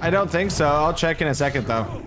I don't think so. I'll check in a second though.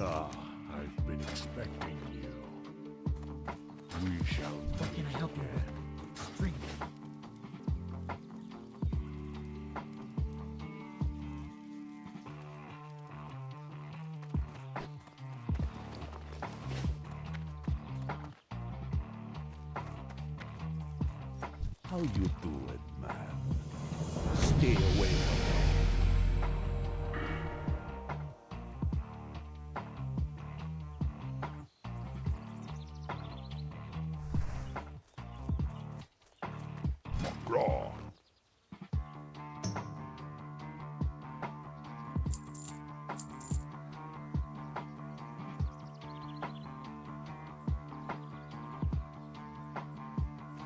Ah, I've been expecting you. We shall What can I help you with? Drink. How you doing, man? Stay away from me. Raw.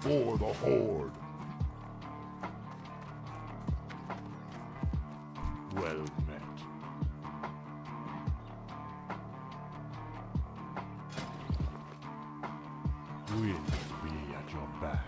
For the Horde. Well met. We'll be at your back.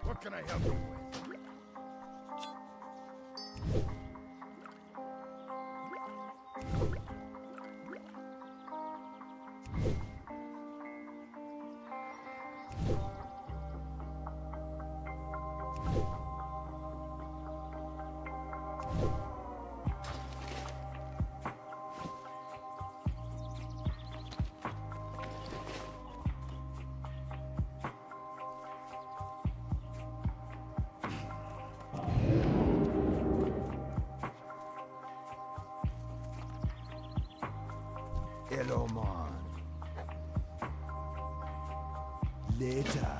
What can I help you with? Hello, man. Later.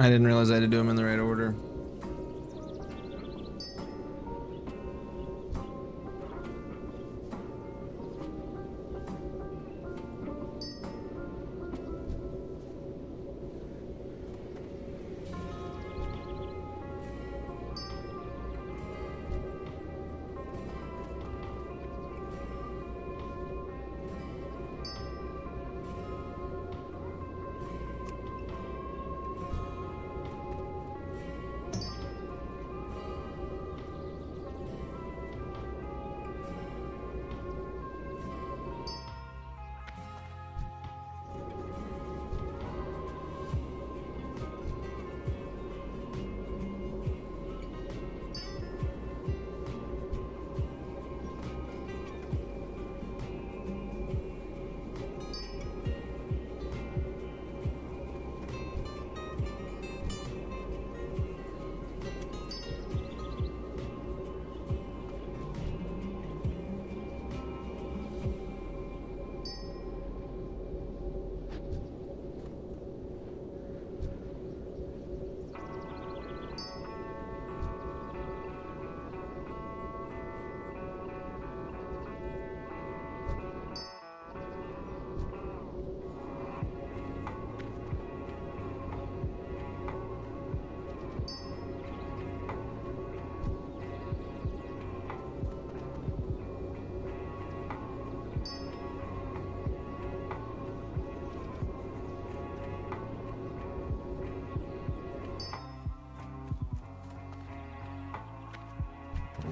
I didn't realize I had to do them in the right order.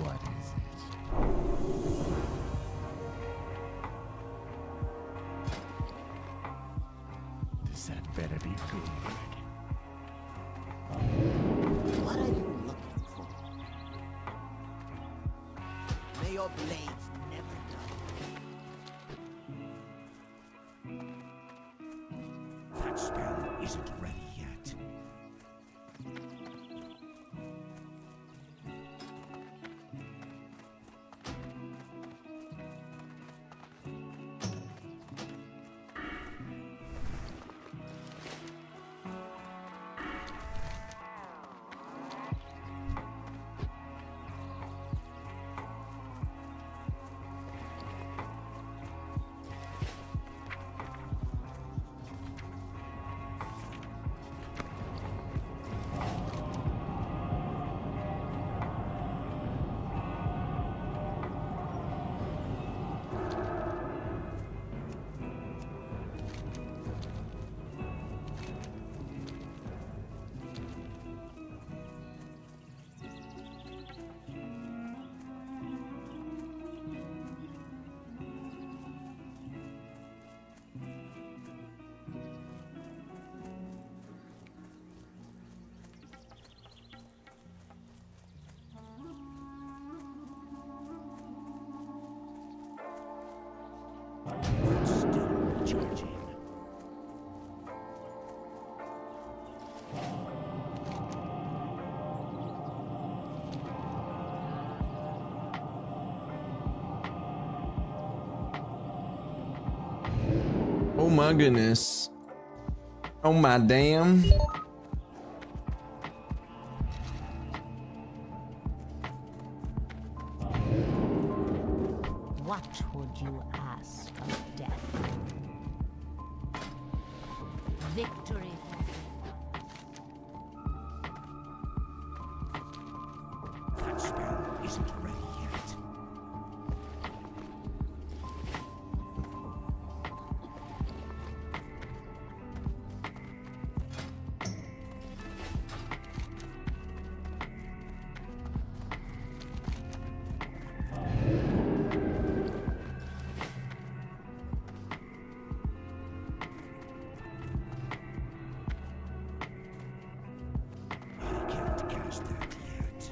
What is it? This had better be good. What are you looking for? May your blades never dull. That spell isn't ready yet. Still charging. Oh my goodness. Oh my damn. What would you ask of death? Victory. That spell isn't ready yet. I can't cast that yet.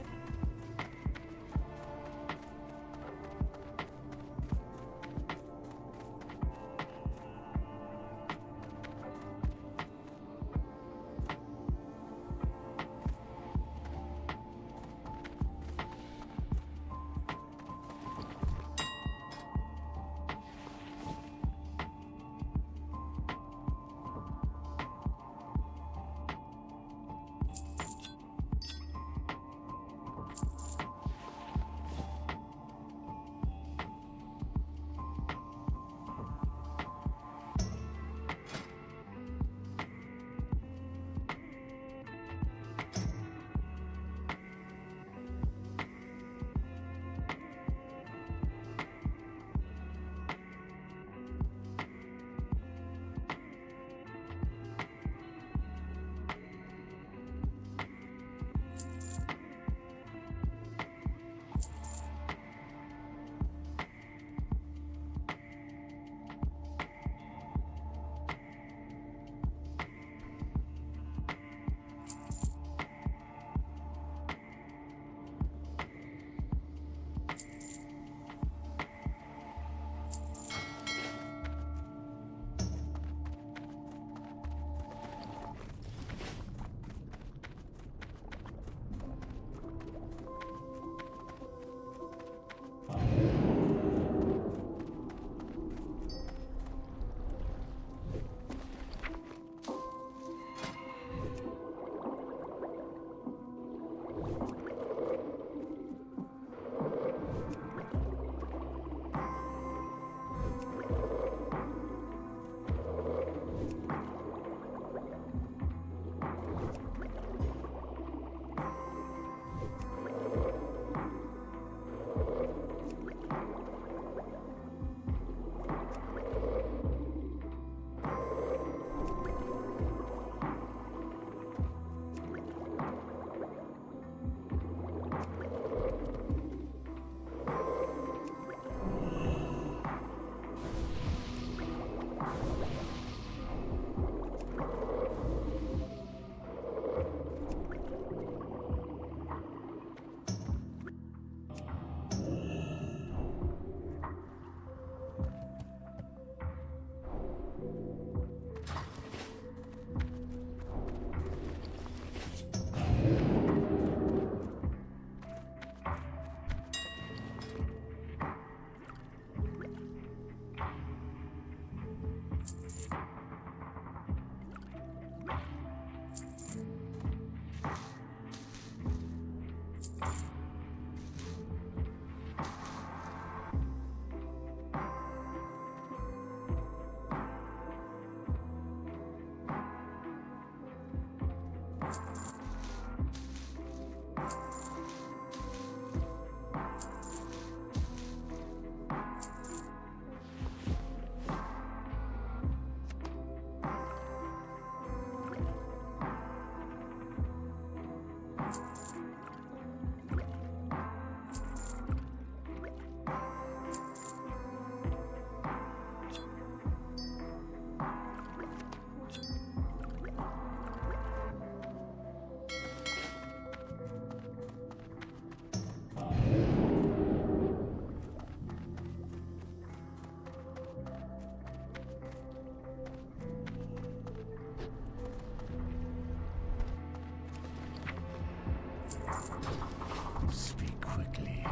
Speak quickly.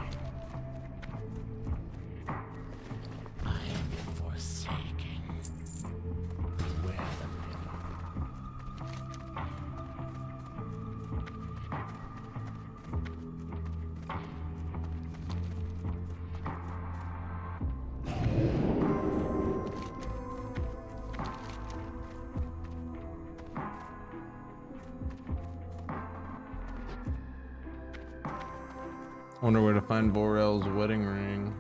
I am forsaken. Beware the living. Wonder where to find Vorel's wedding ring.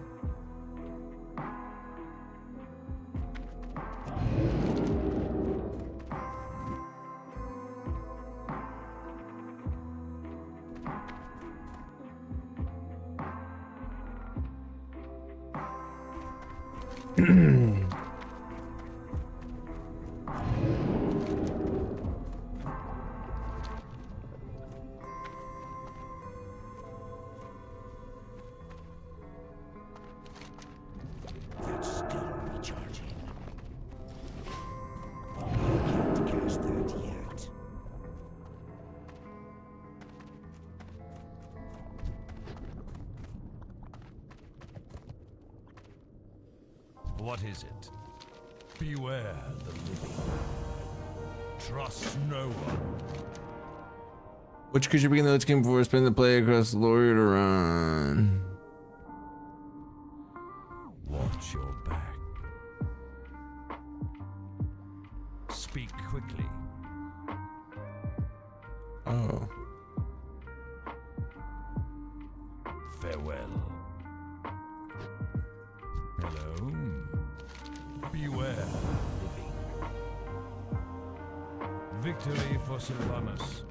That's still recharging. I can't cast that yet. What is it? Beware the living. Trust no one. Which creature begin the late game before spin the play across the lawyer to run? Watch your back. Speak quickly. Oh. Farewell. Hello. Beware living. Victory for Sylvanus.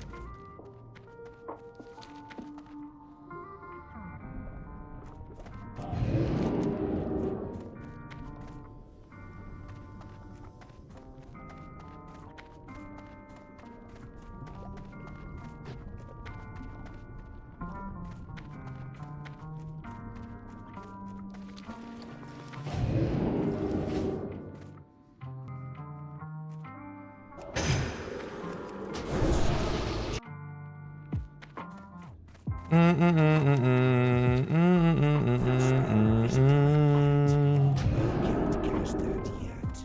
Can't cast that yet.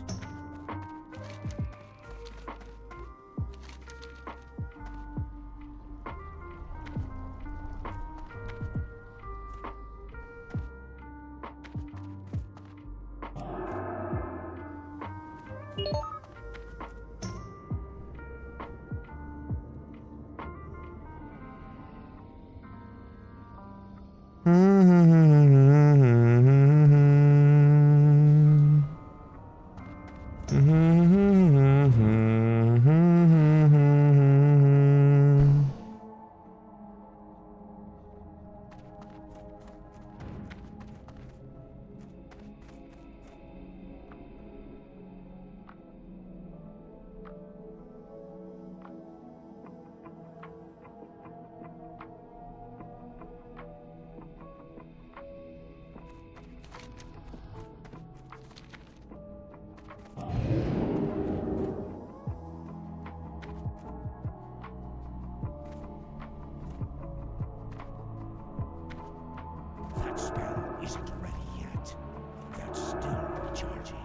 That spell isn't ready yet. That's still recharging.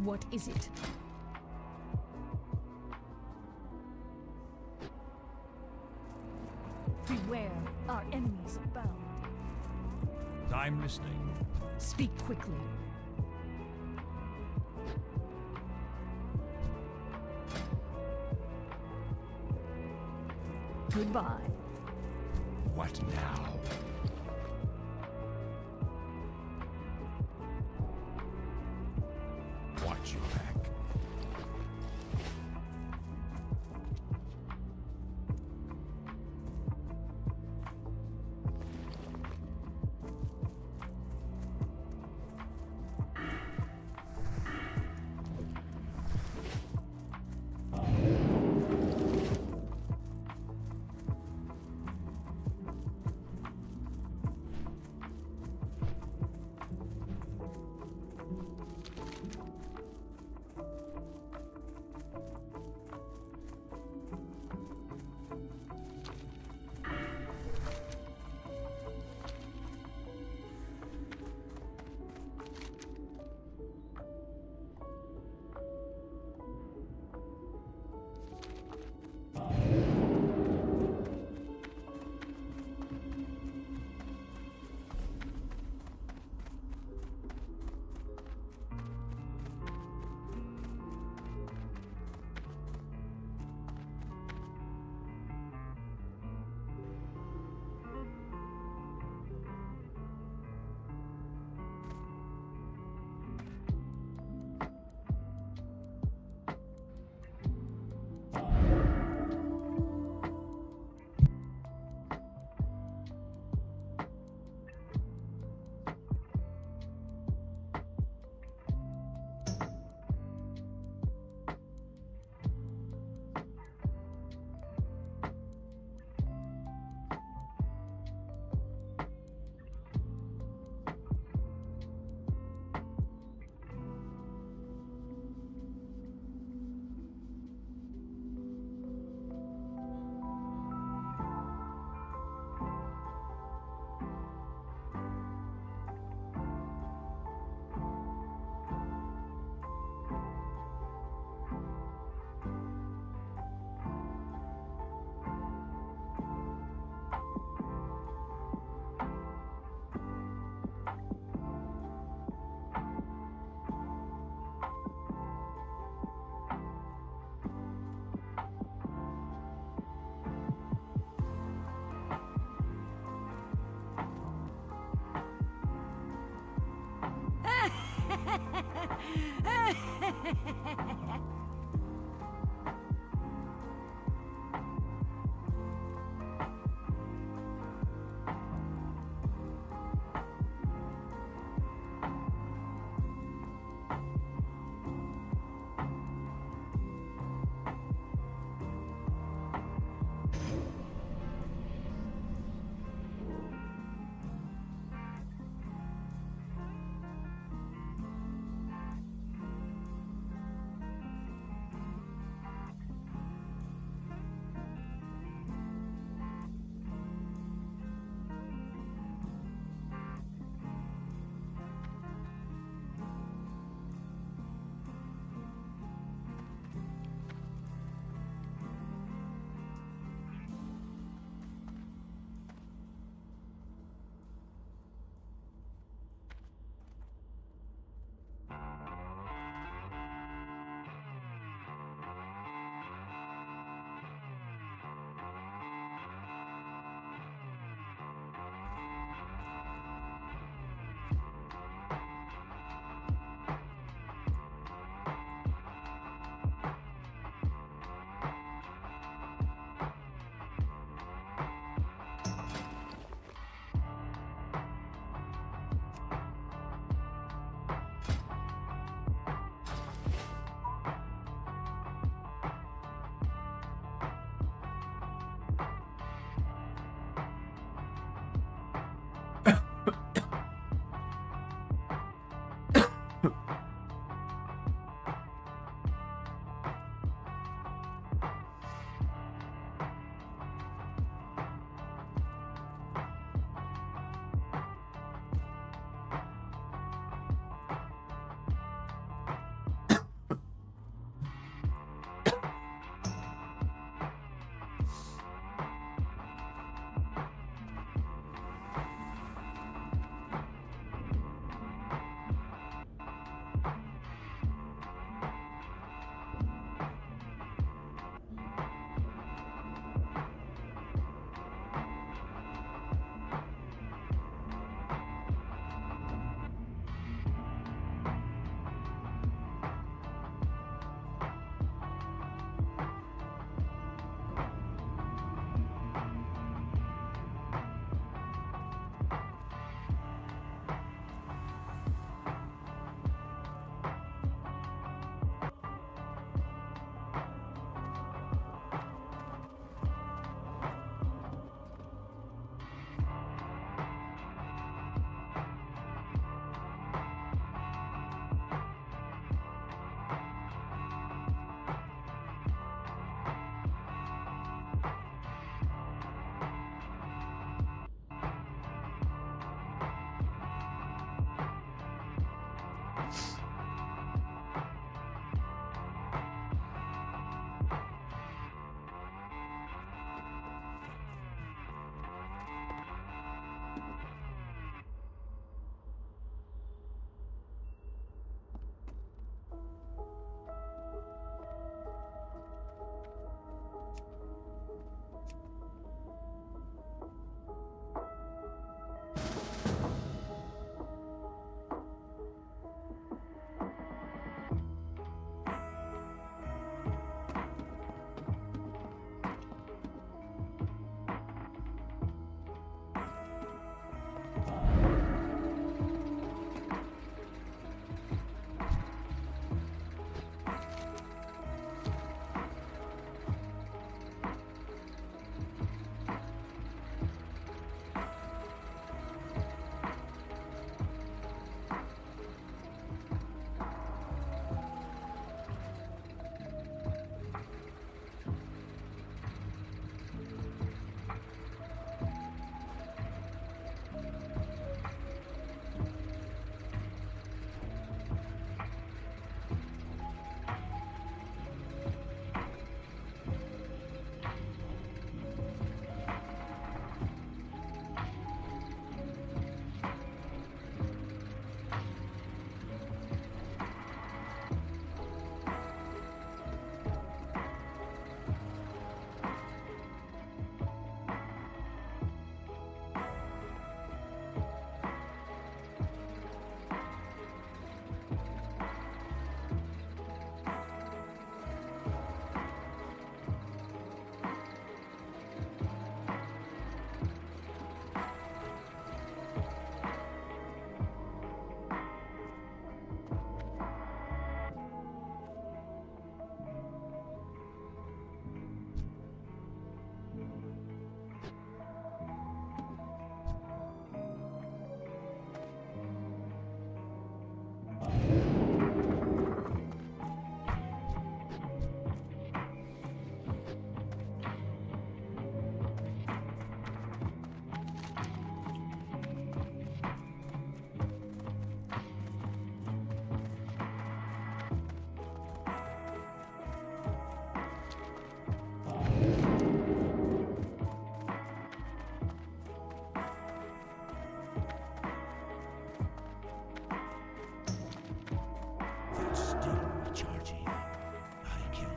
What is it? Beware, our enemies abound. I'm listening. Speak quickly. Goodbye. What now? Watch your back.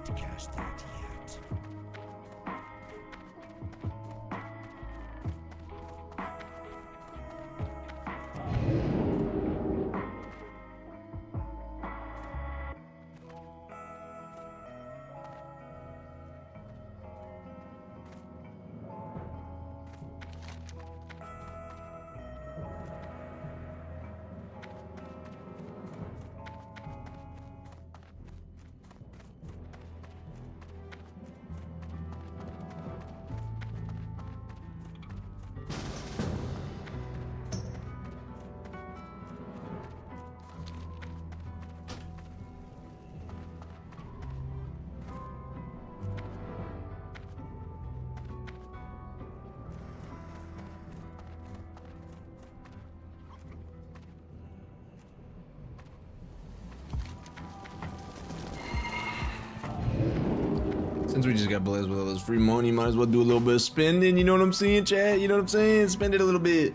quite cast that yet. Since we just got blessed with all this free money, might as well do a little bit of spending, you know what I'm saying, chat? You know what I'm saying? Spend it a little bit.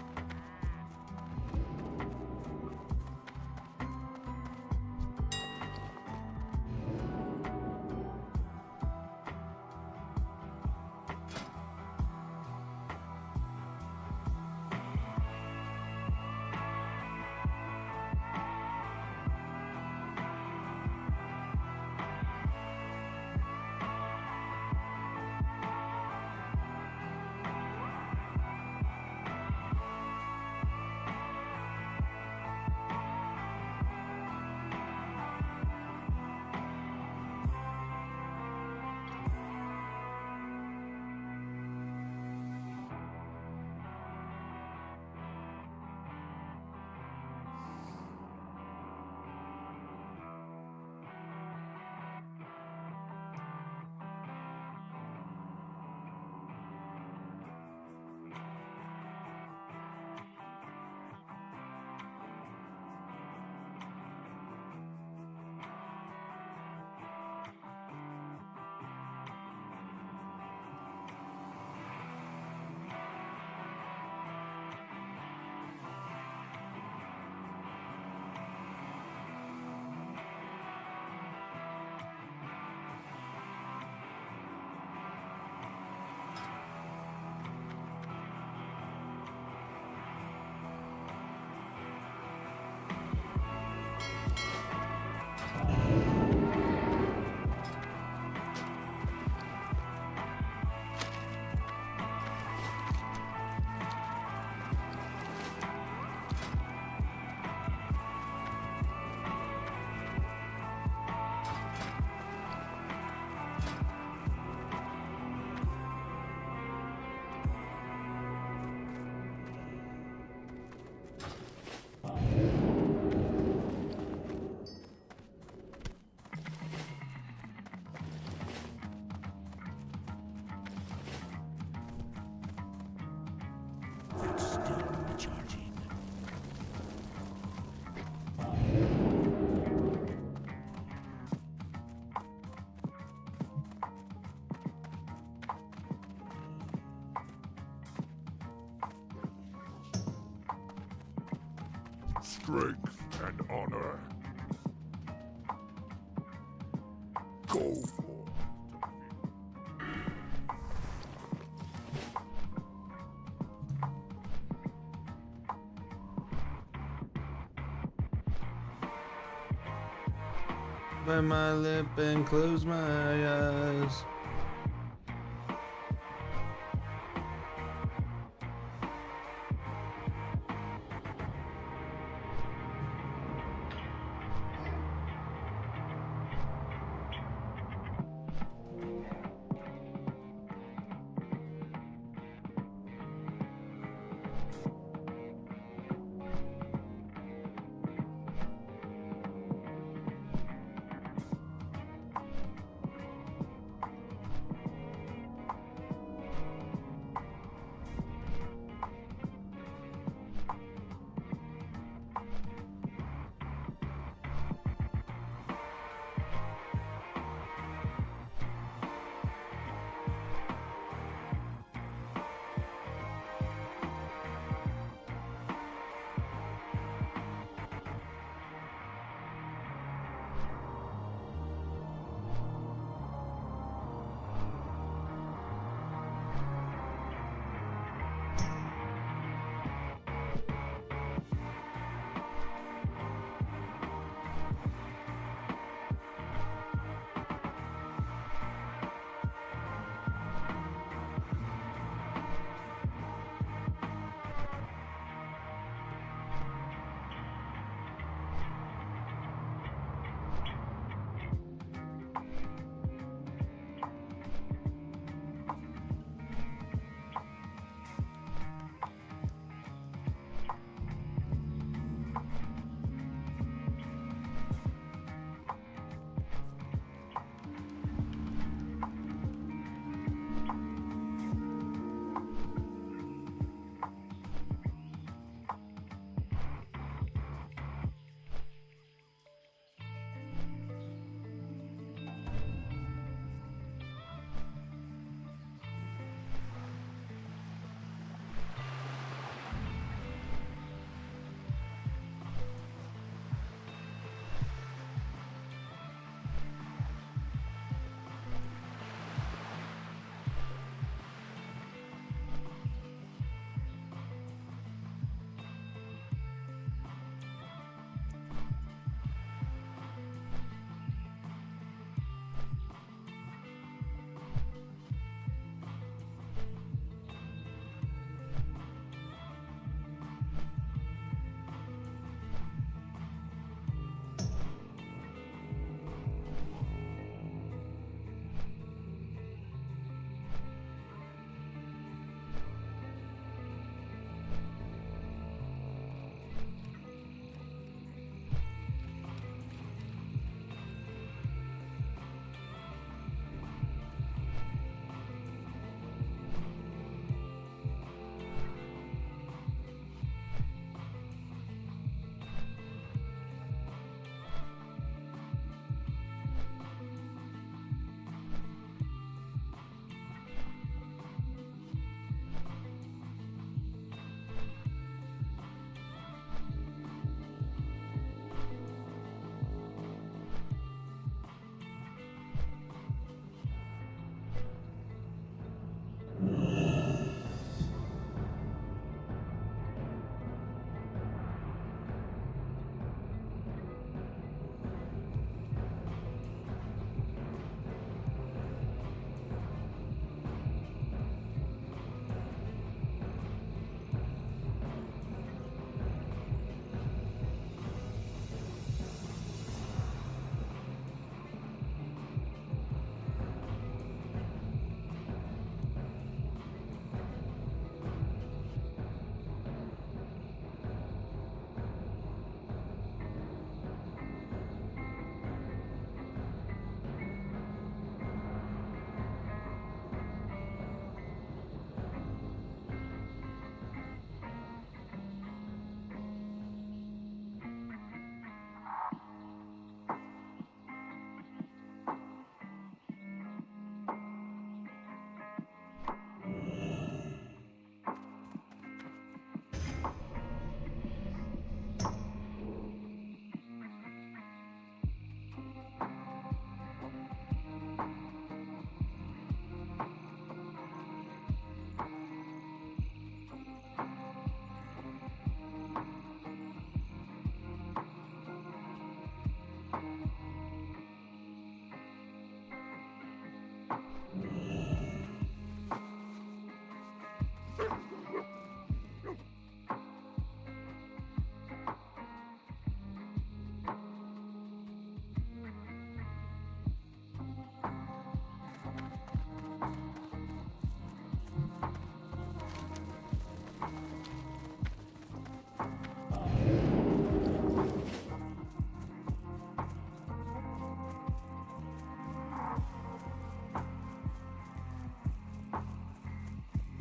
That's still recharging. Strength and honor. Go for Bite my lip and close my eyes.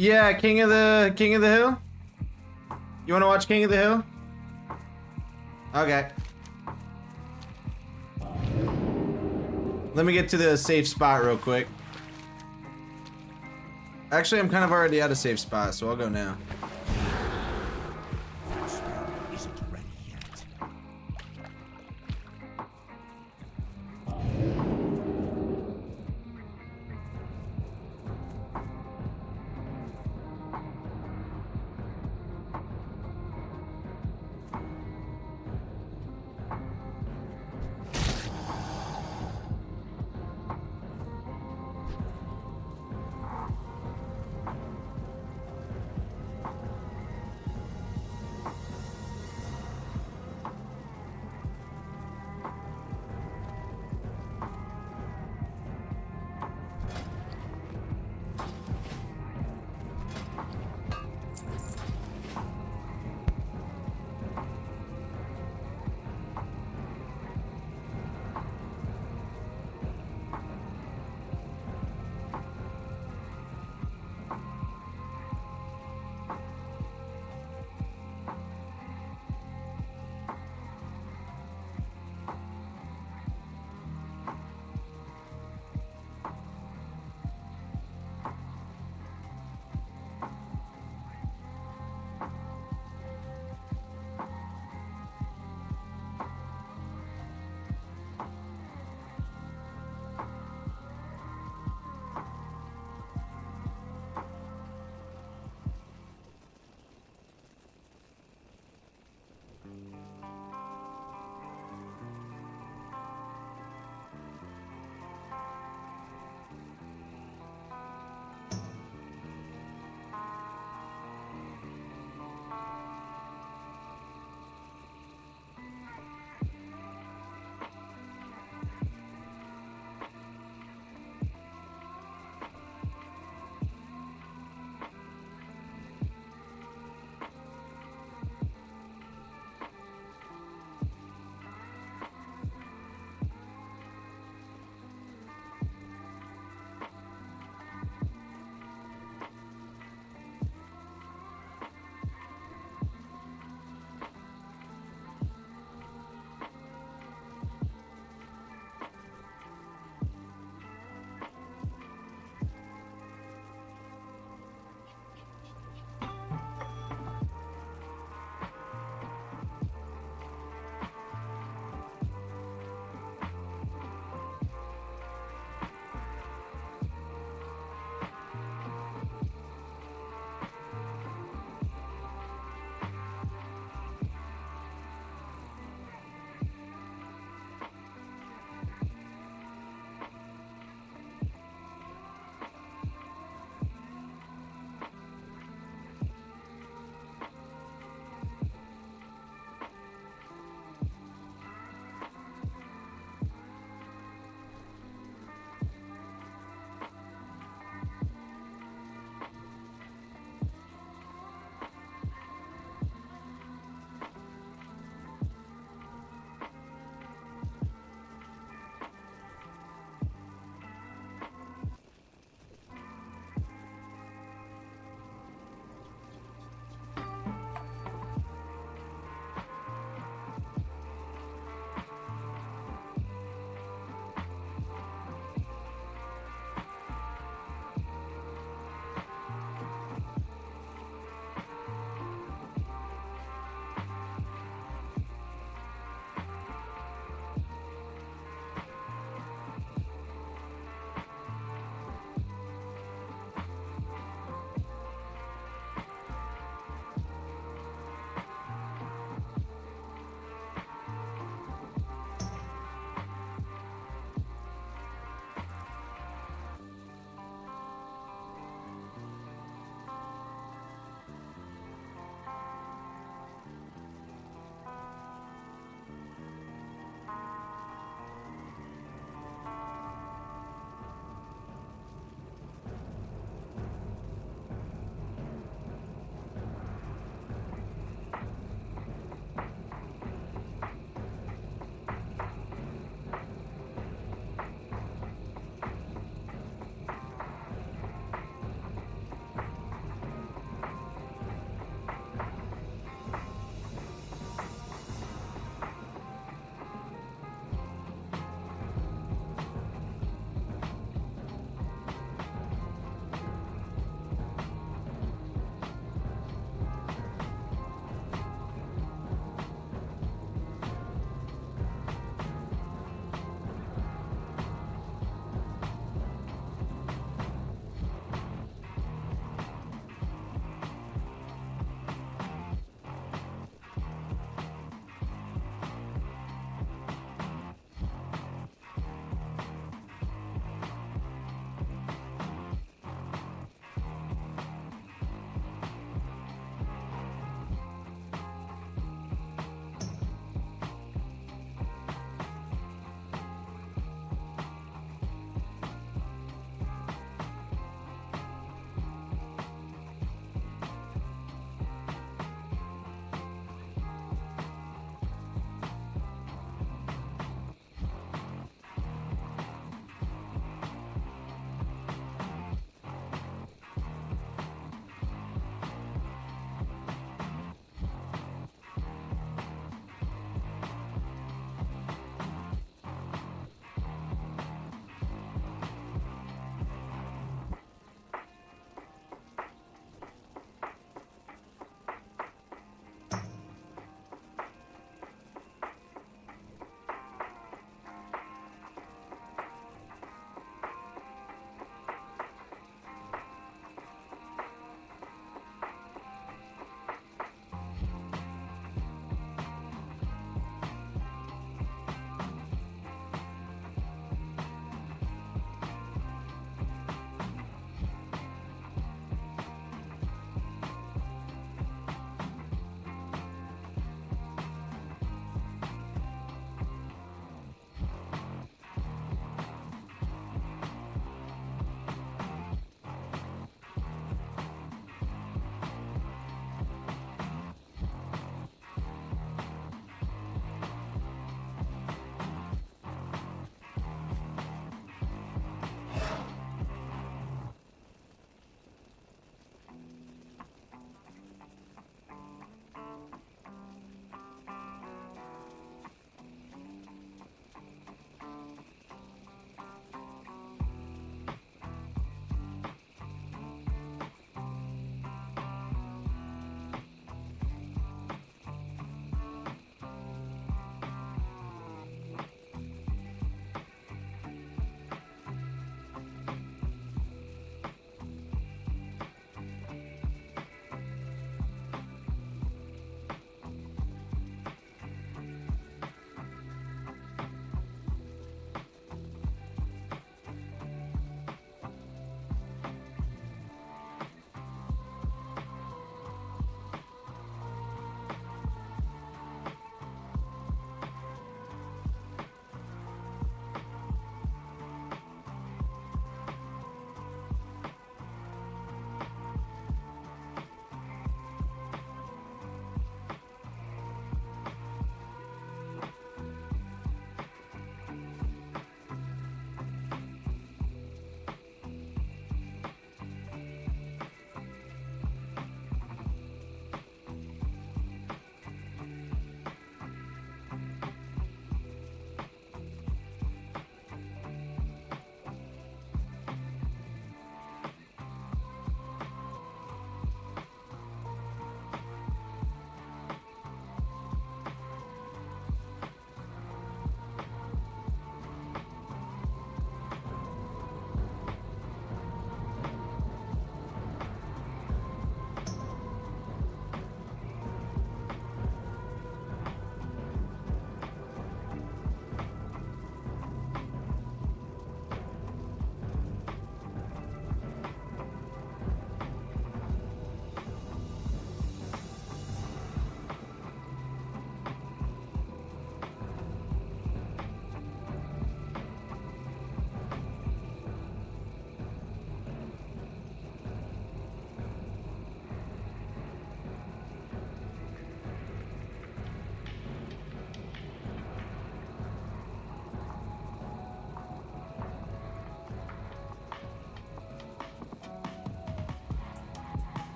Yeah, King of the Hill? You wanna watch King of the Hill? Okay. Let me get to the safe spot real quick. Actually, I'm kind of already at a safe spot, so I'll go now. That spell isn't ready yet.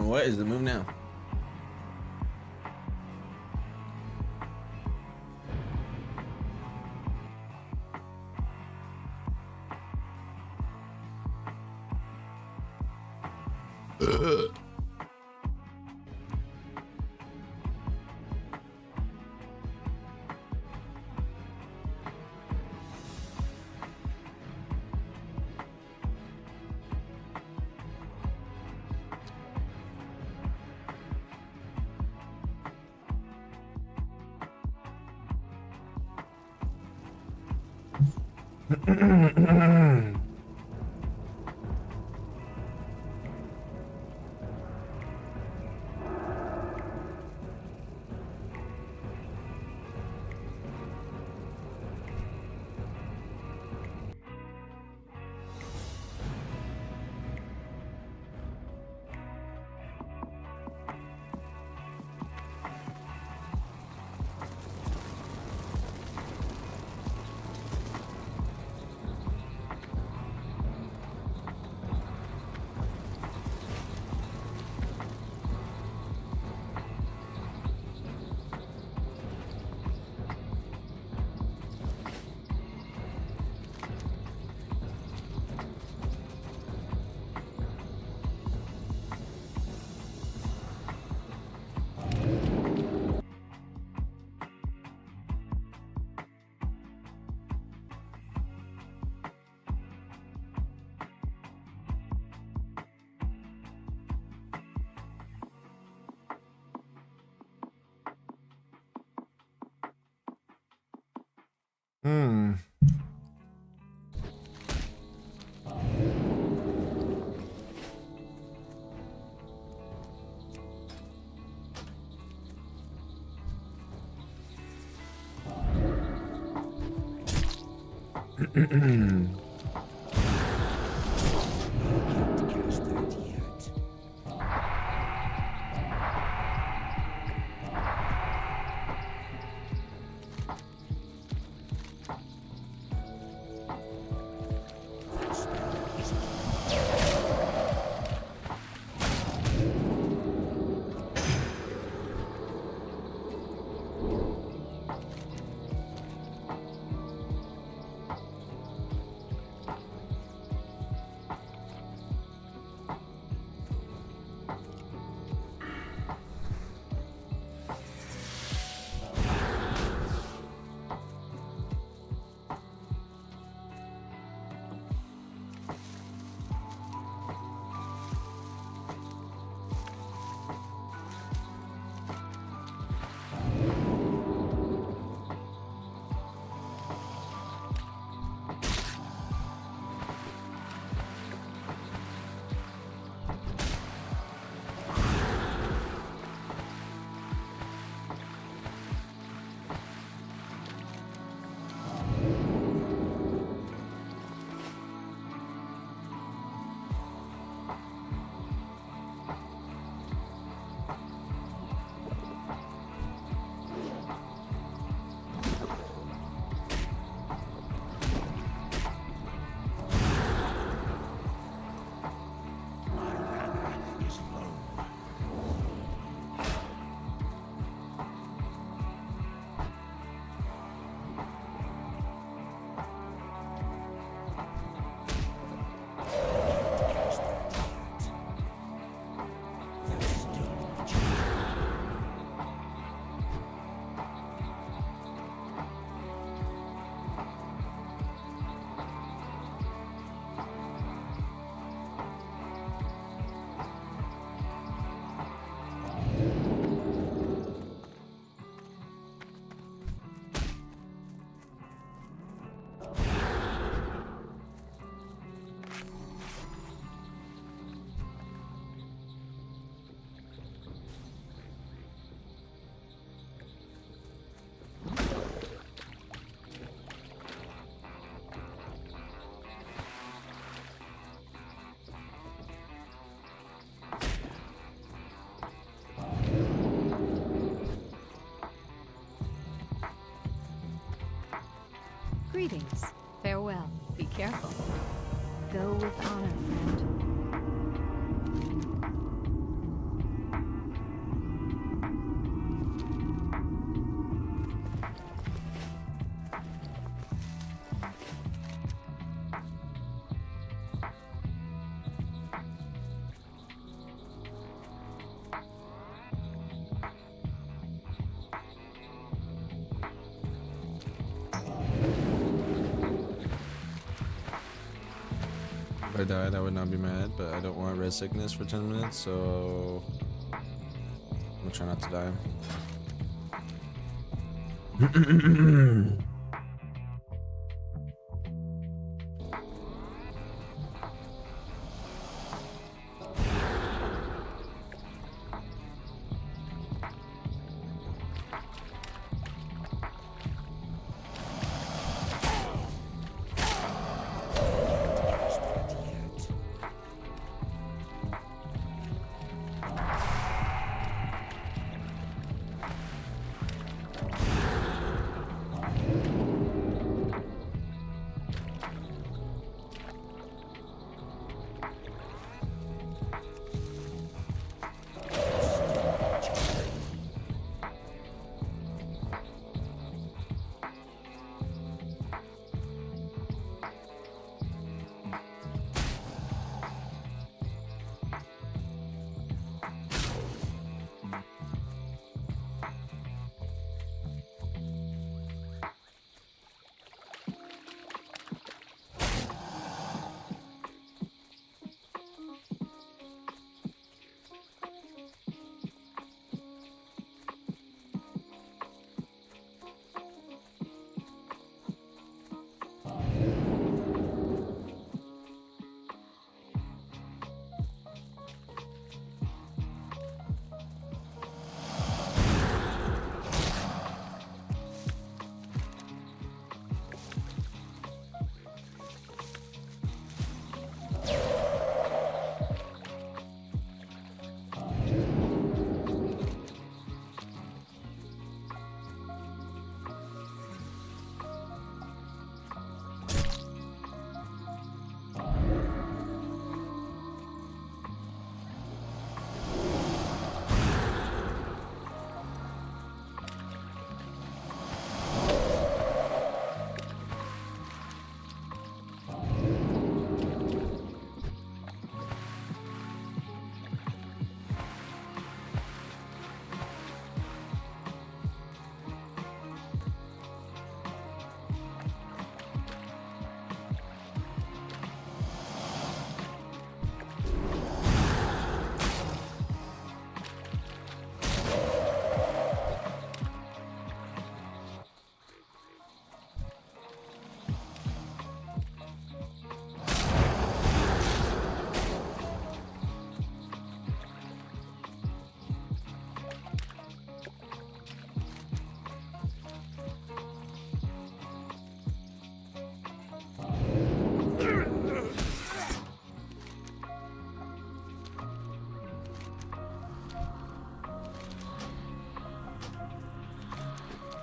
What is the move now? Hmm. Greetings. Farewell. Be careful. Go with honor, friend. I died, I would not be mad, but I don't want red sickness for 10 minutes, so I'm gonna try not to die.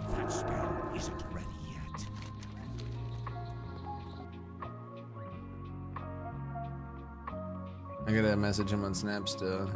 That spell isn't ready yet. I gotta message him on Snap still.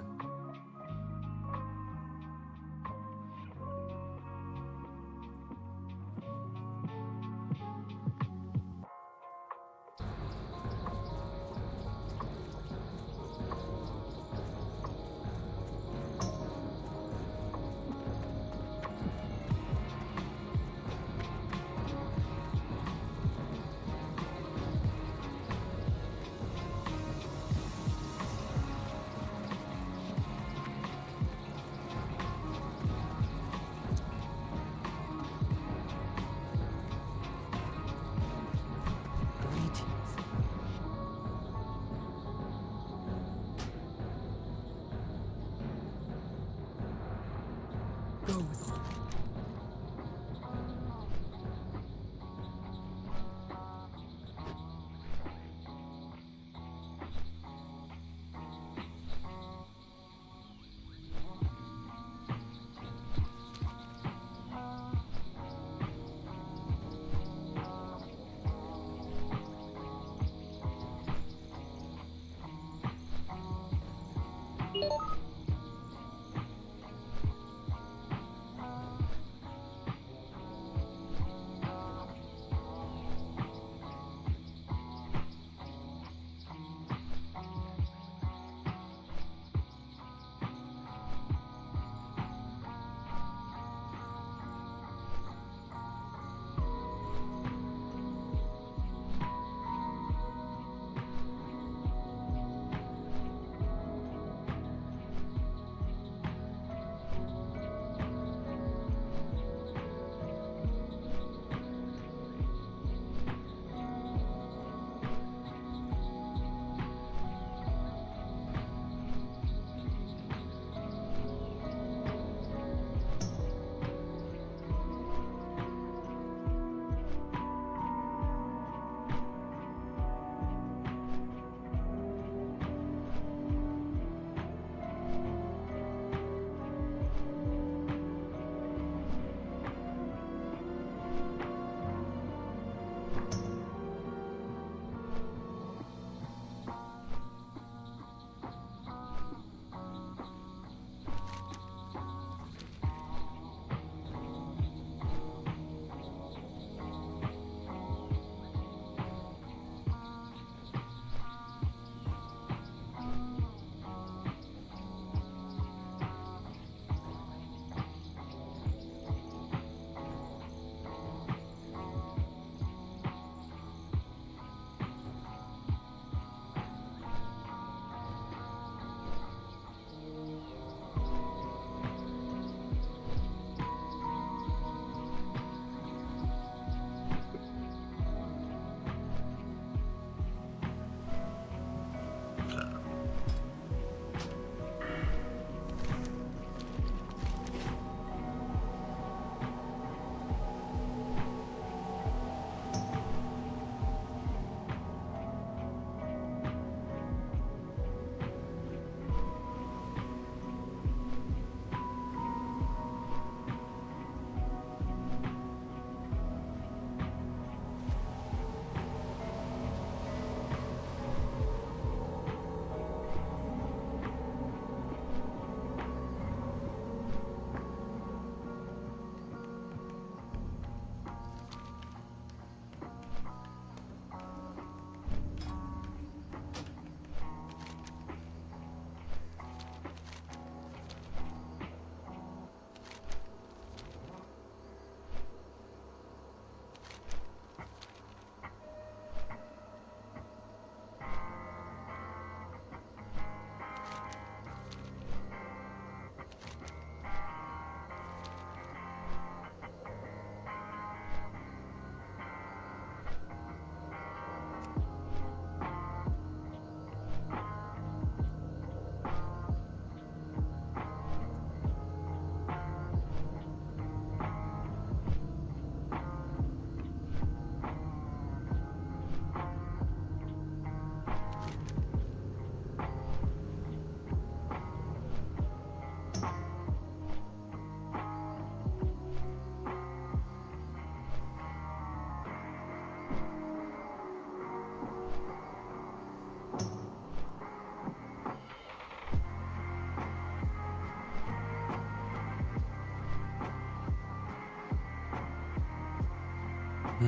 I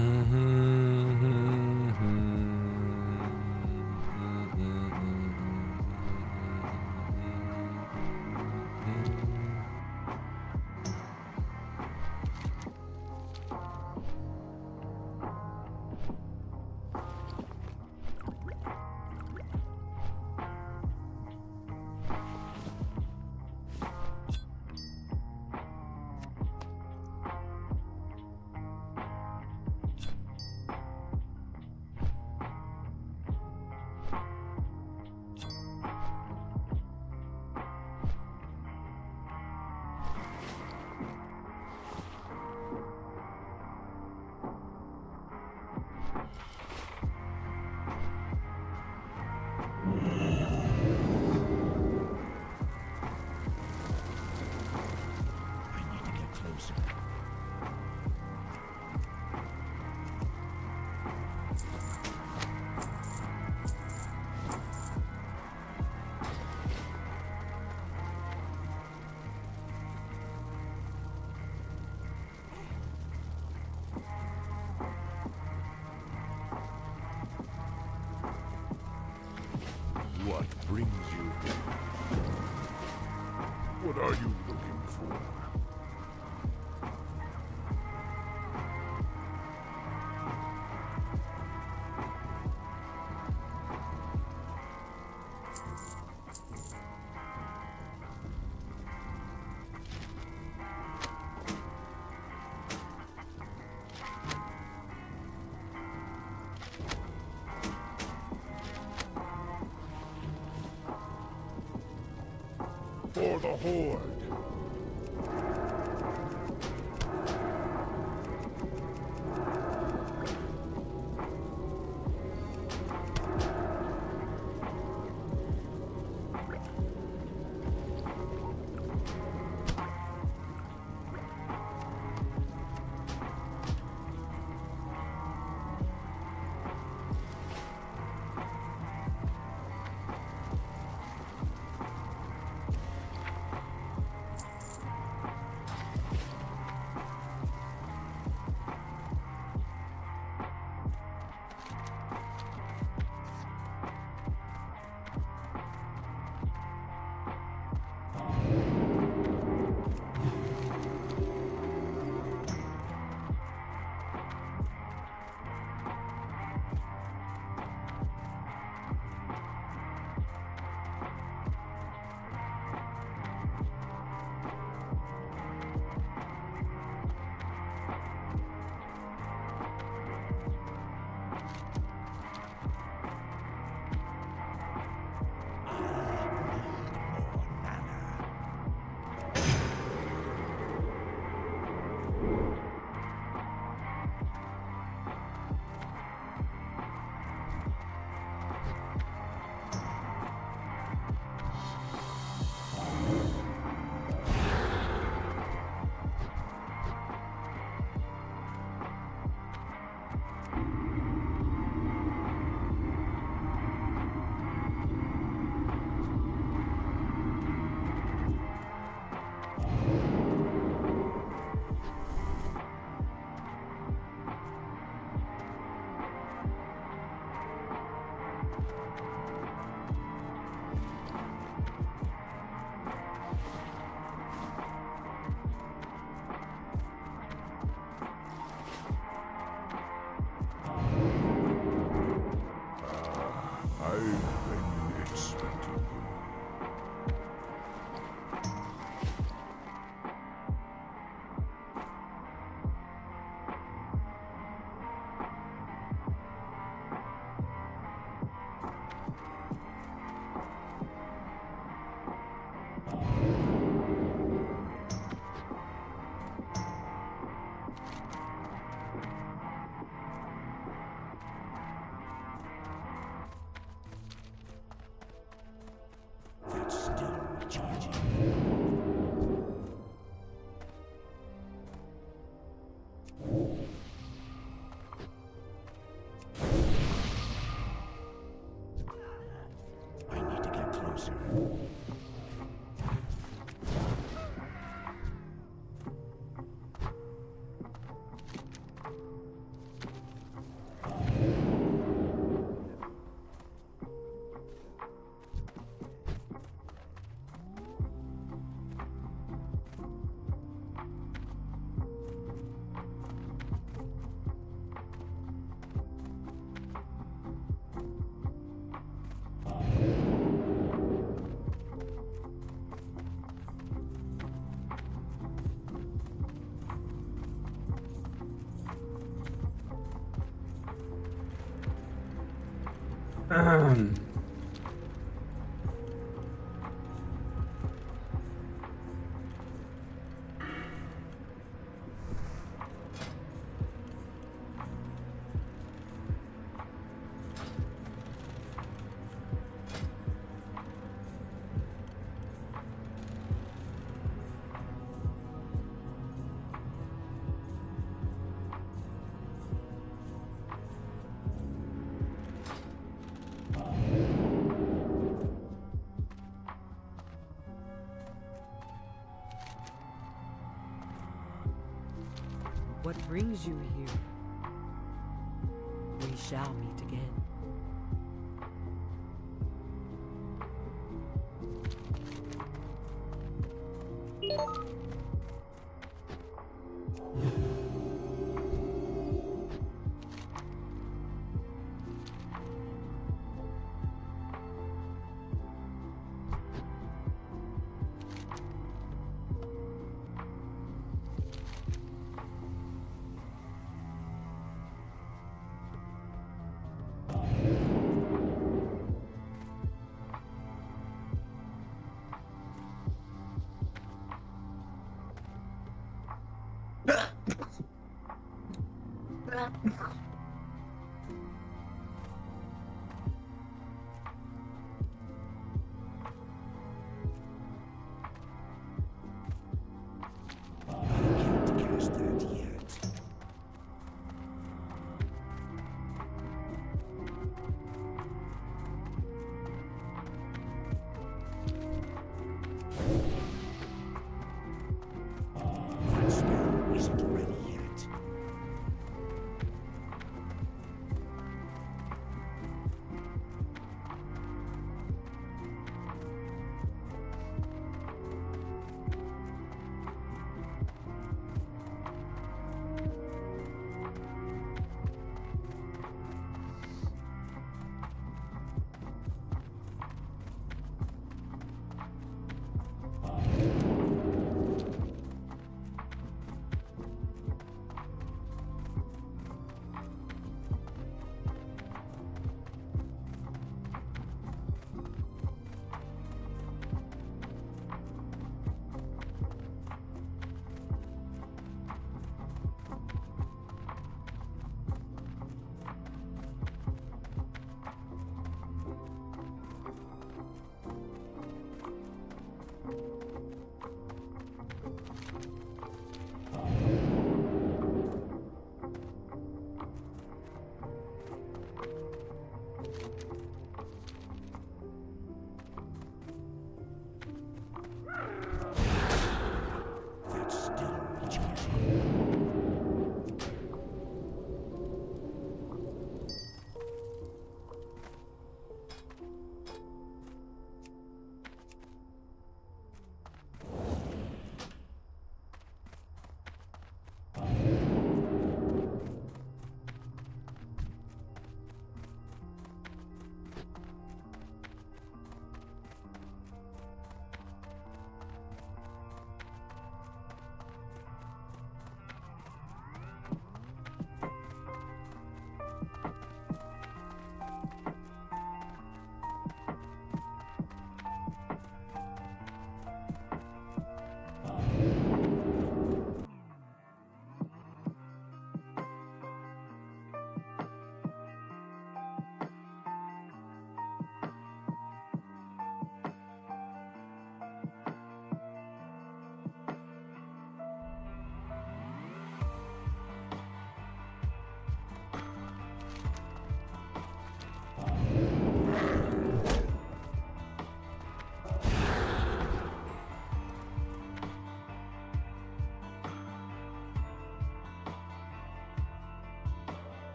need to get closer. What brings you here? What are you looking for? For the Horde. What brings you here? We shall meet again.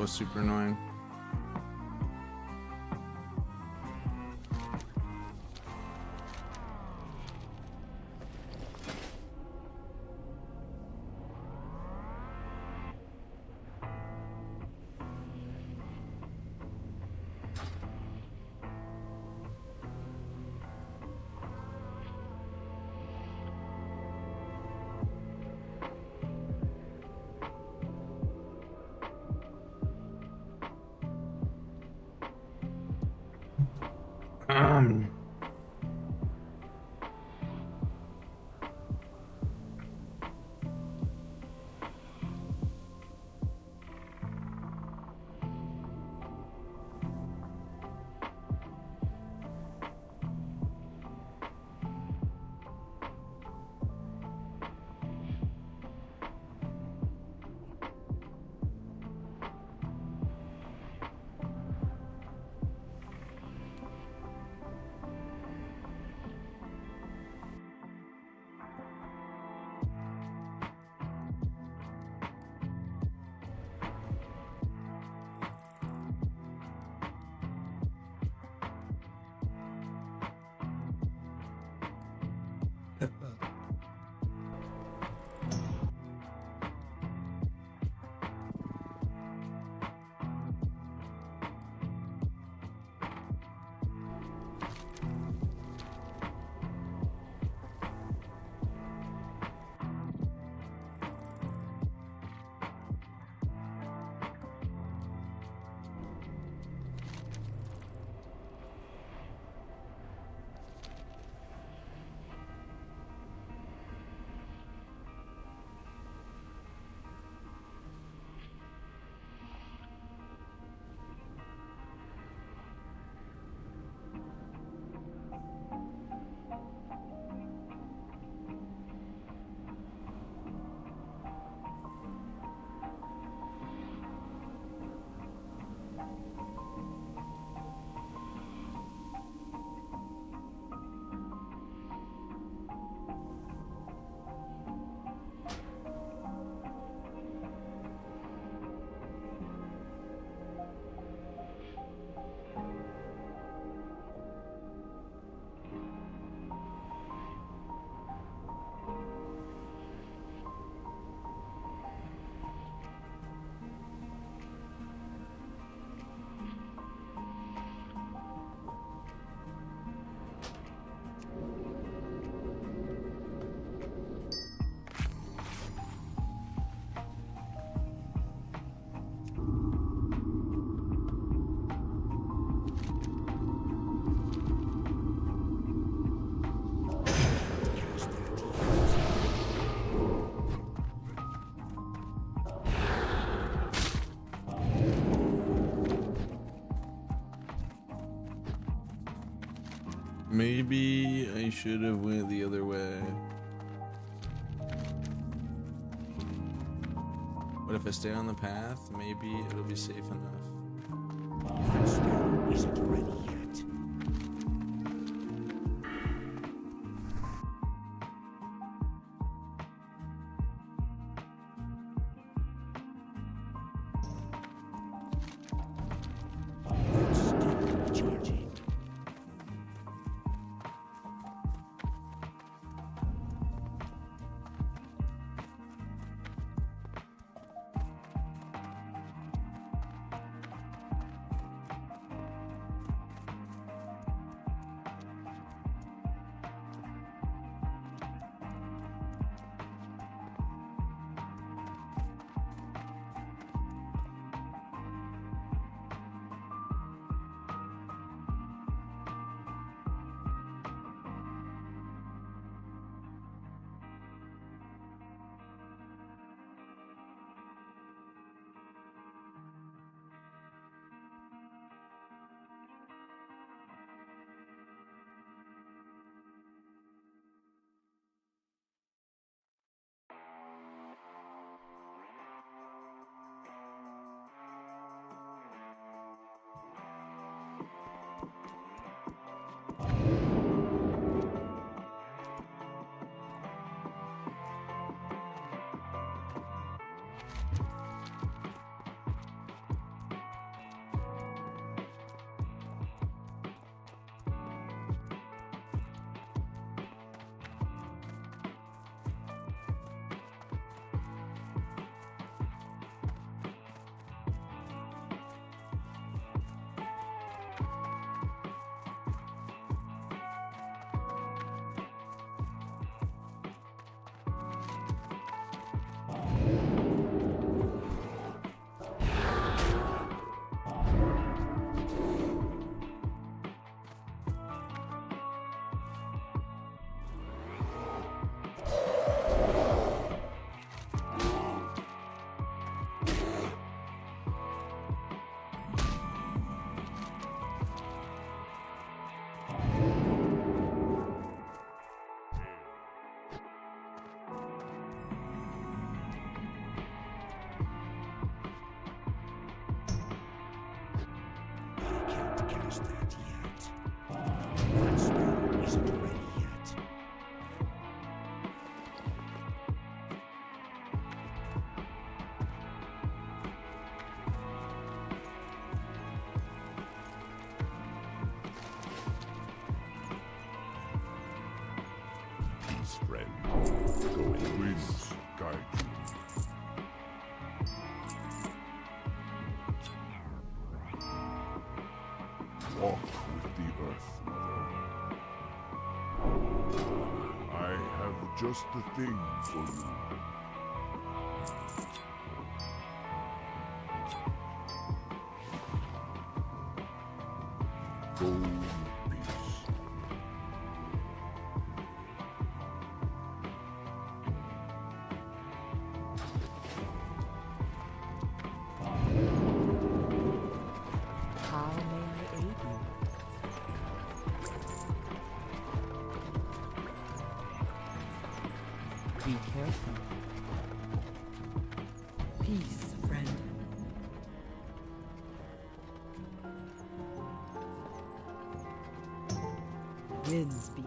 was super annoying. Maybe I should have went the other way. But if I stay on the path, maybe it'll be safe enough. That spell isn't ready yet. It's still charging. friend. Go in peace. Winds guide you. Walk with the earth, mother. I have just the thing for you. Go in peace. How may I aid you? Be careful. Peace, friend. Winds be.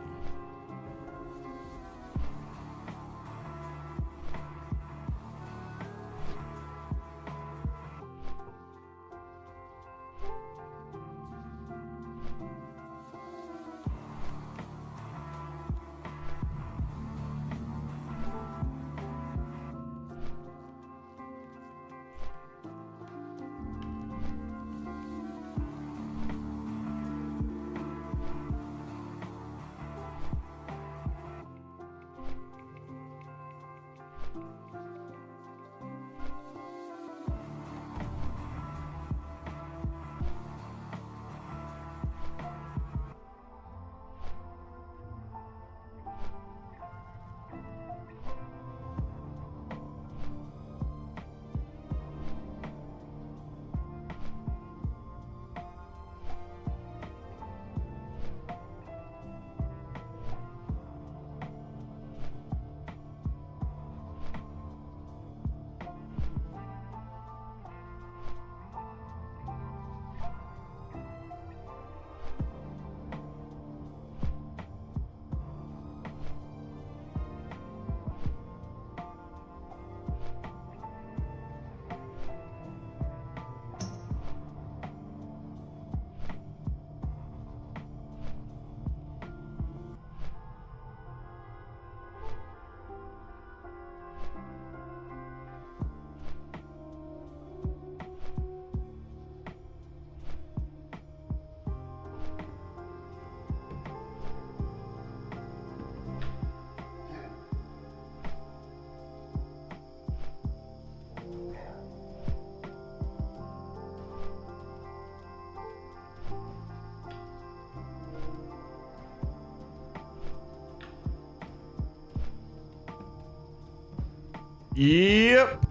Yep.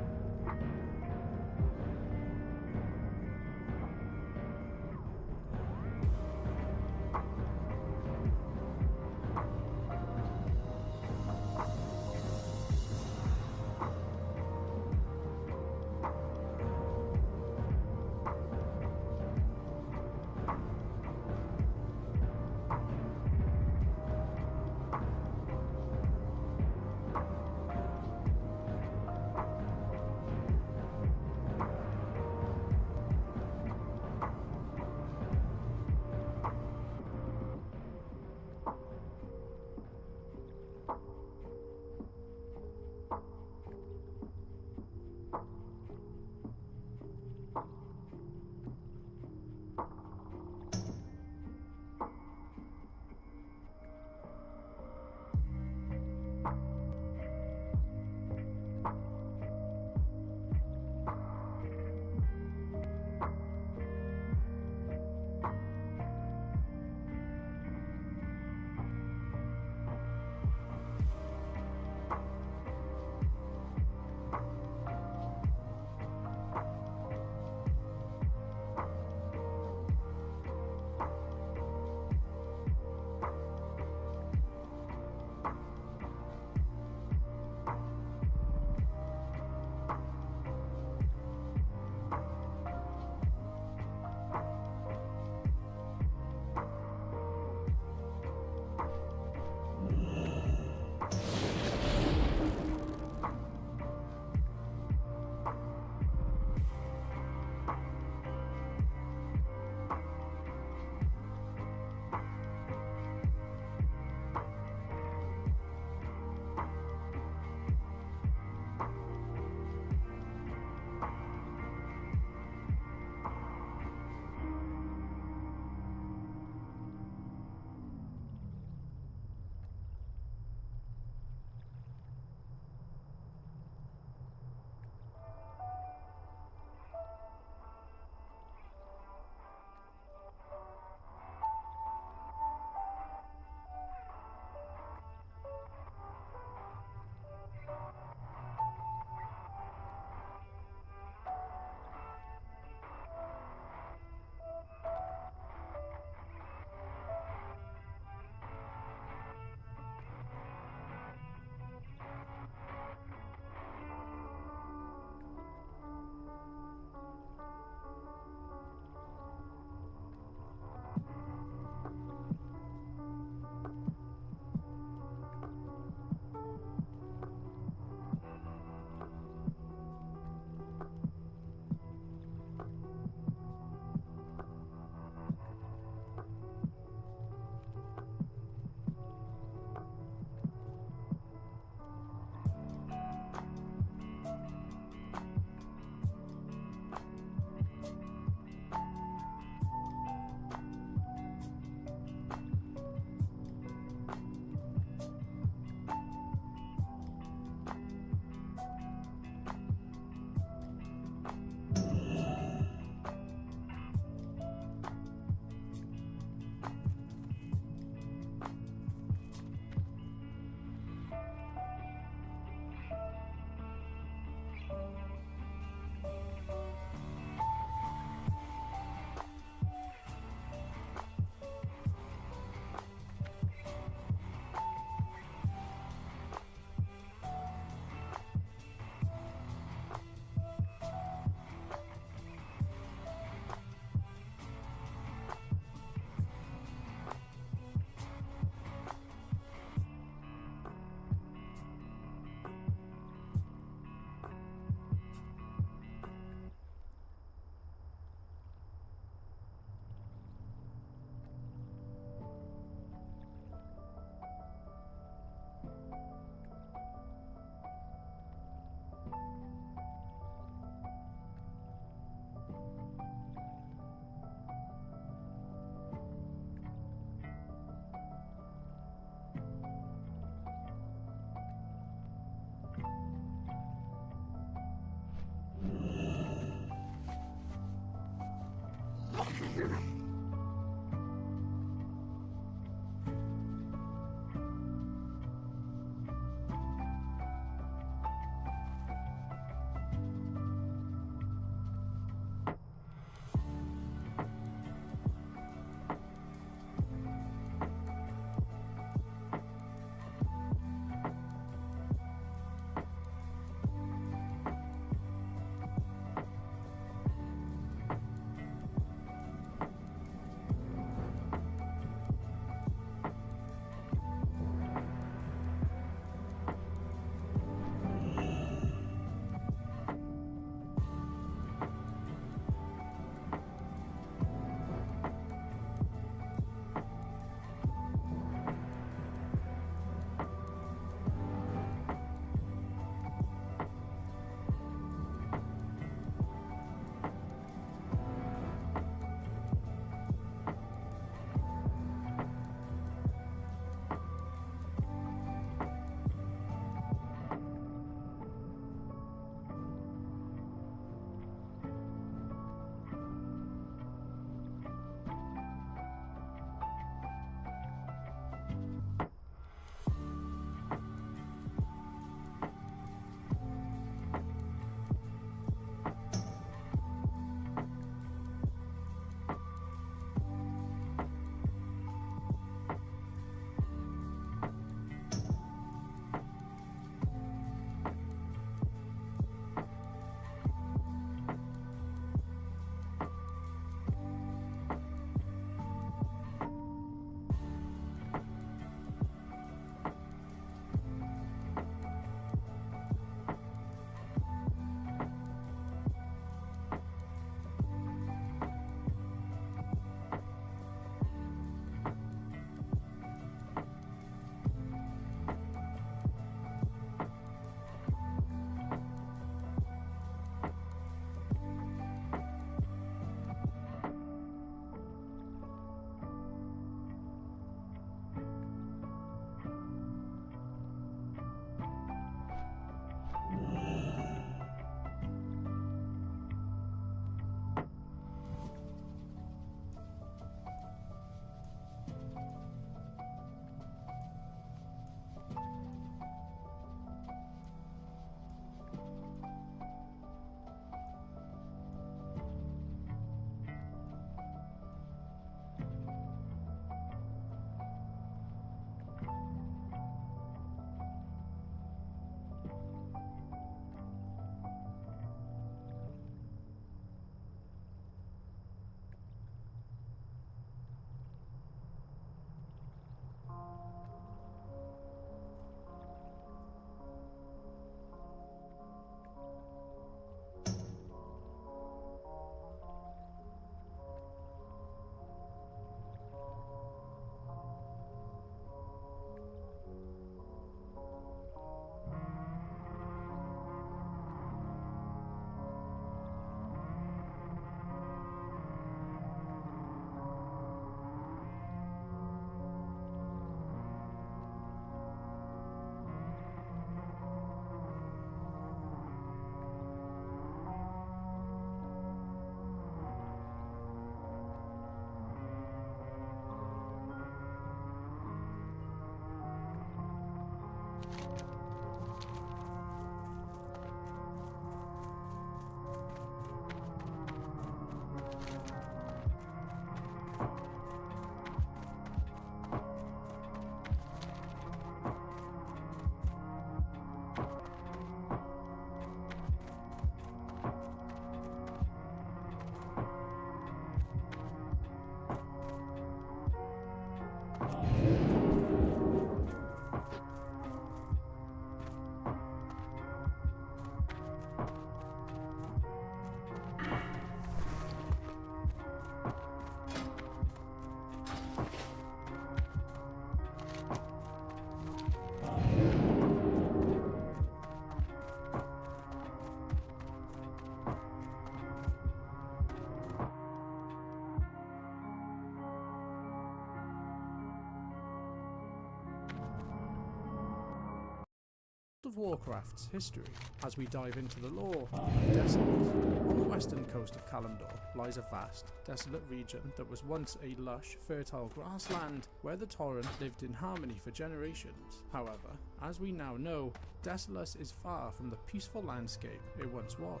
of Warcraft's history as we dive into the lore of Desolace. On the western coast of Kalimdor lies a vast, desolate region that was once a lush, fertile grassland where the Tauren lived in harmony for generations. However, as we now know, Desolace is far from the peaceful landscape it once was.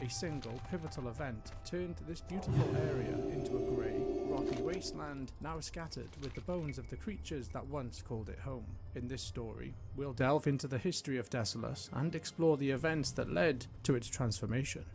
A single pivotal event turned this beautiful area into a grey, rocky wasteland now scattered with the bones of the creatures that once called it home. In this story, we'll delve into the history of Desolace and explore the events that led to its transformation.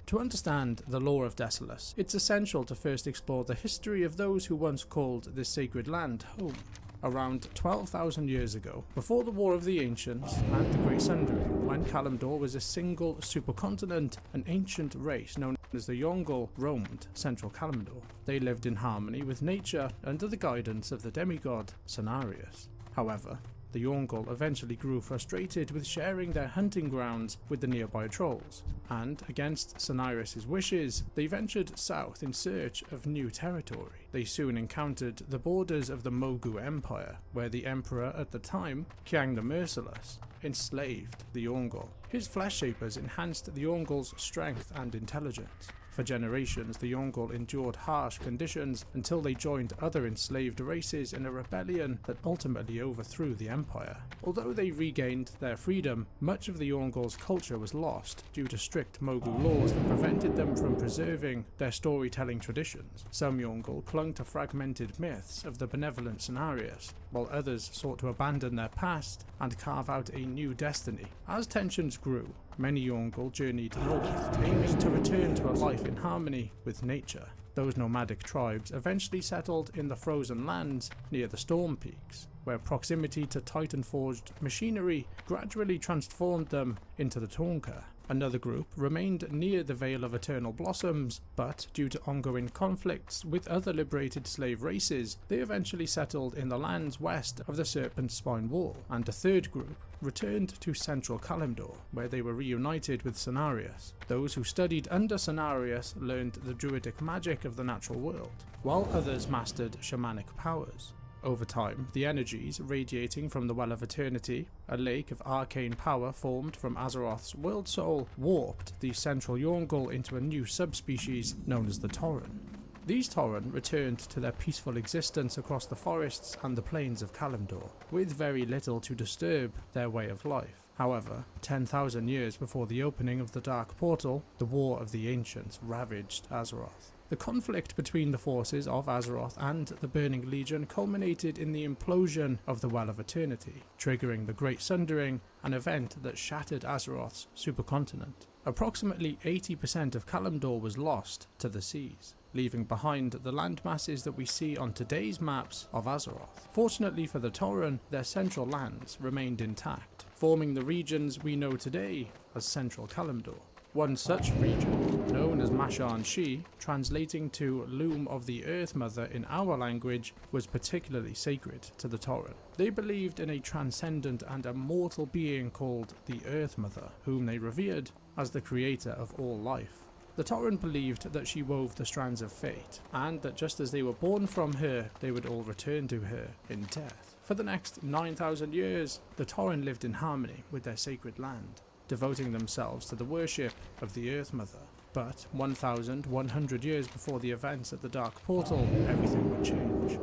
To understand the lore of Desolace, it's essential to first explore the history of those who once called this sacred land home. Around 12,000 years ago, before the War of the Ancients and the Great Sundering, when Kalimdor was a single supercontinent, an ancient race known as the Yongle roamed central Kalimdor. They lived in harmony with nature under the guidance of the demigod Cenarius. However, the Yongle eventually grew frustrated with sharing their hunting grounds with the nearby trolls, and against Cenarius' wishes, they ventured south in search of new territory. They soon encountered the borders of the Mogu Empire, where the emperor at the time, Kiang the Merciless, enslaved the Yongle. His flesh shapers enhanced the Yongle's strength and intelligence. For generations, the Yongle endured harsh conditions until they joined other enslaved races in a rebellion that ultimately overthrew the empire. Although they regained their freedom, much of the Yongle's culture was lost due to strict Mogu laws that prevented them from preserving their storytelling traditions. Some Yongle clung to fragmented myths of the benevolent Cenarius, while others sought to abandon their past and carve out a new destiny. As tensions grew, many Yongle journeyed north, aiming to return to a life in harmony with nature. Those nomadic tribes eventually settled in the frozen lands near the Storm Peaks, where proximity to Titan-forged machinery gradually transformed them into the Tonka. Another group remained near the Vale of Eternal Blossoms, but due to ongoing conflicts with other liberated slave races, they eventually settled in the lands west of the Serpent's Spine Wall. And a third group returned to central Kalimdor, where they were reunited with Cenarius. Those who studied under Cenarius learned the druidic magic of the natural world, while others mastered shamanic powers. Over time, the energies radiating from the Well of Eternity, a lake of arcane power formed from Azeroth's world soul, warped the central Yongle into a new subspecies known as the Tauren. These Tauren returned to their peaceful existence across the forests and the plains of Kalimdor, with very little to disturb their way of life. However, 10,000 years before the opening of the Dark Portal, the War of the Ancients ravaged Azeroth. The conflict between the forces of Azeroth and the Burning Legion culminated in the implosion of the Well of Eternity, triggering the Great Sundering, an event that shattered Azeroth's supercontinent. Approximately 80% of Kalimdor was lost to the seas, leaving behind the landmasses that we see on today's maps of Azeroth. Fortunately for the Tauren, their central lands remained intact, forming the regions we know today as Central Kalimdor. One such region, known as Mashan-Shi, translating to Loom of the Earth Mother in our language, was particularly sacred to the Tauren. They believed in a transcendent and immortal being called the Earth Mother, whom they revered as the creator of all life. The Tauren believed that she wove the strands of fate, and that just as they were born from her, they would all return to her in death. For the next 9,000 years, the Tauren lived in harmony with their sacred land, devoting themselves to the worship of the Earth Mother. But 1,100 years before the events at the Dark Portal, everything would change.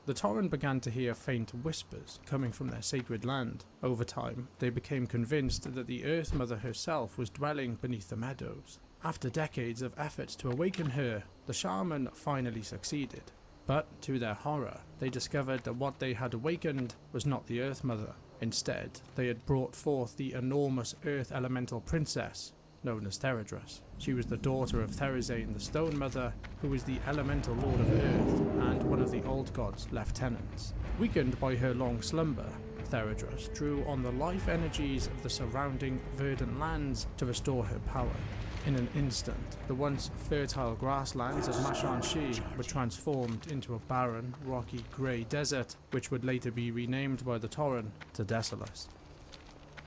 The Tauren began to hear faint whispers coming from their sacred land. Over time, they became convinced that the Earth Mother herself was dwelling beneath the meadows. After decades of efforts to awaken her, the shaman finally succeeded. But to their horror, they discovered that what they had awakened was not the Earth Mother. Instead, they had brought forth the enormous Earth Elemental Princess, known as Theradrus. She was the daughter of Therazane the Stone Mother, who was the Elemental Lord of Earth and one of the Old God's lieutenants. Weakened by her long slumber, Theradrus drew on the life energies of the surrounding verdant lands to restore her power. In an instant, the once fertile grasslands of Mashan-Shi were transformed into a barren, rocky, grey desert, which would later be renamed by the Tauren to Desolace.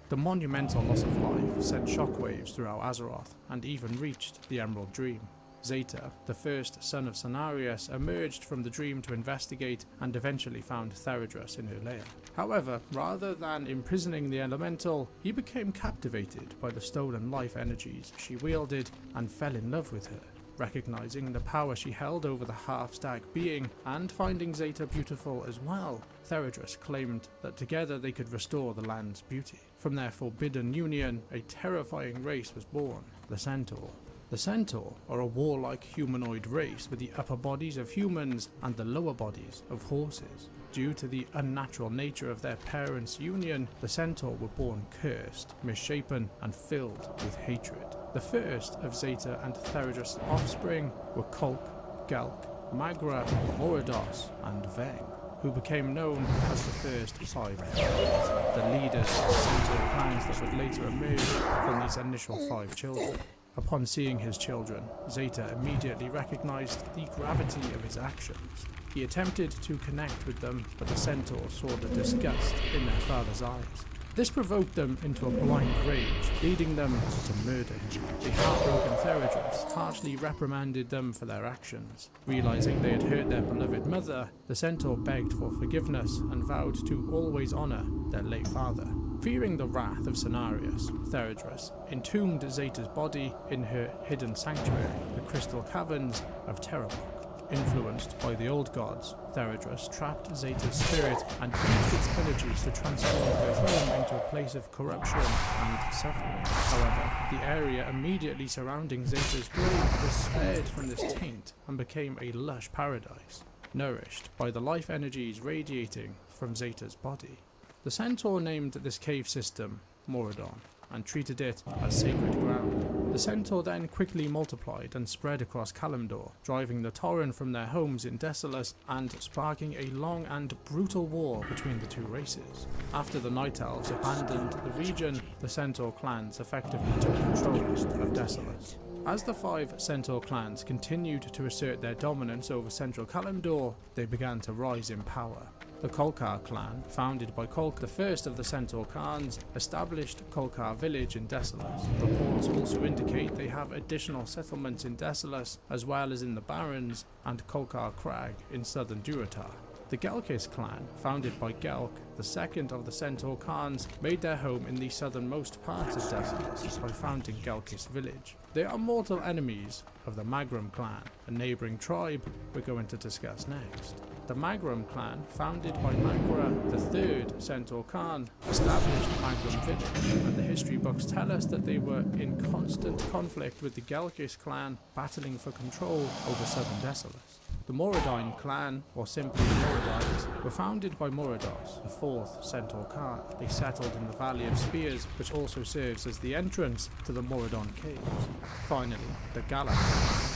The monumental loss of life sent shockwaves throughout Azeroth and even reached the Emerald Dream. Zeta, the first son of Cenarius, emerged from the dream to investigate and eventually found Theridrus in her lair. However, rather than imprisoning the elemental, he became captivated by the stolen life energies she wielded and fell in love with her. Recognizing the power she held over the half-stag being and finding Zeta beautiful as well, Theridrus claimed that together they could restore the land's beauty. From their forbidden union, a terrifying race was born, the Centaur. The Centaur are a warlike humanoid race with the upper bodies of humans and the lower bodies of horses. Due to the unnatural nature of their parents' union, the Centaur were born cursed, misshapen, and filled with hatred. The first of Zeta and Theridrus' offspring were Kolk, Gelk, Magra, Moridos, and Veng, who became known as the first 5 clans, the leaders of Centaur clans that would later emerge from these initial 5 children. Upon seeing his children, Zeta immediately recognized the gravity of his actions. He attempted to connect with them, but the Centaur saw the disgust in their father's eyes. This provoked them into a blind rage, leading them to murder him. The heartbroken Theridrus harshly reprimanded them for their actions. Realizing they had hurt their beloved mother, the Centaur begged for forgiveness and vowed to always honor their late father. Fearing the wrath of Cenarius, Theridrus entombed Zeta's body in her hidden sanctuary, the Crystal Caverns of Terrabok. Influenced by the old gods, Theridrus trapped Zeta's spirit and used its energies to transform her home into a place of corruption and suffering. However, the area immediately surrounding Zeta's grave was spared from this taint and became a lush paradise, nourished by the life energies radiating from Zeta's body. The Centaur named this cave system Moradon and treated it as sacred ground. The Centaur then quickly multiplied and spread across Kalimdor, driving the Tauren from their homes in Desolace and sparking a long and brutal war between the two races. After the Night Elves abandoned the region, the Centaur clans effectively took control of Desolace. As the 5 Centaur clans continued to assert their dominance over central Kalimdor, they began to rise in power. The Kolkar clan, founded by Kolk, the first of the Centaur Khans, established Kolkar village in Desolace. Reports also indicate they have additional settlements in Desolace, as well as in the Barrens and Kolkar Crag in southern Durotar. The Gelkis clan, founded by Gelk, the second of the Centaur Khans, made their home in the southernmost parts of Desolace by founding Gelkis village. They are mortal enemies of the Magram clan, a neighbouring tribe we're going to discuss next. The Magram clan, founded by Magra, the third Centaur Khan, established Magram village, and the history books tell us that they were in constant conflict with the Gelkis clan, battling for control over southern Desolace. The Moradine clan, or simply the Moradites, were founded by Moridos, the fourth Centaur Khan. They settled in the Valley of Spears, which also serves as the entrance to the Moradon caves. Finally, the Galak,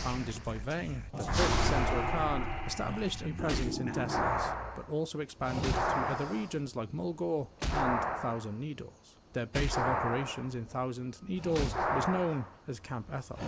founded by Veng, the fifth Centaur Khan, established a presence in Desolace, but also expanded to other regions like Mulgore and Thousand Needles. Their base of operations in Thousand Needles was known as Camp Ethel.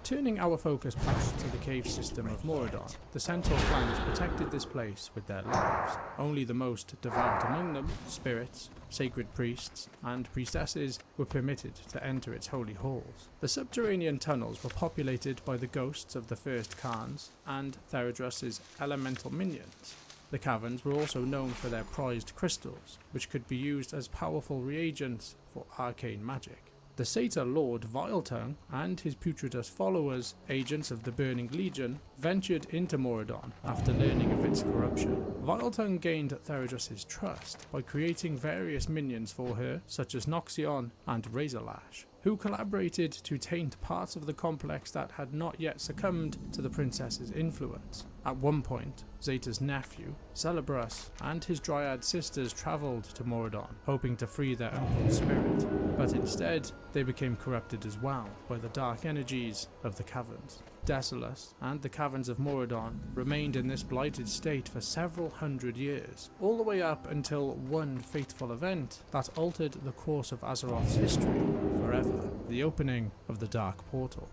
Turning our focus back to the cave system of Moradon, the Centaur clans protected this place with their lives. Only the most devout among them, spirits, sacred priests, and priestesses, were permitted to enter its holy halls. The subterranean tunnels were populated by the ghosts of the first Khans and Theridrus' elemental minions. The caverns were also known for their prized crystals, which could be used as powerful reagents for arcane magic. The Satyr Lord Viletongue and his putridus followers, agents of the Burning Legion, ventured into Moradon after learning of its corruption. Viletongue gained Theridrus' trust by creating various minions for her, such as Noxion and Razorlash, who collaborated to taint parts of the complex that had not yet succumbed to the princess's influence. At one point, Zeta's nephew, Celebrus, and his dryad sisters travelled to Moradon, hoping to free their uncle's spirit, but instead they became corrupted as well by the dark energies of the caverns. Desolace and the caverns of Moradon remained in this blighted state for several hundred years, all the way up until one fateful event that altered the course of Azeroth's history forever, the opening of the Dark Portal.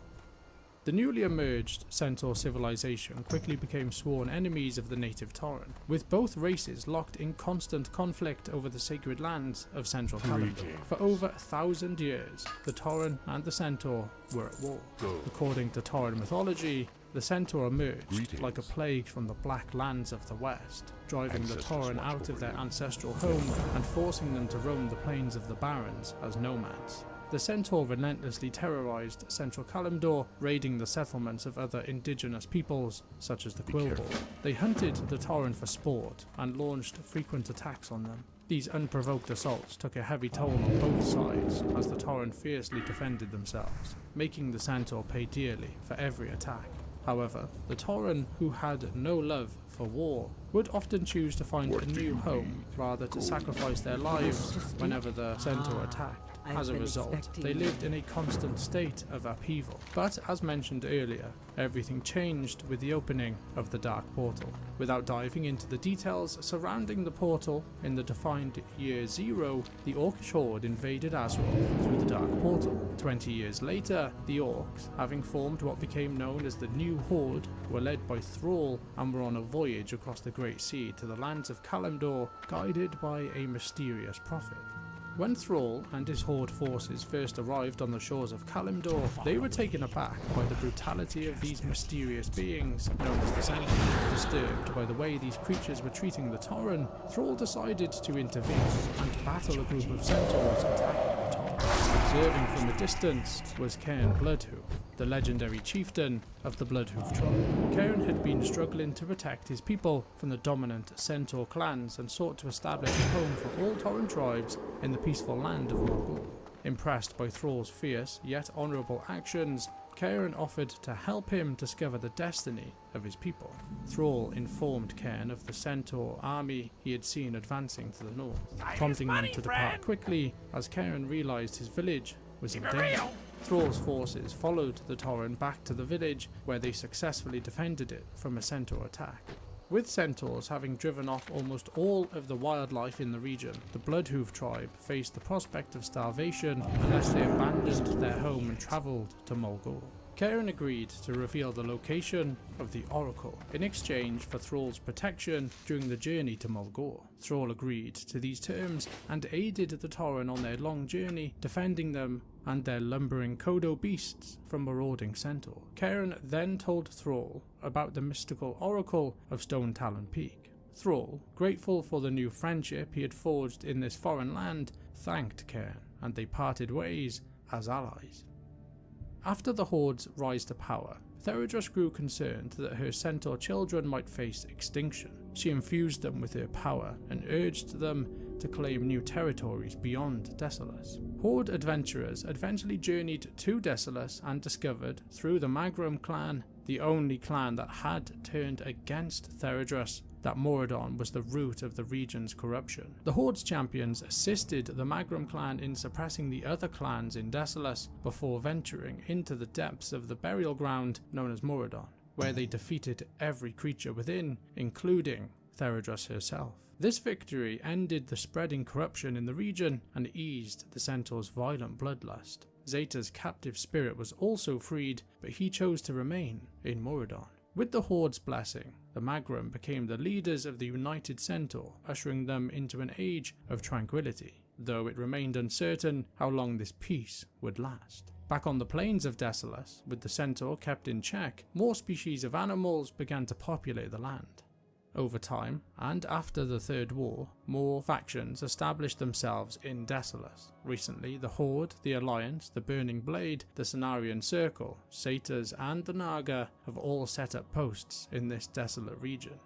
The newly emerged Centaur civilization quickly became sworn enemies of the native Tauren, with both races locked in constant conflict over the sacred lands of central Kalimdor. For over 1,000 years, the Tauren and the Centaur were at war. According to Tauren mythology, the Centaur emerged like a plague from the black lands of the west, driving the Tauren out of their ancestral home and forcing them to roam the plains of the Barrens as nomads. The Centaur relentlessly terrorized central Kalimdor, raiding the settlements of other indigenous peoples, such as the Quillball. They hunted the Tauren for sport and launched frequent attacks on them. These unprovoked assaults took a heavy toll on both sides, as the Tauren fiercely defended themselves, making the Centaur pay dearly for every attack. However, the Tauren, who had no love for war, would often choose to find a new home rather to sacrifice their lives whenever the Centaur attacked. As a result, they lived in a constant state of upheaval. But as mentioned earlier, everything changed with the opening of the Dark Portal. Without diving into the details surrounding the portal, in the defined Year Zero, the Orcish Horde invaded Azeroth through the Dark Portal. 20 years later, the Orcs, having formed what became known as the New Horde, were led by Thrall and were on a voyage across the Great Sea to the lands of Kalimdor, guided by a mysterious prophet. When Thrall and his Horde forces first arrived on the shores of Kalimdor, they were taken aback by the brutality of these mysterious beings, known as the Centaurs. Disturbed by the way these creatures were treating the Tauren, Thrall decided to intervene and battle a group of Centaurs attacking the Tauren. Observing from a distance was Cairn Bloodhoof, the legendary chieftain of the Bloodhoof tribe. Cairn had been struggling to protect his people from the dominant Centaur clans and sought to establish a home for all Tauren tribes in the peaceful land of Morgul. Impressed by Thrall's fierce yet honourable actions, Cairn offered to help him discover the destiny of his people. Thrall informed Cairn of the Centaur army he had seen advancing to the north, prompting them to depart quickly as Cairn realised his village was in danger. Thrall's forces followed the Tauren back to the village, where they successfully defended it from a Centaur attack. With Centaurs having driven off almost all of the wildlife in the region, the Bloodhoof tribe faced the prospect of starvation unless they abandoned their home and travelled to Morgul. Cairn agreed to reveal the location of the Oracle in exchange for Thrall's protection during the journey to Morgul. Thrall agreed to these terms and aided the Tauren on their long journey, defending them and their lumbering Kodo beasts from marauding Centaur. Cairn then told Thrall about the mystical Oracle of Stone Talon Peak. Thrall, grateful for the new friendship he had forged in this foreign land, thanked Cairn, and they parted ways as allies. After the Horde's rise to power, Theridrus grew concerned that her Centaur children might face extinction. She infused them with her power and urged them to claim new territories beyond Desolace. Horde adventurers eventually journeyed to Desolace and discovered, through the Magrum clan, the only clan that had turned against Theridrus, that Moradon was the root of the region's corruption. The Horde's champions assisted the Magrum clan in suppressing the other clans in Desolace before venturing into the depths of the burial ground known as Moradon, where they defeated every creature within, including Theridrus herself. This victory ended the spreading corruption in the region and eased the Centaur's violent bloodlust. Zeta's captive spirit was also freed, but he chose to remain in Moradon. With the Horde's blessing, the Magrum became the leaders of the United Centaur, ushering them into an age of tranquility, though it remained uncertain how long this peace would last. Back on the plains of Desolace, with the Centaur kept in check, more species of animals began to populate the land. Over time, and after the Third War, more factions established themselves in Desolace. Recently, the Horde, the Alliance, the Burning Blade, the Cenarian Circle, Satyrs and the Naga have all set up posts in this desolate region.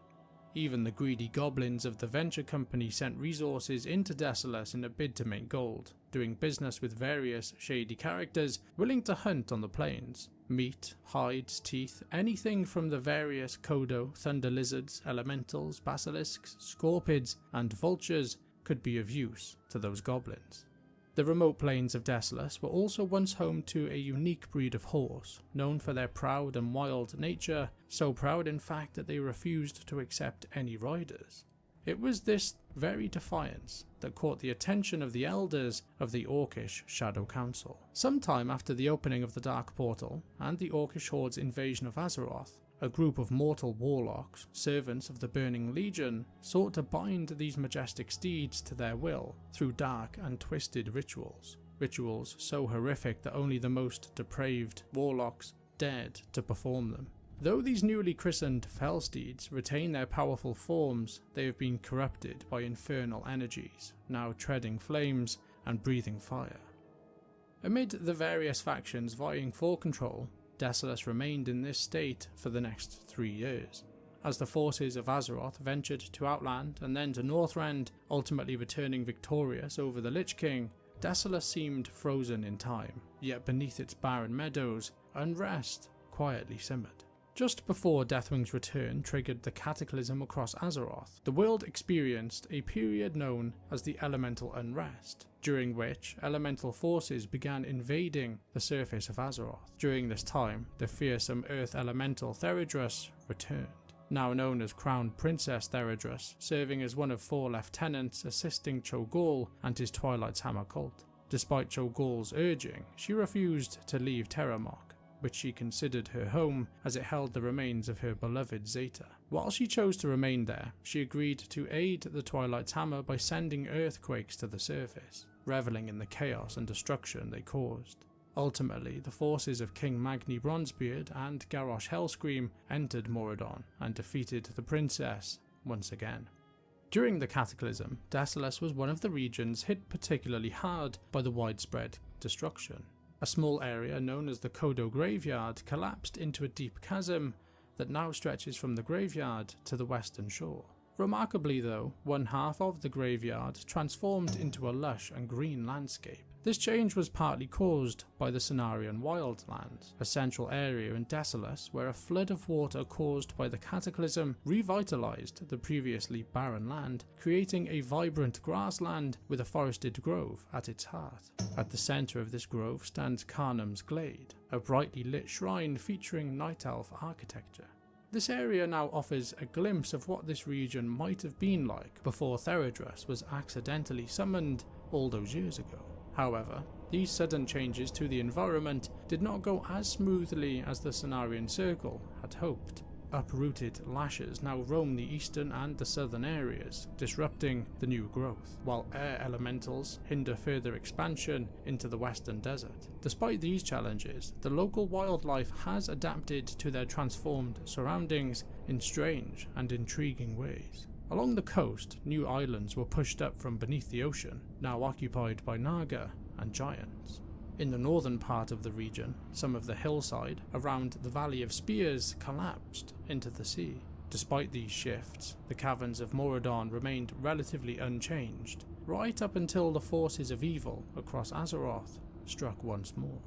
Even the greedy goblins of the Venture Company sent resources into Desolace in a bid to make gold, doing business with various shady characters willing to hunt on the plains. Meat, hides, teeth, anything from the various Kodo, thunder lizards, elementals, basilisks, scorpids, and vultures could be of use to those goblins. The remote plains of Desolace were also once home to a unique breed of horse, known for their proud and wild nature, so proud in fact that they refused to accept any riders. It was this very defiance that caught the attention of the elders of the Orcish Shadow Council. Sometime after the opening of the Dark Portal and the Orcish Horde's invasion of Azeroth, a group of mortal warlocks, servants of the Burning Legion, sought to bind these majestic steeds to their will through dark and twisted rituals. Rituals so horrific that only the most depraved warlocks dared to perform them. Though these newly christened fell steeds retain their powerful forms, they have been corrupted by infernal energies, now treading flames and breathing fire. Amid the various factions vying for control, Desolace remained in this state for the next 3 years. As the forces of Azeroth ventured to Outland and then to Northrend, ultimately returning victorious over the Lich King, Desolace seemed frozen in time, yet beneath its barren meadows, unrest quietly simmered. Just before Deathwing's return triggered the cataclysm across Azeroth, the world experienced a period known as the Elemental Unrest, during which elemental forces began invading the surface of Azeroth. During this time, the fearsome Earth Elemental Theridrus returned, now known as Crown Princess Theridrus, serving as one of 4 lieutenants assisting Cho'Gall and his Twilight's Hammer cult. Despite Cho'Gall's urging, she refused to leave Terramok, which she considered her home as it held the remains of her beloved Zeta. While she chose to remain there, she agreed to aid the Twilight's Hammer by sending earthquakes to the surface, reveling in the chaos and destruction they caused. Ultimately, the forces of King Magni Bronzebeard and Garrosh Hellscream entered Moradon and defeated the princess once again. During the Cataclysm, Desolace was one of the regions hit particularly hard by the widespread destruction. A small area known as the Kodo Graveyard collapsed into a deep chasm that now stretches from the graveyard to the western shore. Remarkably though, one half of the graveyard transformed into a lush and green landscape. This change was partly caused by the Cenarian Wildlands, a central area in Desolace where a flood of water caused by the Cataclysm revitalized the previously barren land, creating a vibrant grassland with a forested grove at its heart. At the center of this grove stands Karnam's Glade, a brightly lit shrine featuring Night Elf architecture. This area now offers a glimpse of what this region might have been like before Theridrus was accidentally summoned all those years ago. However, these sudden changes to the environment did not go as smoothly as the Cenarian Circle had hoped. Uprooted lashes now roam the eastern and the southern areas, disrupting the new growth, while air elementals hinder further expansion into the western desert. Despite these challenges, the local wildlife has adapted to their transformed surroundings in strange and intriguing ways. Along the coast, new islands were pushed up from beneath the ocean, now occupied by Naga and giants. In the northern part of the region, some of the hillside around the Valley of Spears collapsed into the sea. Despite these shifts, the caverns of Moradon remained relatively unchanged, right up until the forces of evil across Azeroth struck once more.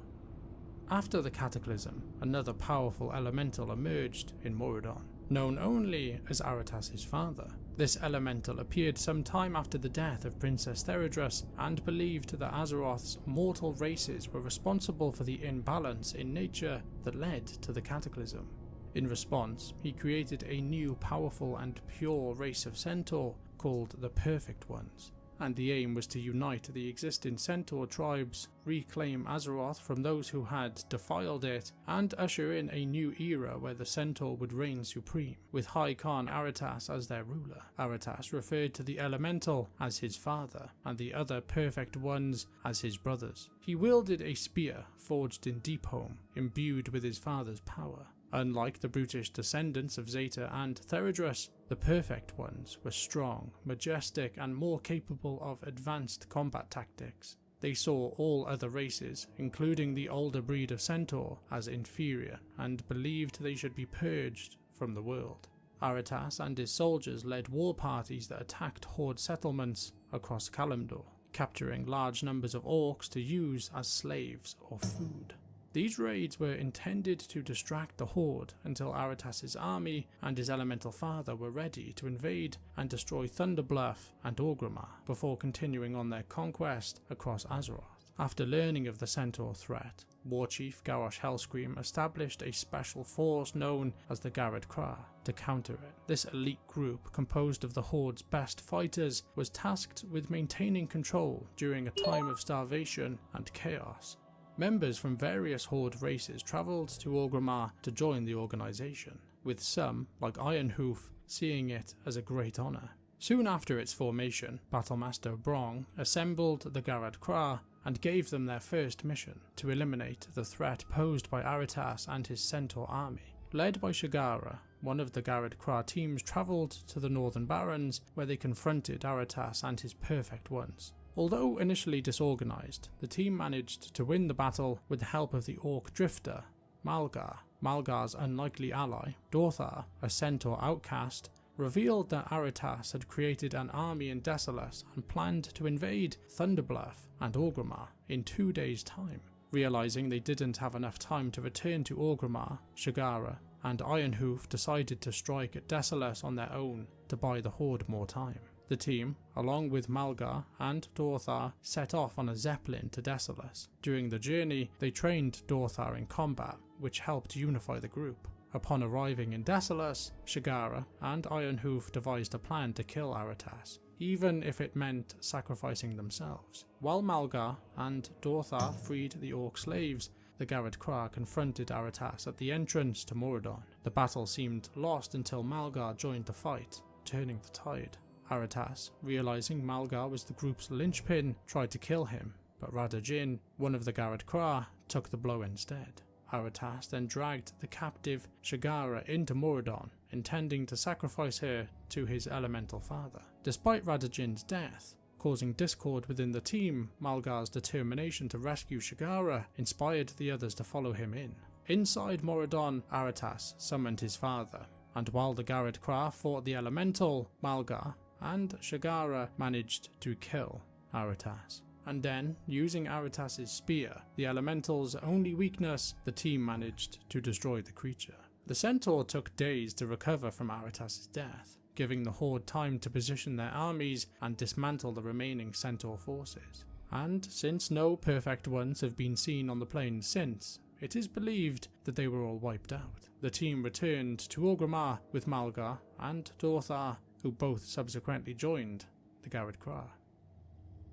After the Cataclysm, another powerful elemental emerged in Moradon, known only as Aratas's father. This elemental appeared some time after the death of Princess Theridrus and believed that Azeroth's mortal races were responsible for the imbalance in nature that led to the Cataclysm. In response, he created a new powerful and pure race of Centaur called the Perfect Ones, and the aim was to unite the existing Centaur tribes, reclaim Azeroth from those who had defiled it, and usher in a new era where the Centaur would reign supreme, with High Khan Aratas as their ruler. Aratas referred to the Elemental as his father, and the other Perfect Ones as his brothers. He wielded a spear forged in Deepholm, imbued with his father's power. Unlike the brutish descendants of Zeta and Theridrus, the Perfect Ones were strong, majestic, and more capable of advanced combat tactics. They saw all other races, including the older breed of Centaur, as inferior, and believed they should be purged from the world. Aratas and his soldiers led war parties that attacked horde settlements across Kalimdor, capturing large numbers of orcs to use as slaves or food. These raids were intended to distract the Horde until Aratas's army and his elemental father were ready to invade and destroy Thunderbluff and Orgrimmar before continuing on their conquest across Azeroth. After learning of the Centaur threat, War Chief Garrosh Hellscream established a special force known as the Garrod Krah to counter it. This elite group, composed of the Horde's best fighters, was tasked with maintaining control during a time of starvation and chaos. Members from various Horde races travelled to Orgrimmar to join the organisation, with some, like Ironhoof, seeing it as a great honour. Soon after its formation, Battlemaster Brong assembled the Garrod Krah and gave them their first mission, to eliminate the threat posed by Aratas and his Centaur army. Led by Shagara, one of the Garrod Krah teams travelled to the Northern Barrens, where they confronted Aratas and his Perfect Ones. Although initially disorganised, the team managed to win the battle with the help of the Orc Drifter, Malgar. Malgar's unlikely ally, Dorthar, a Centaur outcast, revealed that Aratas had created an army in Desolace and planned to invade Thunderbluff and Orgrimmar in 2 days' time. Realising they didn't have enough time to return to Orgrimmar, Shagara and Ironhoof decided to strike at Desolace on their own to buy the Horde more time. The team, along with Malgar and Dorthar, set off on a zeppelin to Desolace. During the journey, they trained Dorthar in combat, which helped unify the group. Upon arriving in Desolace, Shagara and Ironhoof devised a plan to kill Aratas, even if it meant sacrificing themselves. While Malgar and Dorthar freed the Orc slaves, the Garrod Krah confronted Aratas at the entrance to Moradon. The battle seemed lost until Malgar joined the fight, turning the tide. Aratas, realising Malgar was the group's linchpin, tried to kill him, but Radajin, one of the Garrod Krah, took the blow instead. Aratas then dragged the captive Shagara into Moradon, intending to sacrifice her to his elemental father. Despite Radajin's death, causing discord within the team, Malgar's determination to rescue Shagara inspired the others to follow him in. Inside Moradon, Aratas summoned his father, and while the Garrod Krah fought the elemental, Malgar and Shagara managed to kill Aratas. And then, using Aratas's spear, the elemental's only weakness, the team managed to destroy the creature. The Centaur took days to recover from Aratas's death, giving the Horde time to position their armies and dismantle the remaining Centaur forces. And since no Perfect Ones have been seen on the plains since, it is believed that they were all wiped out. The team returned to Orgrimmar with Malgar and Dorthar, who both subsequently joined the Garrod Krah.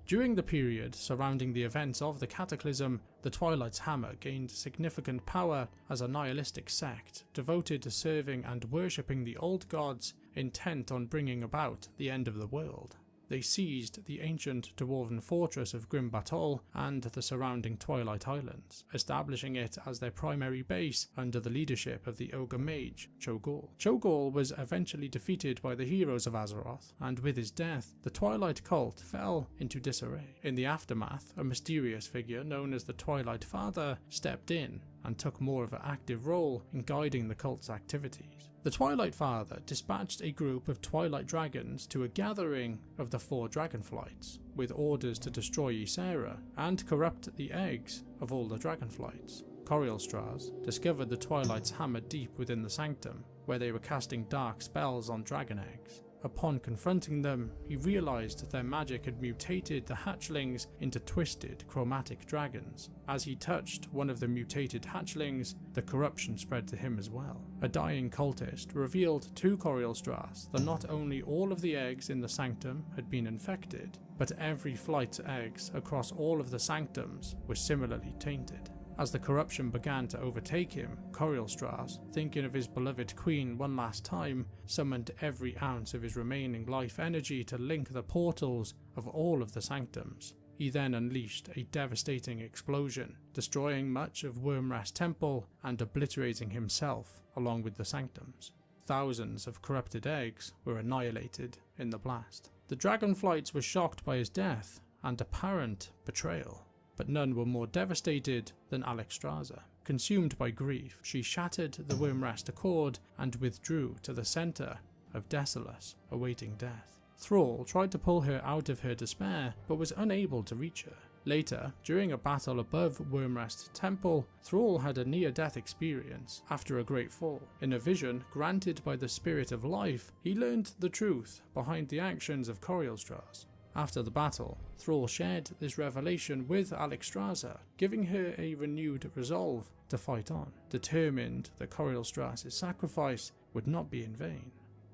During the period surrounding the events of the Cataclysm, the Twilight's Hammer gained significant power as a nihilistic sect devoted to serving and worshipping the old gods, intent on bringing about the end of the world. They seized the ancient dwarven fortress of Grim Batol and the surrounding Twilight Islands, establishing it as their primary base under the leadership of the ogre mage, Cho'Gall. Cho'Gall was eventually defeated by the heroes of Azeroth, and with his death, the Twilight cult fell into disarray. In the aftermath, a mysterious figure known as the Twilight Father stepped in and took more of an active role in guiding the cult's activities. The Twilight Father dispatched a group of Twilight Dragons to a gathering of the 4 Dragonflights, with orders to destroy Ysera and corrupt the eggs of all the Dragonflights. Corielstras discovered the Twilight's Hammer deep within the Sanctum, where they were casting dark spells on dragon eggs. Upon confronting them, he realised their magic had mutated the hatchlings into twisted, chromatic dragons. As he touched one of the mutated hatchlings, the corruption spread to him as well. A dying cultist revealed to Corielstras that not only all of the eggs in the Sanctum had been infected, but every flight's eggs across all of the Sanctums were similarly tainted. As the corruption began to overtake him, Corielstras, thinking of his beloved queen one last time, summoned every ounce of his remaining life energy to link the portals of all of the Sanctums. He then unleashed a devastating explosion, destroying much of Wyrmrest Temple and obliterating himself along with the Sanctums. Thousands of corrupted eggs were annihilated in the blast. The Dragonflights were shocked by his death and apparent betrayal, but none were more devastated than Alexstrasza. Consumed by grief, she shattered the Wyrmrest Accord and withdrew to the centre of Desolace, awaiting death. Thrall tried to pull her out of her despair, but was unable to reach her. Later, during a battle above Wyrmrest Temple, Thrall had a near-death experience after a great fall. In a vision granted by the Spirit of Life, he learned the truth behind the actions of Corielstras. After the battle, Thrall shared this revelation with Alexstrasza, giving her a renewed resolve to fight on, determined that Coriolan's sacrifice would not be in vain.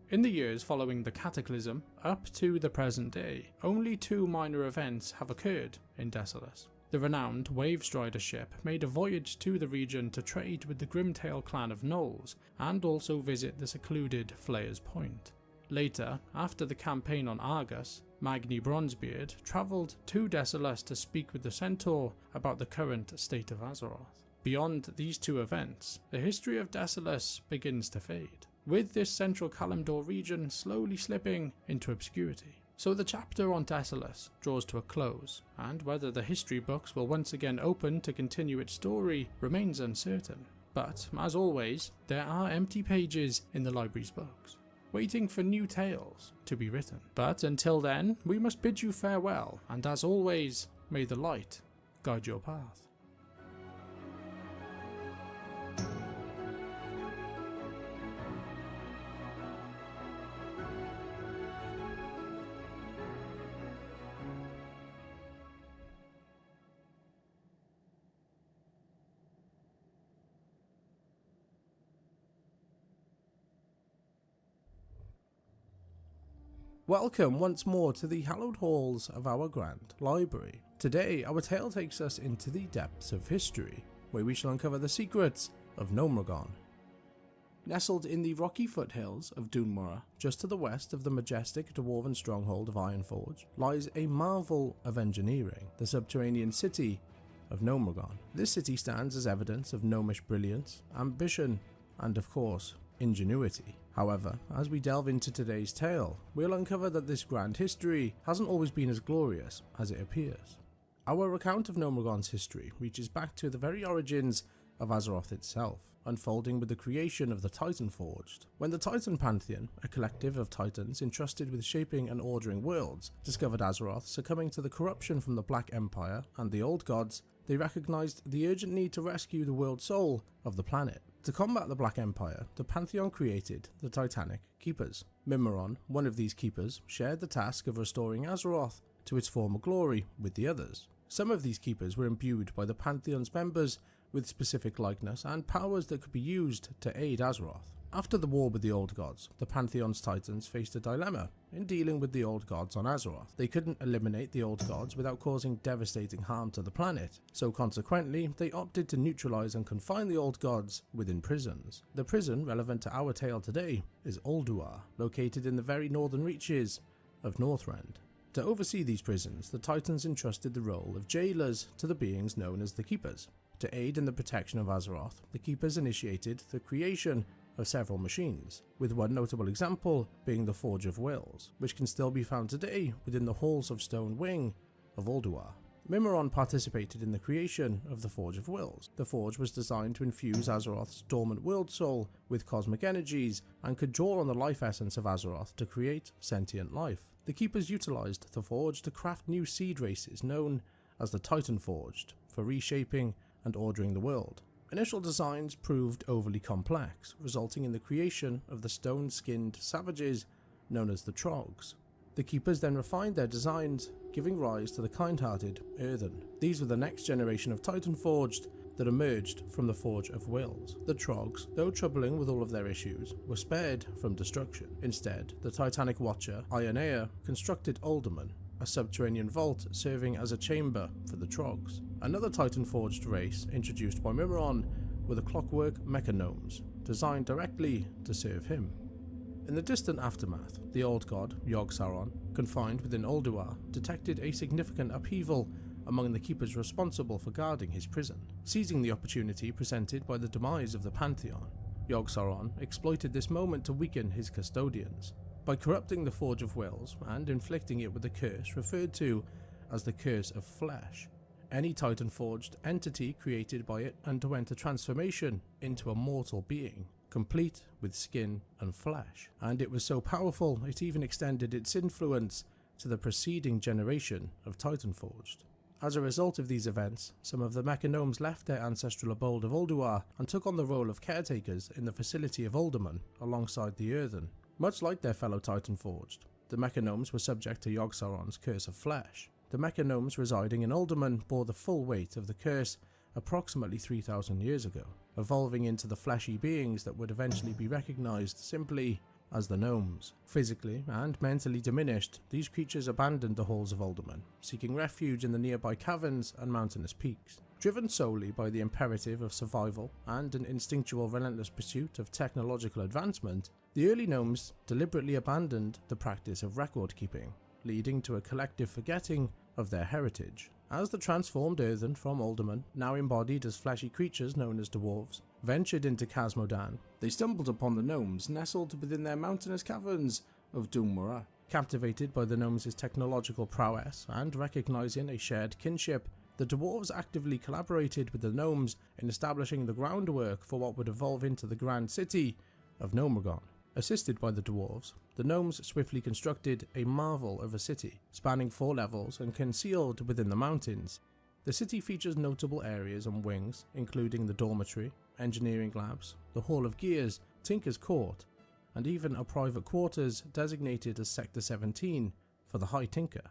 In the years following the Cataclysm, up to the present day, only 2 minor events have occurred in Desolace. The renowned Wavestrider ship made a voyage to the region to trade with the Grimtail clan of Gnolls, and also visit the secluded Flayer's Point. Later, after the campaign on Argus, Magni Bronzebeard travelled to Desolace to speak with the Centaur about the current state of Azeroth. Beyond these 2 events, the history of Desolace begins to fade, with this central Kalimdor region slowly slipping into obscurity. So the chapter on Desolace draws to a close, and whether the history books will once again open to continue its story remains uncertain. But, as always, there are empty pages in the library's books, waiting for new tales to be written. But until then, we must bid you farewell, and as always, may the light guide your path. Welcome once more to the hallowed halls of our grand library. Today our tale takes us into the depths of history, where we shall uncover the secrets of Gnomeregan. Nestled in the rocky foothills of Dunmora, just to the west of the majestic dwarven stronghold of Ironforge, lies a marvel of engineering, the subterranean city of Gnomeregan. This city stands as evidence of gnomish brilliance, ambition, and of course, ingenuity. However, as we delve into today's tale, we'll uncover that this grand history hasn't always been as glorious as it appears. Our account of Gnomeregan's history reaches back to the very origins of Azeroth itself, unfolding with the creation of the Titan Forged. When the Titan Pantheon, a collective of titans entrusted with shaping and ordering worlds, discovered Azeroth succumbing to the corruption from the Black Empire and the Old Gods, they recognized the urgent need to rescue the world soul of the planet. To combat the Black Empire, the Pantheon created the Titanic Keepers. Mimiron, one of these keepers, shared the task of restoring Azeroth to its former glory with the others. Some of these keepers were imbued by the Pantheon's members with specific likeness and powers that could be used to aid Azeroth. After the war with the Old Gods, the Pantheon's titans faced a dilemma in dealing with the Old Gods on Azeroth. They couldn't eliminate the Old Gods without causing devastating harm to the planet, so consequently they opted to neutralize and confine the Old Gods within prisons. The prison relevant to our tale today is Ulduar, located in the very northern reaches of Northrend. To oversee these prisons, the Titans entrusted the role of jailers to the beings known as the Keepers. To aid in the protection of Azeroth, the Keepers initiated the creation of several machines, with one notable example being the Forge of Wills, which can still be found today within the Halls of Stone wing of Ulduar. Mimiron participated in the creation of the Forge of Wills. The forge was designed to infuse Azeroth's dormant world soul with cosmic energies and could draw on the life essence of Azeroth to create sentient life. The Keepers utilized the forge to craft new seed races known as the Titan Forged for reshaping and ordering the world. Initial designs proved overly complex, resulting in the creation of the stone-skinned savages known as the Trogs. The Keepers then refined their designs, giving rise to the kind-hearted Earthen. These were the next generation of Titan Forged that emerged from the Forge of Wills. The Trogs, though troubling with all of their issues, were spared from destruction. Instead, the Titanic Watcher, Ionea, constructed Uldaman, a subterranean vault serving as a chamber for the Trogs. Another Titan-forged race introduced by Mimiron were the Clockwork Mechanomes, designed directly to serve him. In the distant aftermath, the old god, Yogg-Saron, confined within Ulduar, detected a significant upheaval among the Keepers responsible for guarding his prison. Seizing the opportunity presented by the demise of the Pantheon, Yogg-Saron exploited this moment to weaken his custodians by corrupting the Forge of Wills and inflicting it with a curse referred to as the Curse of Flesh. Any Titan-forged entity created by it underwent a transformation into a mortal being, complete with skin and flesh, and it was so powerful it even extended its influence to the preceding generation of Titan-forged. As a result of these events, some of the Mechanomes left their ancestral abode of Ulduar and took on the role of caretakers in the facility of Uldaman alongside the Earthen. Much like their fellow Titan-forged, The mechanomes were subject to Yogg-Saron's Curse of Flesh. The mechanomes residing in Uldaman bore the full weight of the curse approximately 3,000 years ago, evolving into the fleshy beings that would eventually be recognized simply as the gnomes. Physically and mentally diminished, these creatures abandoned the halls of Uldaman, seeking refuge in the nearby caverns and mountainous peaks. Driven solely by the imperative of survival and an instinctual relentless pursuit of technological advancement, the early gnomes deliberately abandoned the practice of record keeping, leading to a collective forgetting of their heritage. As the transformed earthen from Uldaman, now embodied as fleshy creatures known as dwarves, ventured into Casmodan, they stumbled upon the gnomes nestled within their mountainous caverns of Doom'Mora. Captivated by the gnomes' technological prowess and recognizing a shared kinship, the dwarves actively collaborated with the gnomes in establishing the groundwork for what would evolve into the grand city of Gnomeregan. Assisted by the dwarves, the gnomes swiftly constructed a marvel of a city, spanning 4 levels and concealed within the mountains. The city features notable areas and wings, including the dormitory, engineering labs, the Hall of Gears, Tinker's Court, and even a private quarters designated as Sector 17 for the High Tinker.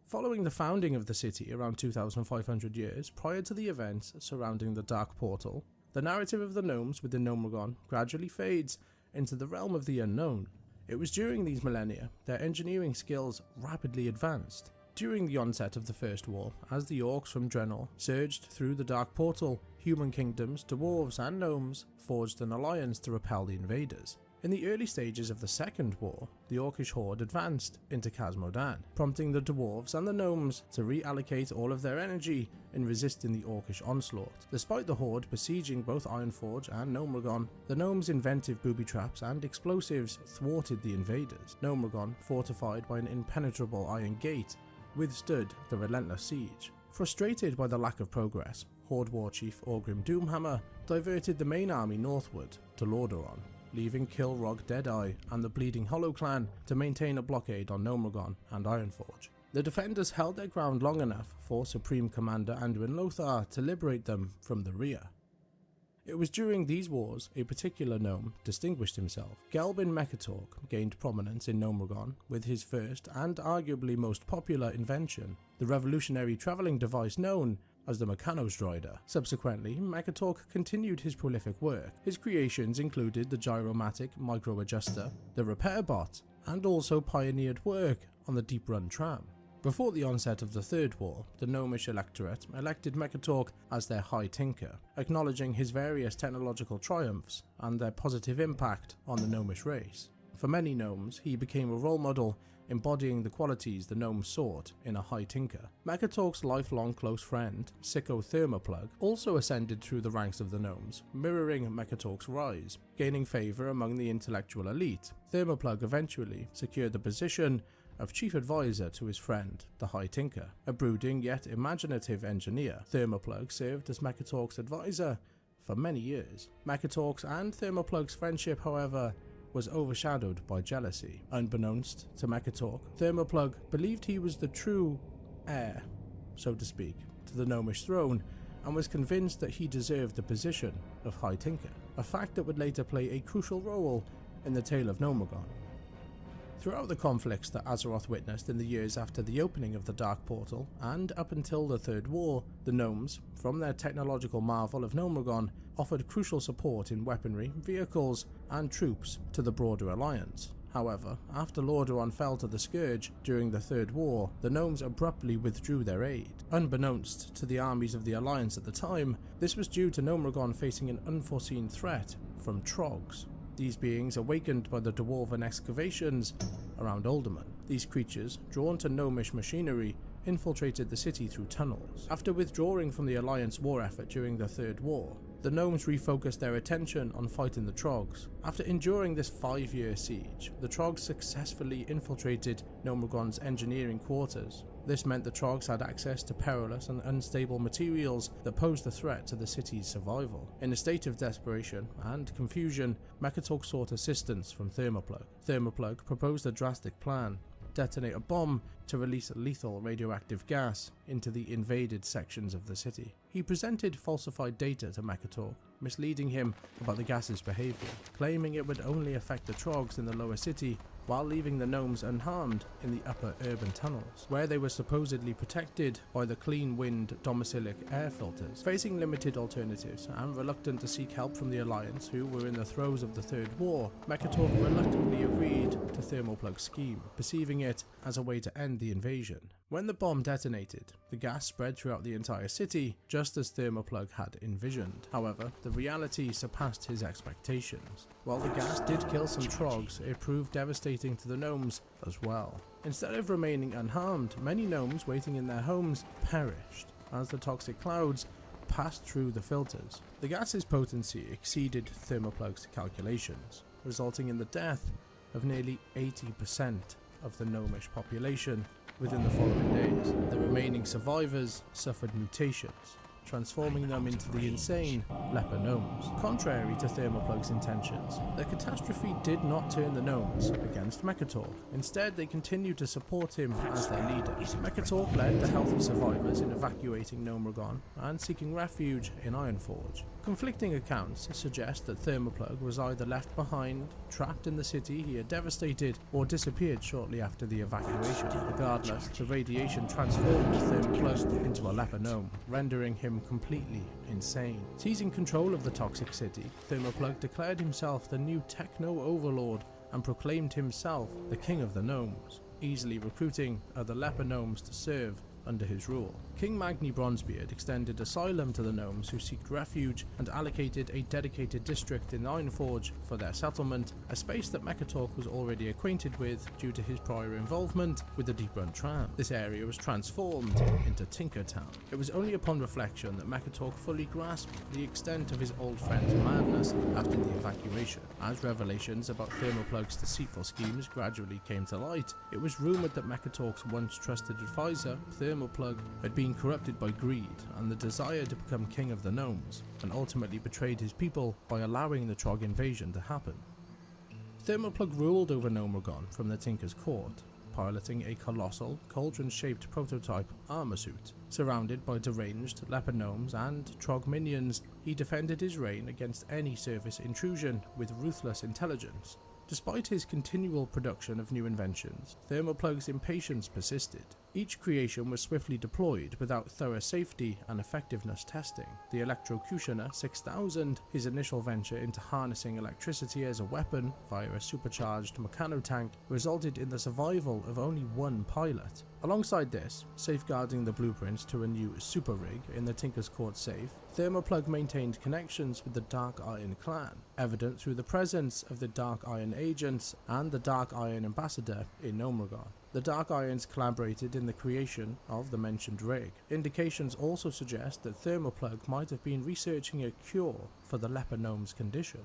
Following the founding of the city around 2,500 years prior to the events surrounding the Dark Portal, the narrative of the gnomes within Gnomeregan gradually fades into the realm of the unknown. It was during these millennia their engineering skills rapidly advanced. During the onset of the First War, as the orcs from Draenor surged through the Dark Portal, human kingdoms, dwarves and gnomes forged an alliance to repel the invaders. In the early stages of the Second War, the Orcish horde advanced into Casmodan, prompting the dwarves and the gnomes to reallocate all of their energy in resisting the Orcish onslaught. Despite the horde besieging both Ironforge and Gnomeregan, the gnomes' inventive booby traps and explosives thwarted the invaders. Gnomeregan, fortified by an impenetrable iron gate, withstood the relentless siege. Frustrated by the lack of progress, Horde War Chief Orgrim Doomhammer diverted the main army northward to Lordaeron, leaving Kilrog Deadeye and the Bleeding Hollow clan to maintain a blockade on Gnomeregan and Ironforge. The defenders held their ground long enough for Supreme Commander Anduin Lothar to liberate them from the rear. It was during these wars a particular gnome distinguished himself. Gelbin Mekkatork gained prominence in Gnomeregan with his first and arguably most popular invention, the revolutionary travelling device known as the Mechanostrider. Subsequently, Mekkatork continued his prolific work. His creations included the Gyromatic Micro-Adjuster, the Repair Bot, and also pioneered work on the Deep Run Tram. Before the onset of the Third War, the Gnomish electorate elected Mekkatork as their High Tinker, acknowledging his various technological triumphs and their positive impact on the Gnomish race. For many gnomes, he became a role model embodying the qualities the gnomes sought in a High Tinker. Mekkatork's lifelong close friend, Sicko Thermoplug, also ascended through the ranks of the gnomes, mirroring Mekkatork's rise. Gaining favour among the intellectual elite, Thermoplug eventually secured the position of chief advisor to his friend, the High Tinker, a brooding yet imaginative engineer. Thermoplug served as Mekkatork's advisor for many years. Mekkatork's and Thermoplug's friendship, however, was overshadowed by jealousy. Unbeknownst to Mekkatork, Thermoplug believed he was the true heir, so to speak, to the Gnomish throne, and was convinced that he deserved the position of High Tinker, a fact that would later play a crucial role in the tale of Gnomeregan. Throughout the conflicts that Azeroth witnessed in the years after the opening of the Dark Portal, and up until the Third War, the gnomes, from their technological marvel of Gnomeregan, offered crucial support in weaponry, vehicles, and troops to the broader alliance. However, after Lordaeron fell to the Scourge during the Third War, the gnomes abruptly withdrew their aid. Unbeknownst to the armies of the Alliance at the time, this was due to Gnomeregan facing an unforeseen threat from Trogs. These beings awakened by the dwarven excavations around Uldaman. These creatures, drawn to gnomish machinery, infiltrated the city through tunnels. After withdrawing from the Alliance war effort during the Third War, the gnomes refocused their attention on fighting the Trogs. After enduring this 5-year siege, the Trogs successfully infiltrated Gnomeregan's engineering quarters. This meant the Trogs had access to perilous and unstable materials that posed a threat to the city's survival. In a state of desperation and confusion, Mekkatork sought assistance from Thermoplug. Thermoplug proposed a drastic plan: detonate a bomb to release lethal radioactive gas into the invaded sections of the city. He presented falsified data to Mekkatork, misleading him about the gas's behaviour, claiming it would only affect the Trogs in the lower city while leaving the gnomes unharmed in the upper urban tunnels, where they were supposedly protected by the clean wind domicilic air filters. Facing limited alternatives and reluctant to seek help from the Alliance, who were in the throes of the Third War, Mekatork reluctantly agreed to Thermoplug's scheme, perceiving it as a way to end the invasion. When the bomb detonated, the gas spread throughout the entire city, just as Thermoplug had envisioned. However, the reality surpassed his expectations. While the gas did kill some trogs, it proved devastating to the gnomes as well. Instead of remaining unharmed, many gnomes waiting in their homes perished as the toxic clouds passed through the filters. The gas's potency exceeded Thermoplug's calculations, resulting in the death of nearly 80% of the gnomish population within the following days. The remaining survivors suffered mutations, transforming them into the insane leper gnomes. Contrary to Thermoplug's intentions, the catastrophe did not turn the gnomes against Mekatork. Instead, they continued to support him as their leader. Mekatork led the healthy survivors in evacuating Gnomeregan and seeking refuge in Ironforge. Conflicting accounts suggest that Thermoplug was either left behind, trapped in the city he had devastated, or disappeared shortly after the evacuation. Regardless, the radiation transformed Thermoplug into a leper gnome, rendering him completely insane. Seizing control of the toxic city, Thermoplug declared himself the new techno overlord and proclaimed himself the king of the gnomes, easily recruiting other leper gnomes to serve under his rule. King Magni Bronzebeard extended asylum to the gnomes who sought refuge and allocated a dedicated district in Ironforge for their settlement, a space that Mekatork was already acquainted with due to his prior involvement with the Deep Run Tram. This area was transformed into Tinkertown. It was only upon reflection that Mekatork fully grasped the extent of his old friend's madness after the evacuation. As revelations about Thermoplug's deceitful schemes gradually came to light, it was rumoured that Mekatork's once trusted advisor, Thermoplug, had been corrupted by greed and the desire to become king of the gnomes, and ultimately betrayed his people by allowing the Trog invasion to happen. Thermoplug ruled over Gnomeregan from the Tinker's Court, piloting a colossal, cauldron-shaped prototype armor suit. Surrounded by deranged leper gnomes and Trog minions, he defended his reign against any surface intrusion with ruthless intelligence. Despite his continual production of new inventions, Thermoplug's impatience persisted. Each creation was swiftly deployed without thorough safety and effectiveness testing. The Electrocutioner 6000, his initial venture into harnessing electricity as a weapon via a supercharged mechanotank, resulted in the survival of only one pilot. Alongside this, safeguarding the blueprints to a new super rig in the Tinker's Court safe, Thermoplug maintained connections with the Dark Iron clan, evident through the presence of the Dark Iron agents and the Dark Iron ambassador in Gnomeregan. The Dark Irons collaborated in the creation of the mentioned rig. Indications also suggest that Thermoplug might have been researching a cure for the leper gnome's condition.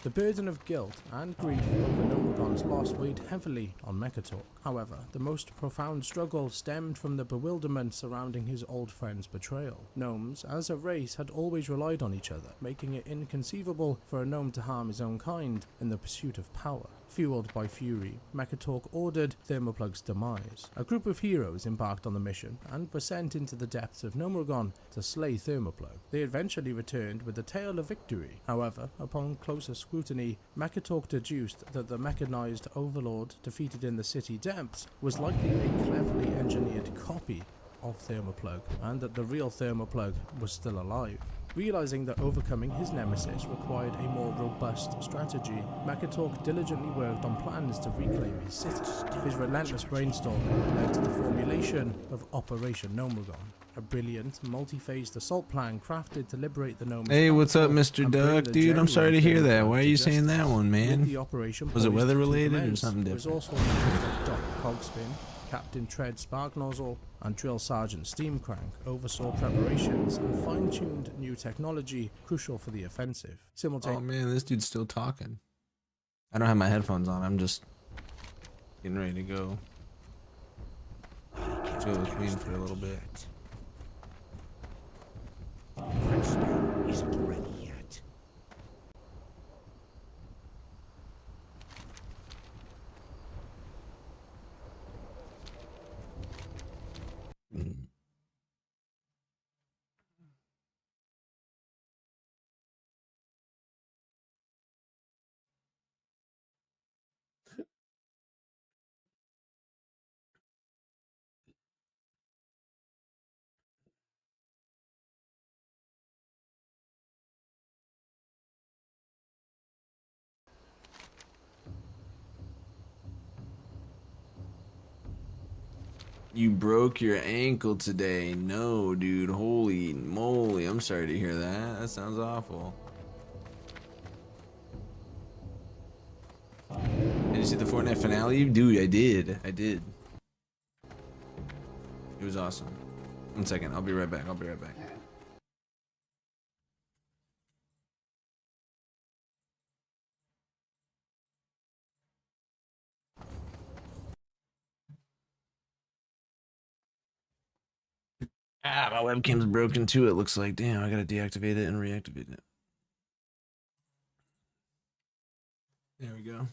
The burden of guilt and grief over Gnomeregan's loss weighed heavily on Mekatork. However, the most profound struggle stemmed from the bewilderment surrounding his old friend's betrayal. Gnomes, as a race, had always relied on each other, making it inconceivable for a gnome to harm his own kind in the pursuit of power. Fueled by fury, Mekatork ordered Thermoplug's demise. A group of heroes embarked on the mission and were sent into the depths of Gnomeregan to slay Thermoplug. They eventually returned with a tale of victory. However, upon closer scrutiny, Mekatork deduced that the mechanized overlord defeated in the city depths was likely a cleverly engineered copy of Thermoplug, and that the real Thermoplug was still alive. Realizing that overcoming his nemesis required a more robust strategy, Mekatork diligently worked on plans to reclaim his city. His relentless brainstorming led to the formulation of Operation Gnomeregan, a brilliant, multi-phased assault plan crafted to liberate the gnomes. Hey, what's up, Mr. Duck? Dude, I'm sorry to hear that. Why are you saying that one, man? Was it weather related or something different? Resourceful members like Doc Cogspin, Captain Tread Spark Nozzle, and Drill Sergeant Steamcrank oversaw preparations and fine-tuned new technology crucial for the offensive. Oh man, this dude's still talking. I don't have my headphones on. I'm just getting ready to go. Chill with Queen for a little bit. Princeton isn't ready yet. You broke your ankle today. No, dude. Holy moly. I'm sorry to hear that. That sounds awful. Did you see the Fortnite finale? Dude, I did. I did. It was awesome. 1 second. I'll be right back. I'll be right back. Ah, my webcam's broken too, it looks like. Damn, I gotta deactivate it and reactivate it. There we go.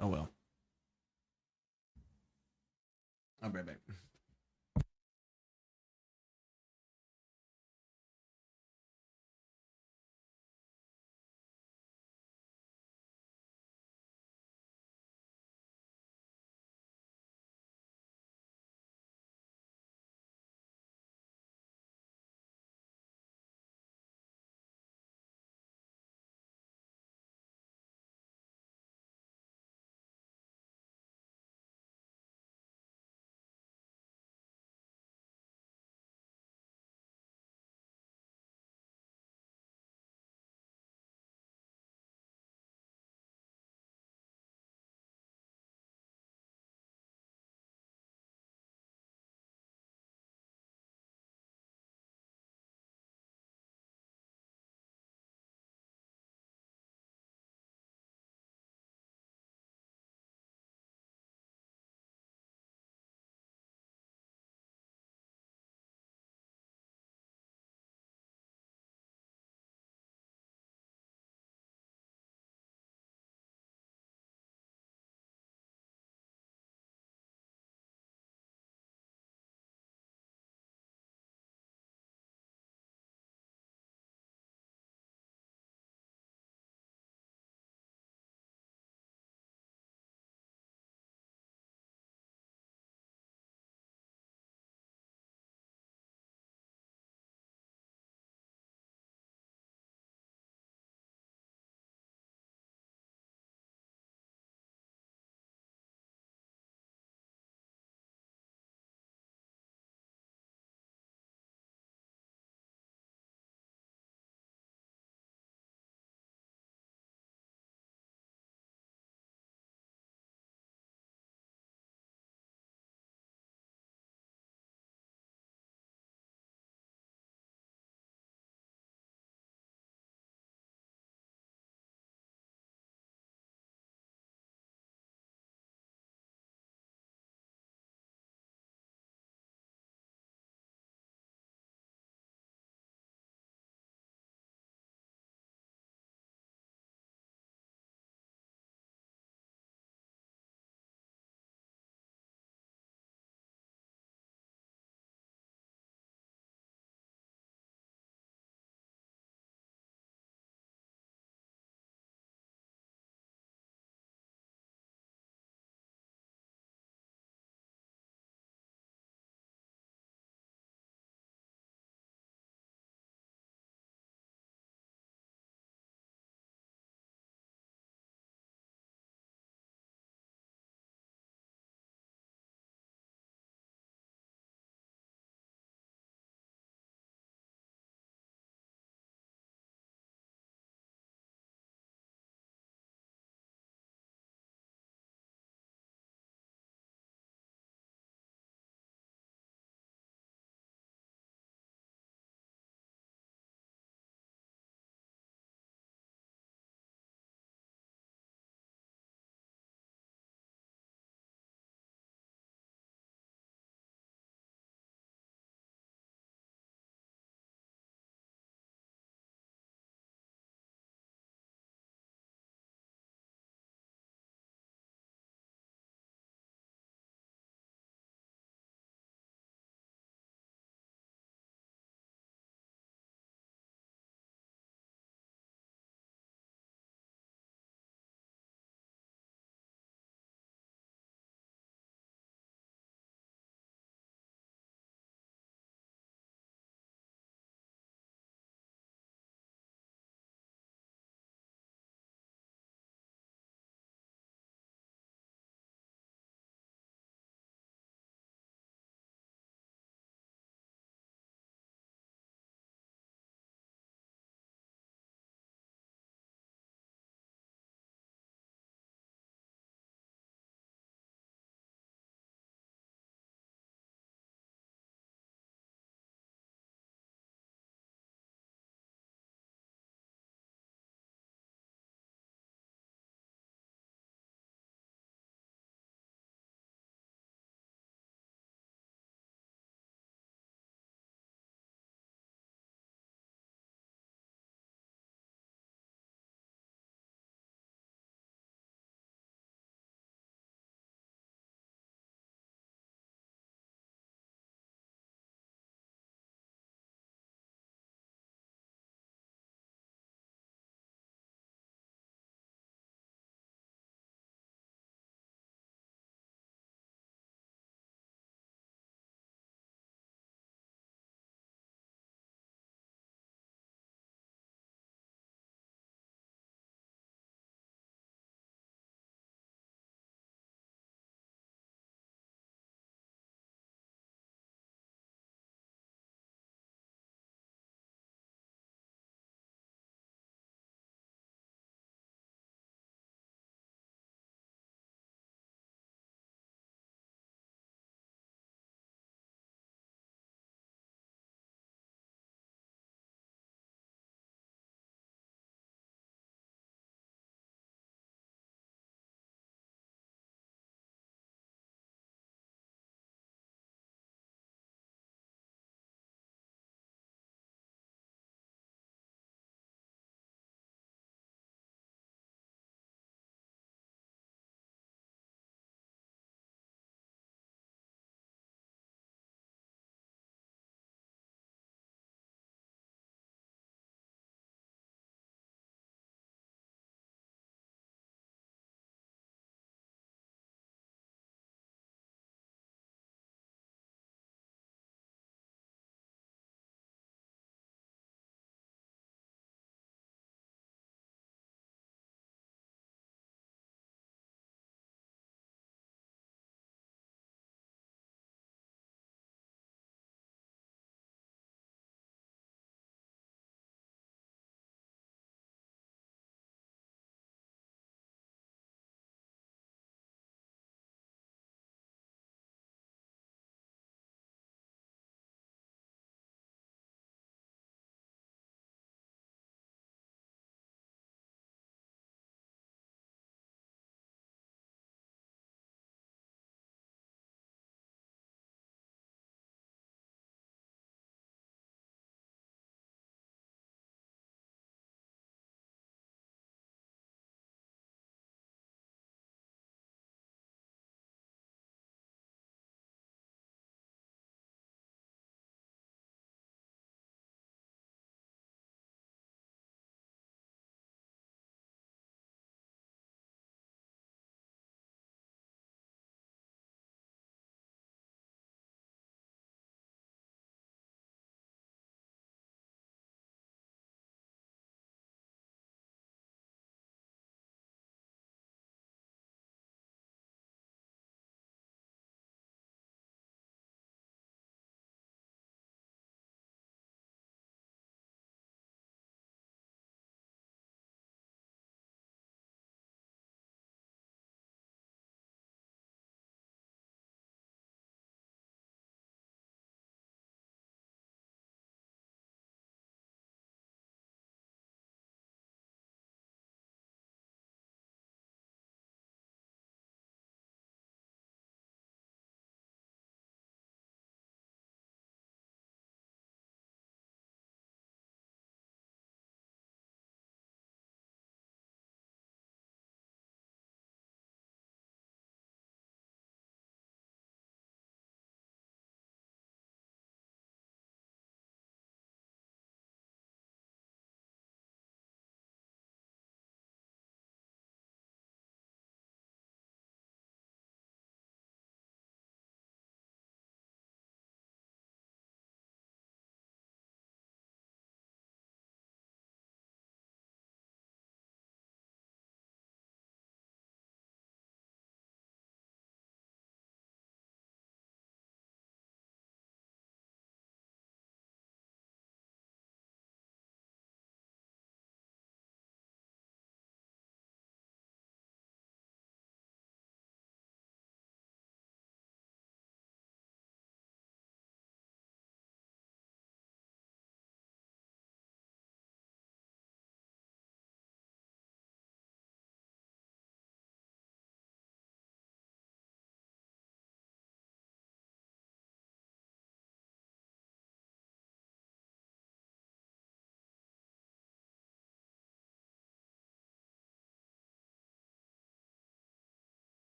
Oh well. I'll be right back.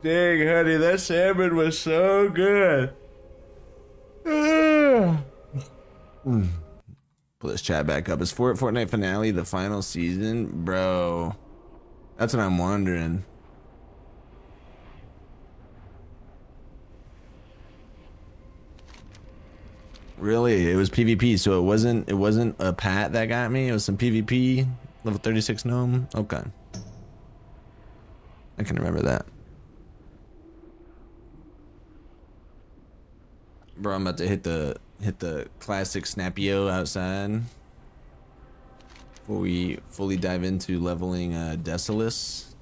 Dang, honey, that salmon was so good. Pull this chat back up. Is Fortnite finale the final season? Bro, that's what I'm wondering. Really? It was PvP, so it wasn't a pat that got me. It was some PvP. Level 36 gnome. Okay. I can remember that. Bro, I'm about to hit the classic Snapio outside before we fully dive into leveling Decimus.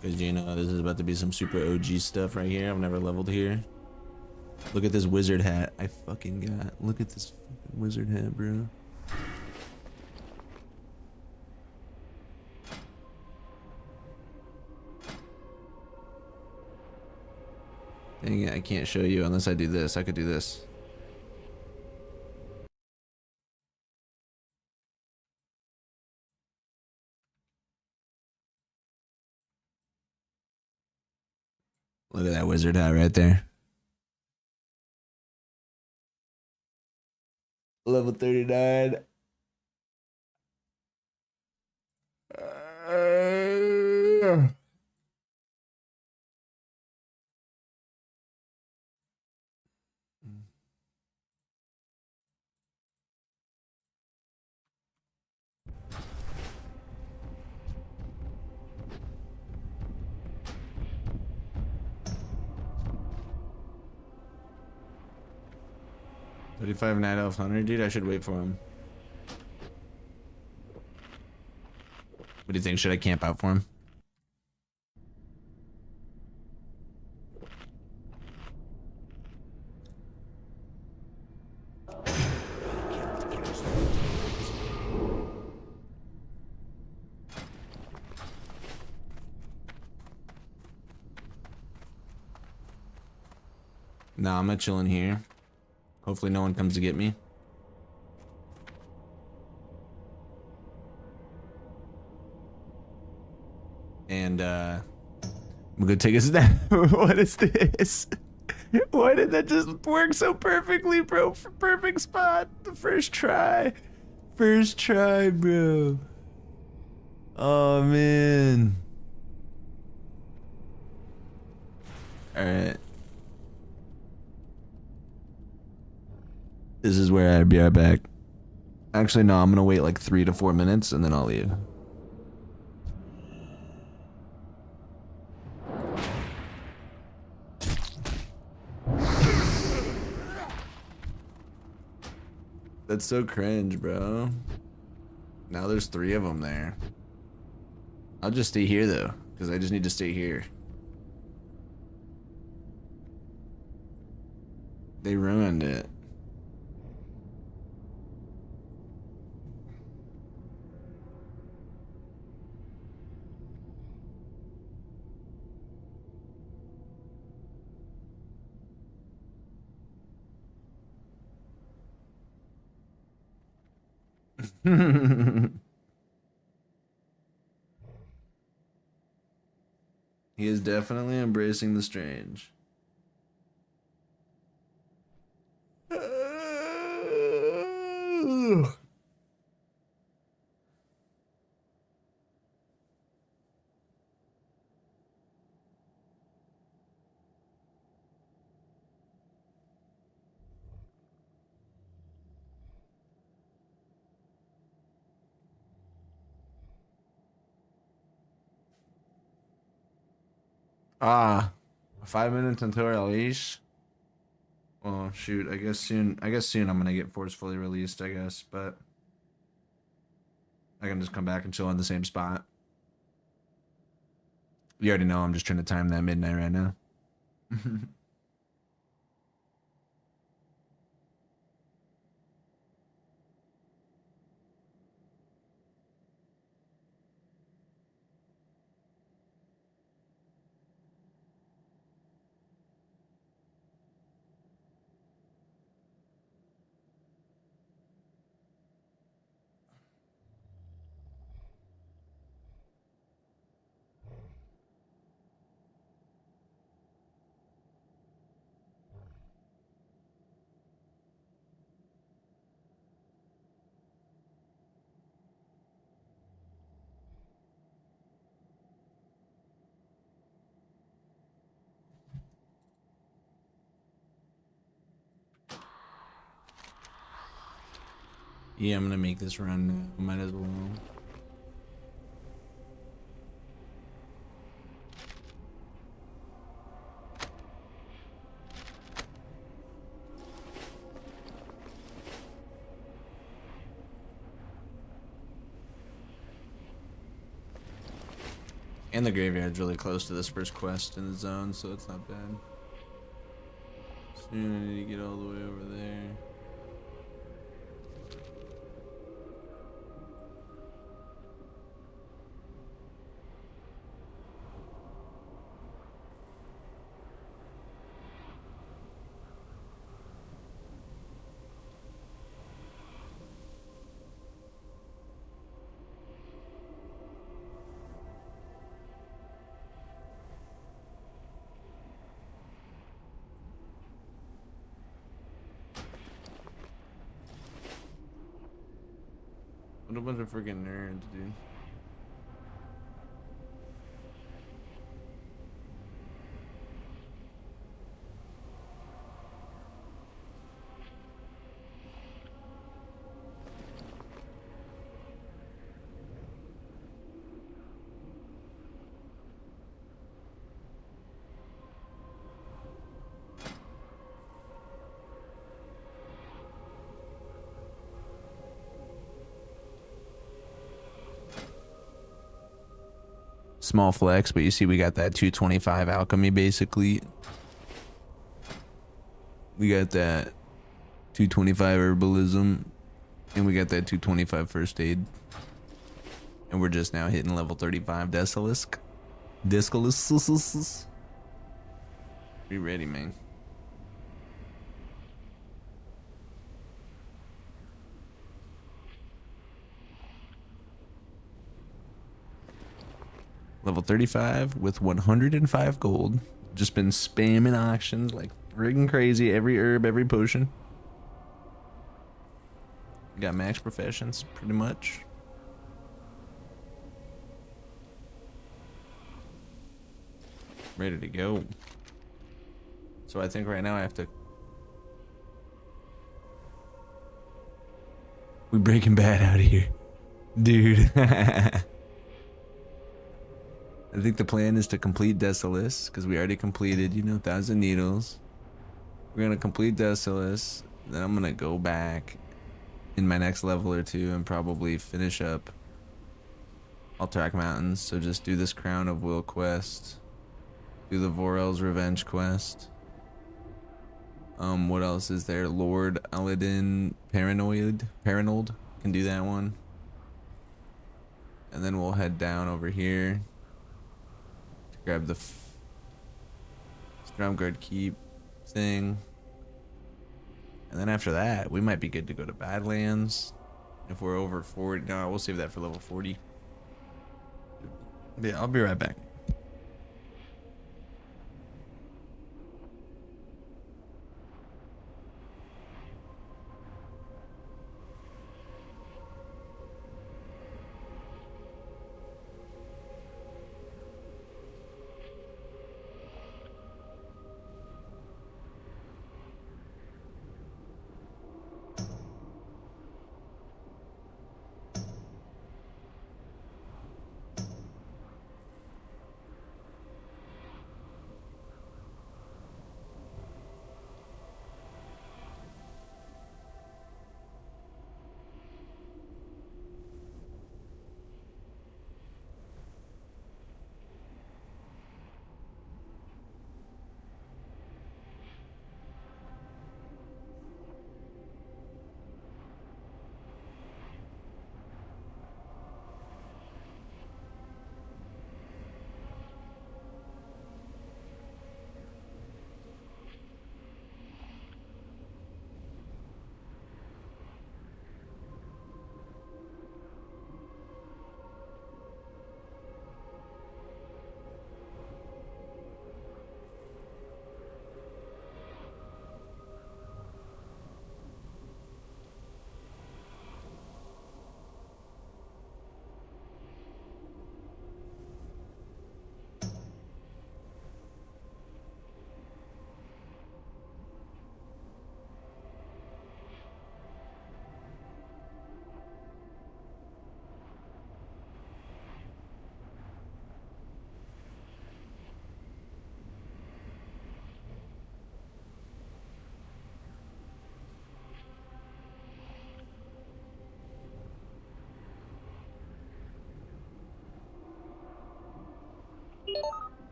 Because you know this is about to be some super OG stuff right here. I've never leveled here. Look at this wizard hat I fucking got. Look at this fucking wizard hat, bro. Dang it, I can't show you unless I do this. I could do this. Look at that wizard hat right there. Level 39. Uh, 35 Night Elf Hunter, dude. I should wait for him. What do you think? Should I camp out for him? Nah, I'm not chilling here. Hopefully no one comes to get me. And I'm gonna take a snap. What is this? Why did that just work so perfectly, bro? Perfect spot. The first try. First try, bro. Oh man. Alright. This is where I'd be right back. Actually, no, I'm gonna wait like 3 to 4 minutes and then I'll leave. That's so cringe, bro. Now there's 3 of them there. I'll just stay here though, because I just need to stay here. They ruined it. He is definitely embracing the strange. Ah, 5 minutes until release. Well, shoot, I guess soon I'm gonna get forcefully released, I guess, but I can just come back and chill in the same spot. You already know I'm just trying to time that midnight right now. Yeah, I'm gonna make this run now. Might as well. And the graveyard's really close to this first quest in the zone, so it's not bad. Soon I need to get all the way over there. What a bunch of freaking nerds, dude. Small flex, but you see we got that 225 alchemy basically. We got that 225 herbalism, and we got that 225 first aid. And we're just now hitting level 35 Desalisk. Discalus. Be ready, man. Level 35 with 105 gold. Just been spamming auctions like friggin' crazy. Every herb, every potion. Got max professions, pretty much. Ready to go. So I think right now I have to... We Breaking Bad out of here. Dude. I think the plan is to complete Desolace, because we already completed, you know, 1,000 Needles. We're going to complete Desolace, then I'm going to go back in my next level or two and probably finish up Alterac Mountains. So just do this Crown of Will quest, do the Vorel's Revenge quest. What else is there? Lord Aladin Paranoid, can do that one. And then we'll head down over here. Grab the Stromguard Keep thing. And then after that, we might be good to go to Badlands. If we're over 40. No, we'll save that for level 40. But yeah, I'll be right back.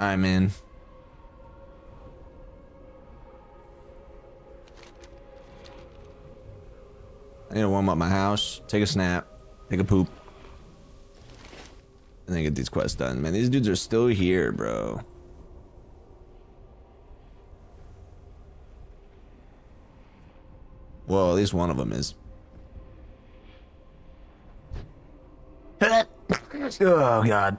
I'm in. I need to warm up my house, take a snap, take a poop, and then get these quests done. Man, these dudes are still here, bro. Well, at least one of them is. Oh, God.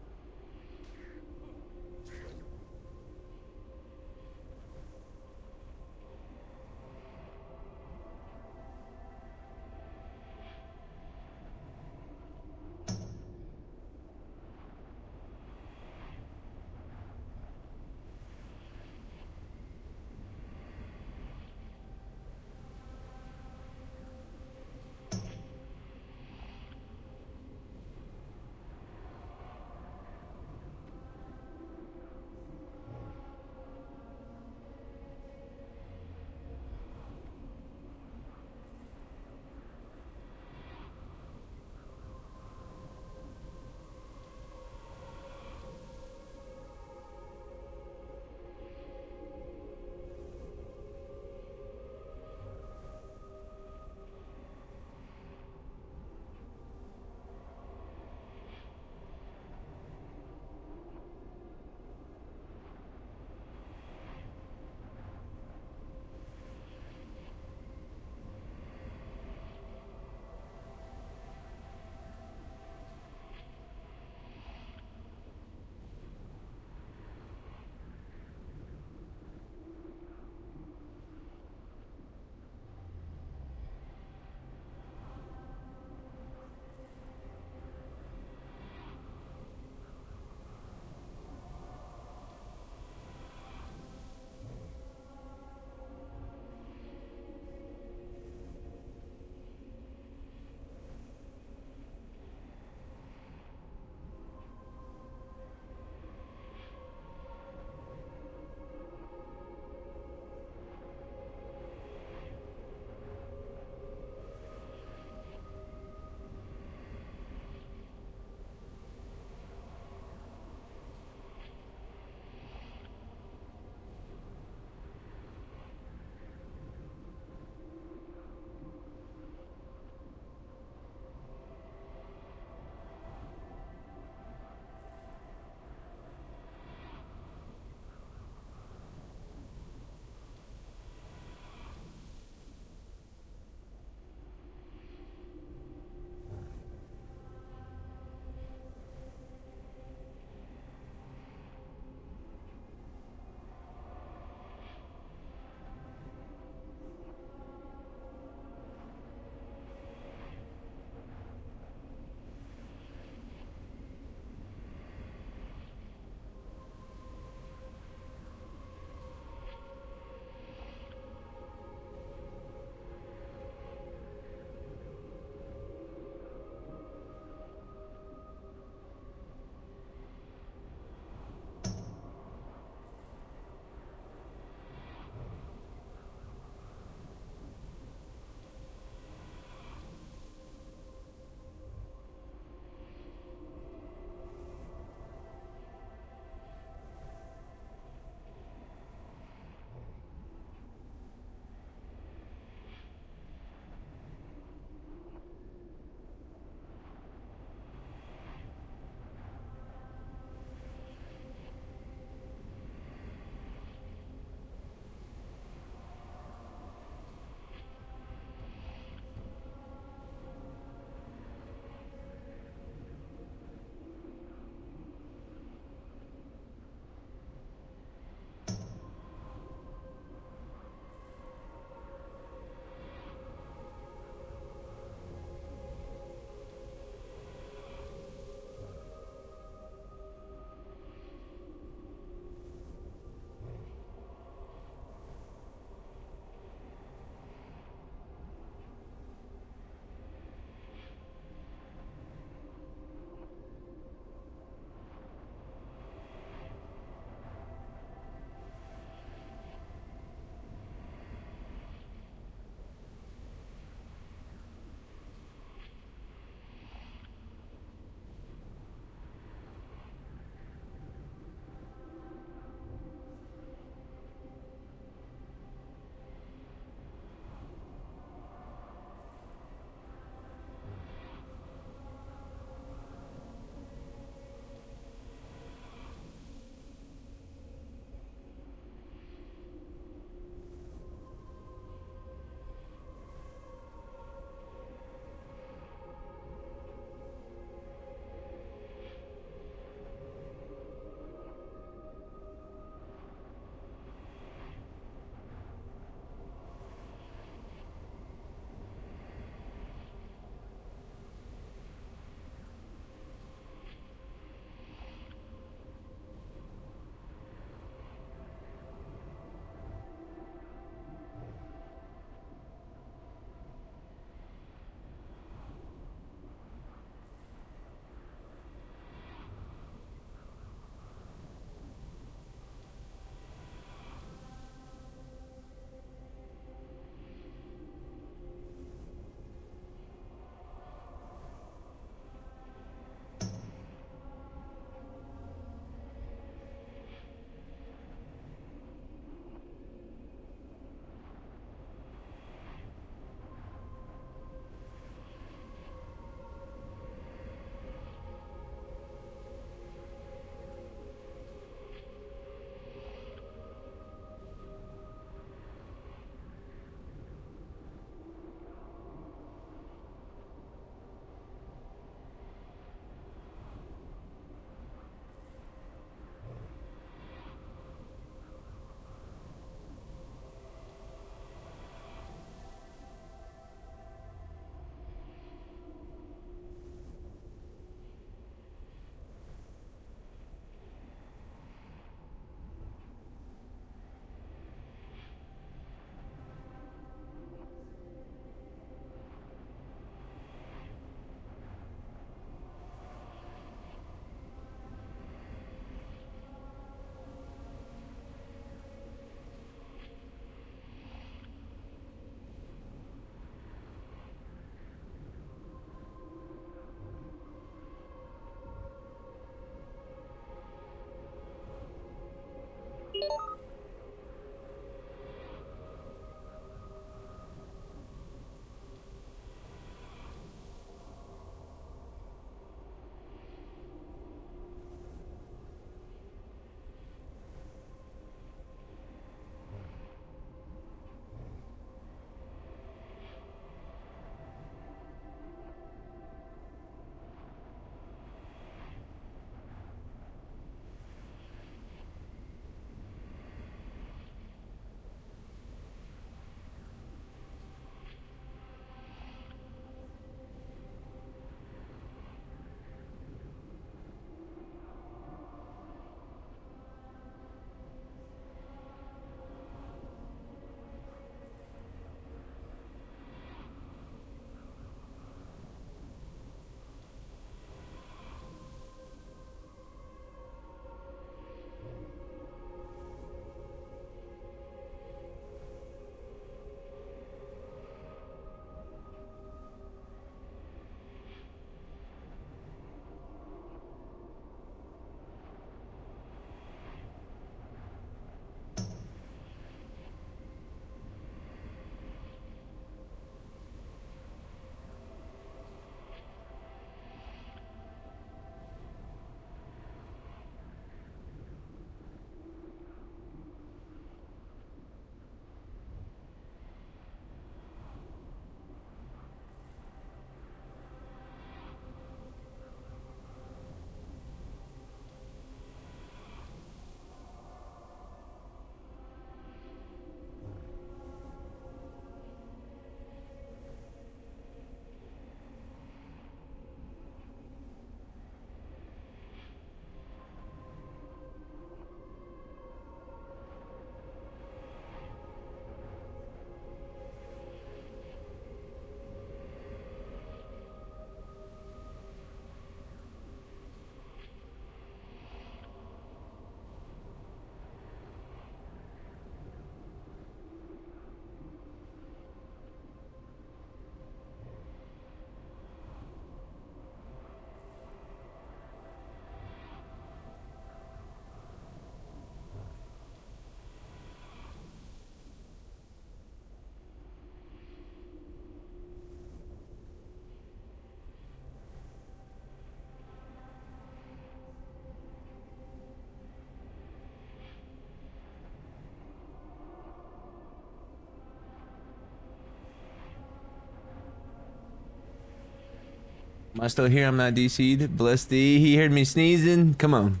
Am I still here? I'm not DC'd. Bless thee. He heard me sneezing. Come on.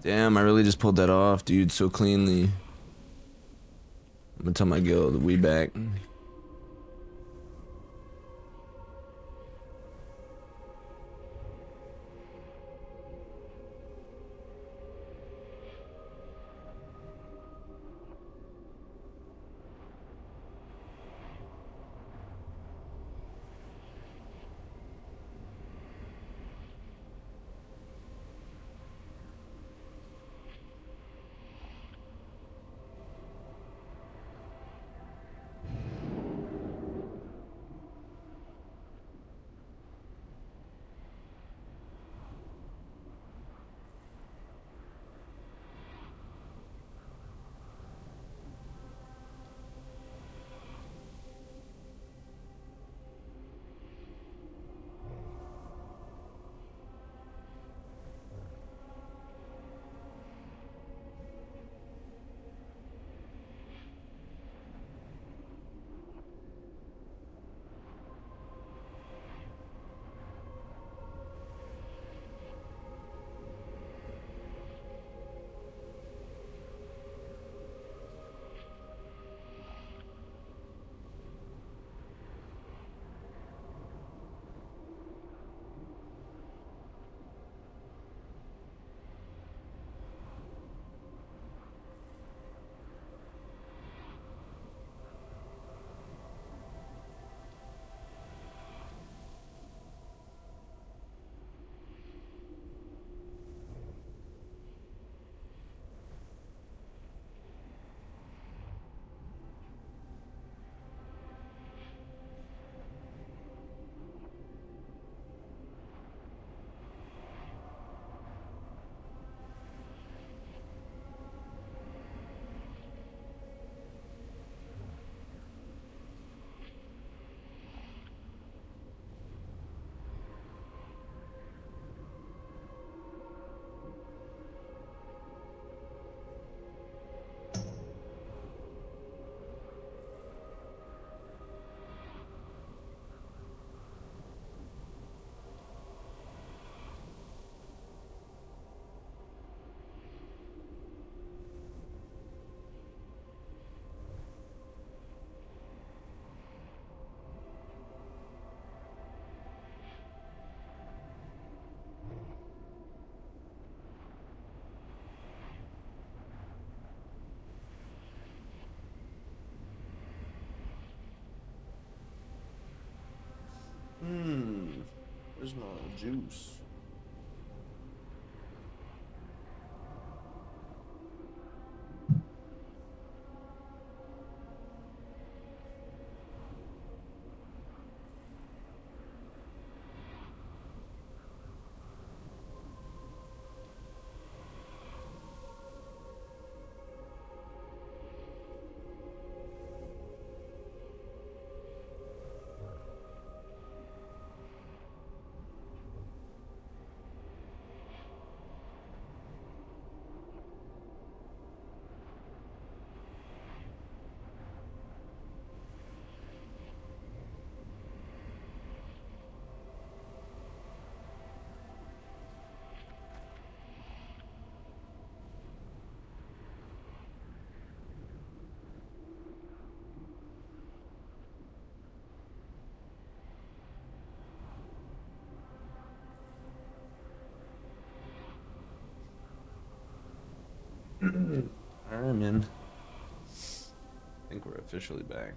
Damn, I really just pulled that off, dude, so cleanly. I'm gonna tell my guild, we back. Where's my juice? Alright, man. I think we're officially back.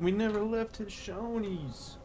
We never left his Shonies.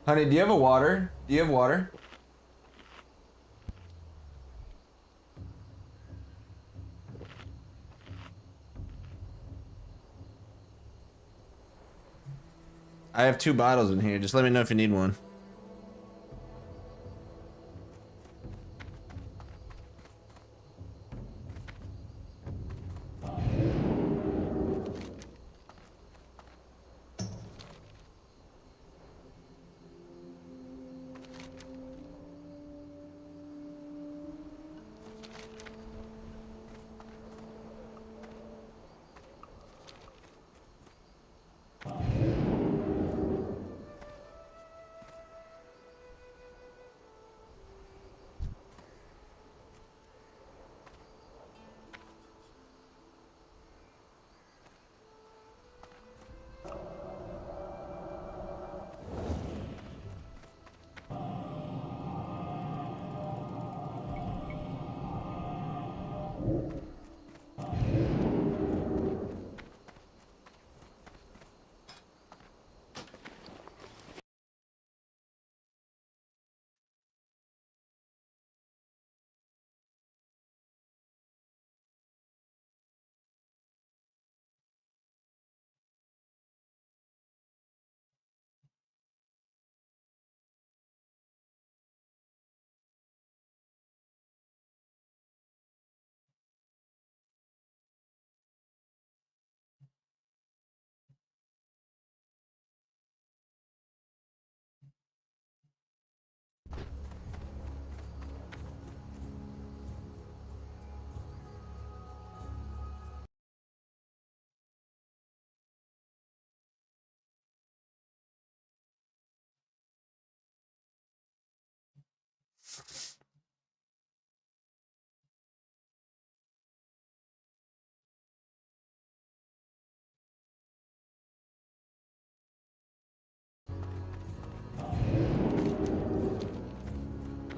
Honey, do you have a water? Do you have water? I have 2 bottles in here. Just let me know if you need one.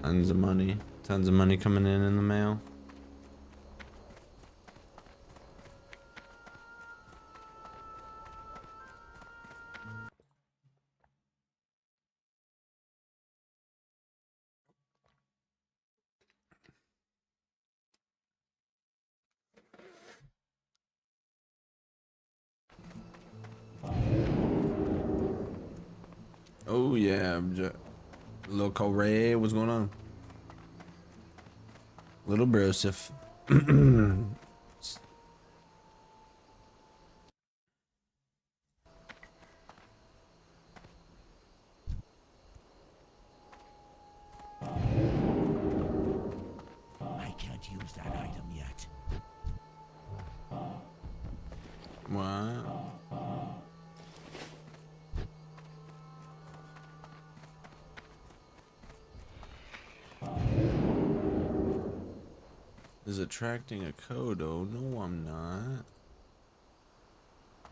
Tons of money. Tons of money coming in the mail. Oh yeah, Lil Ray, what's going on? Little Broseph. I can't use that item yet. What? Is attracting a code? Oh no, I'm not.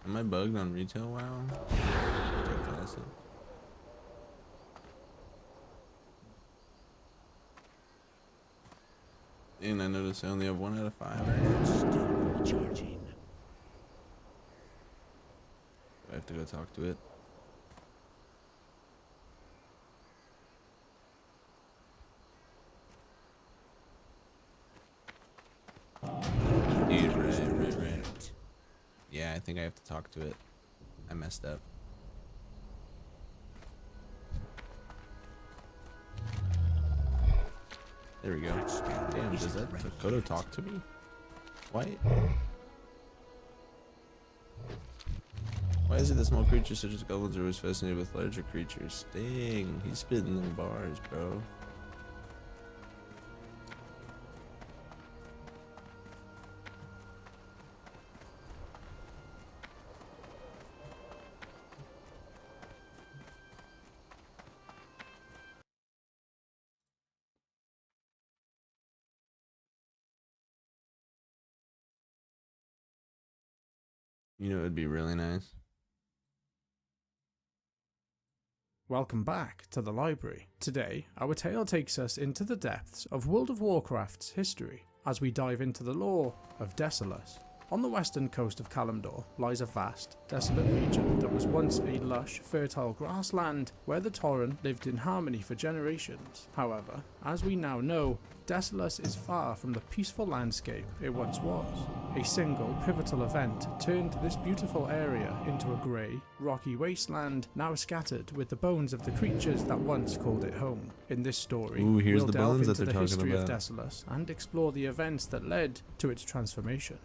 Am I bugged on retail? WoW. Classic. And I noticed I only have 1 out of 5 right now. Still recharging. I have to go talk to it. I think I have to talk to it. I messed up. There we go. Damn, does that Dakota talk to me? Why? Why is it that small creatures such as goblins are always fascinated with larger creatures? Dang, he's spitting them bars, bro. You know, it'd be really nice. Welcome back to the library. Today, our tale takes us into the depths of World of Warcraft's history as we dive into the lore of Desolace. On the western coast of Kalimdor lies a vast, desolate region that was once a lush, fertile grassland where the Tauren lived in harmony for generations. However, as we now know, Desolace is far from the peaceful landscape it once was. A single pivotal event turned this beautiful area into a grey, rocky wasteland now scattered with the bones of the creatures that once called it home. In this story, Here's we'll the delve bones that into they're the talking history of about. Desolace and explore the events that led to its transformation.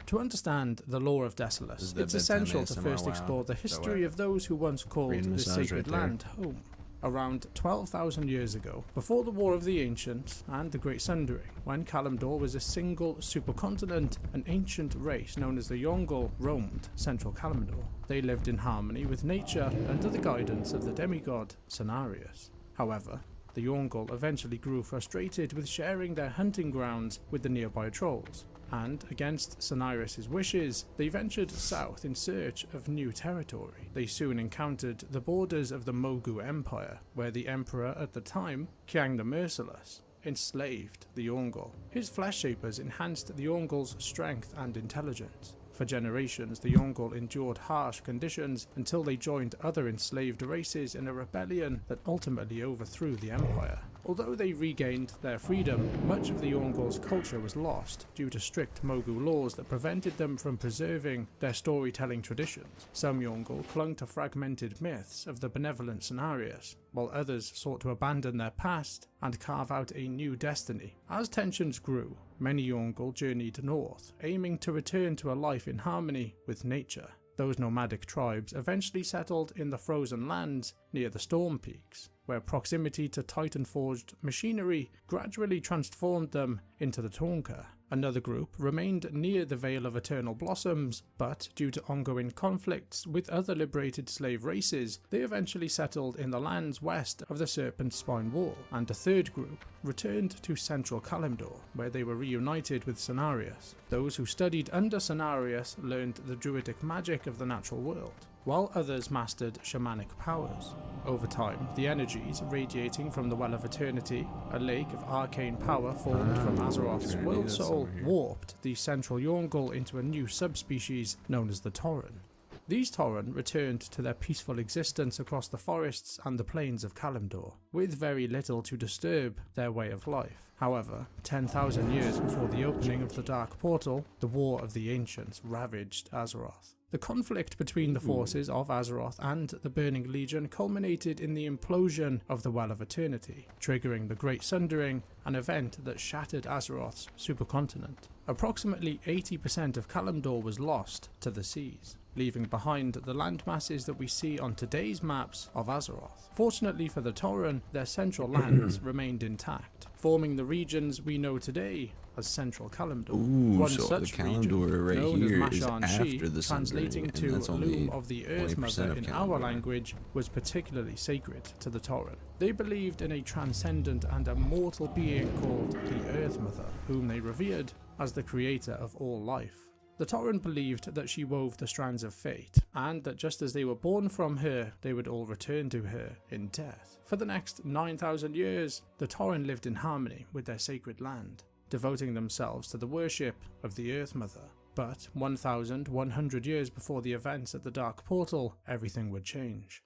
To understand the lore of This Desolace, is the it's bedtime essential to ASMR, first wow. explore the Is that history why? of those who once called Brain this massage sacred right there. land home. Around 12,000 years ago, before the War of the Ancients and the Great Sundering, when Kalimdor was a single supercontinent, an ancient race known as the Yongle roamed central Kalimdor. They lived in harmony with nature under the guidance of the demigod Cenarius. However, the Yongle eventually grew frustrated with sharing their hunting grounds with the nearby trolls, and against Cenarius' wishes, they ventured south in search of new territory. They soon encountered the borders of the Mogu Empire, where the emperor at the time, Kiang the Merciless, enslaved the Yongle. His flesh shapers enhanced the Yongle's strength and intelligence. For generations, the Yongle endured harsh conditions until they joined other enslaved races in a rebellion that ultimately overthrew the empire. Although they regained their freedom, much of the Yongle's culture was lost due to strict Mogu laws that prevented them from preserving their storytelling traditions. Some Yongle clung to fragmented myths of the benevolent Cenarius, while others sought to abandon their past and carve out a new destiny. As tensions grew, many Yongle journeyed north, aiming to return to a life in harmony with nature. Those nomadic tribes eventually settled in the frozen lands near the Storm Peaks, where proximity to Titan-forged machinery gradually transformed them into the Tonka. Another group remained near the Vale of Eternal Blossoms, but due to ongoing conflicts with other liberated slave races, they eventually settled in the lands west of the Serpent Spine Wall, and a third group returned to central Kalimdor, where they were reunited with Cenarius. Those who studied under Cenarius learned the druidic magic of the natural world, while others mastered shamanic powers. Over time, the energies radiating from the Well of Eternity, a lake of arcane power formed from Azeroth's Eternity, world that's soul, over here. warped the central Yongle into a new subspecies known as the Tauren. These Tauren returned to their peaceful existence across the forests and the plains of Kalimdor, with very little to disturb their way of life. However, 10,000 years before the opening of the Dark Portal, the War of the Ancients ravaged Azeroth. The conflict between the forces of Azeroth and the Burning Legion culminated in the implosion of the Well of Eternity, triggering the Great Sundering, an event that shattered Azeroth's supercontinent. Approximately 80% of Kalimdor was lost to the seas, leaving behind the landmasses that we see on today's maps of Azeroth. Fortunately for the Tauren, their central lands remained intact, forming the regions we know today as Central Kalimdor. Ooh, One so such the region, Kalimdor right known here as is Mashan after Shi, the translating Sundering, to and that's only Loom of the Earth 20% Mother of in our Kalimdor. language, was particularly sacred to the Tauren. They believed in a transcendent and immortal being called the Earth Mother, whom they revered as the creator of all life. The Tauren believed that she wove the strands of fate, and that just as they were born from her, they would all return to her in death. For the next 9,000 years, the Tauren lived in harmony with their sacred land, devoting themselves to the worship of the Earth Mother. But 1,100 years before the events at the Dark Portal, everything would change.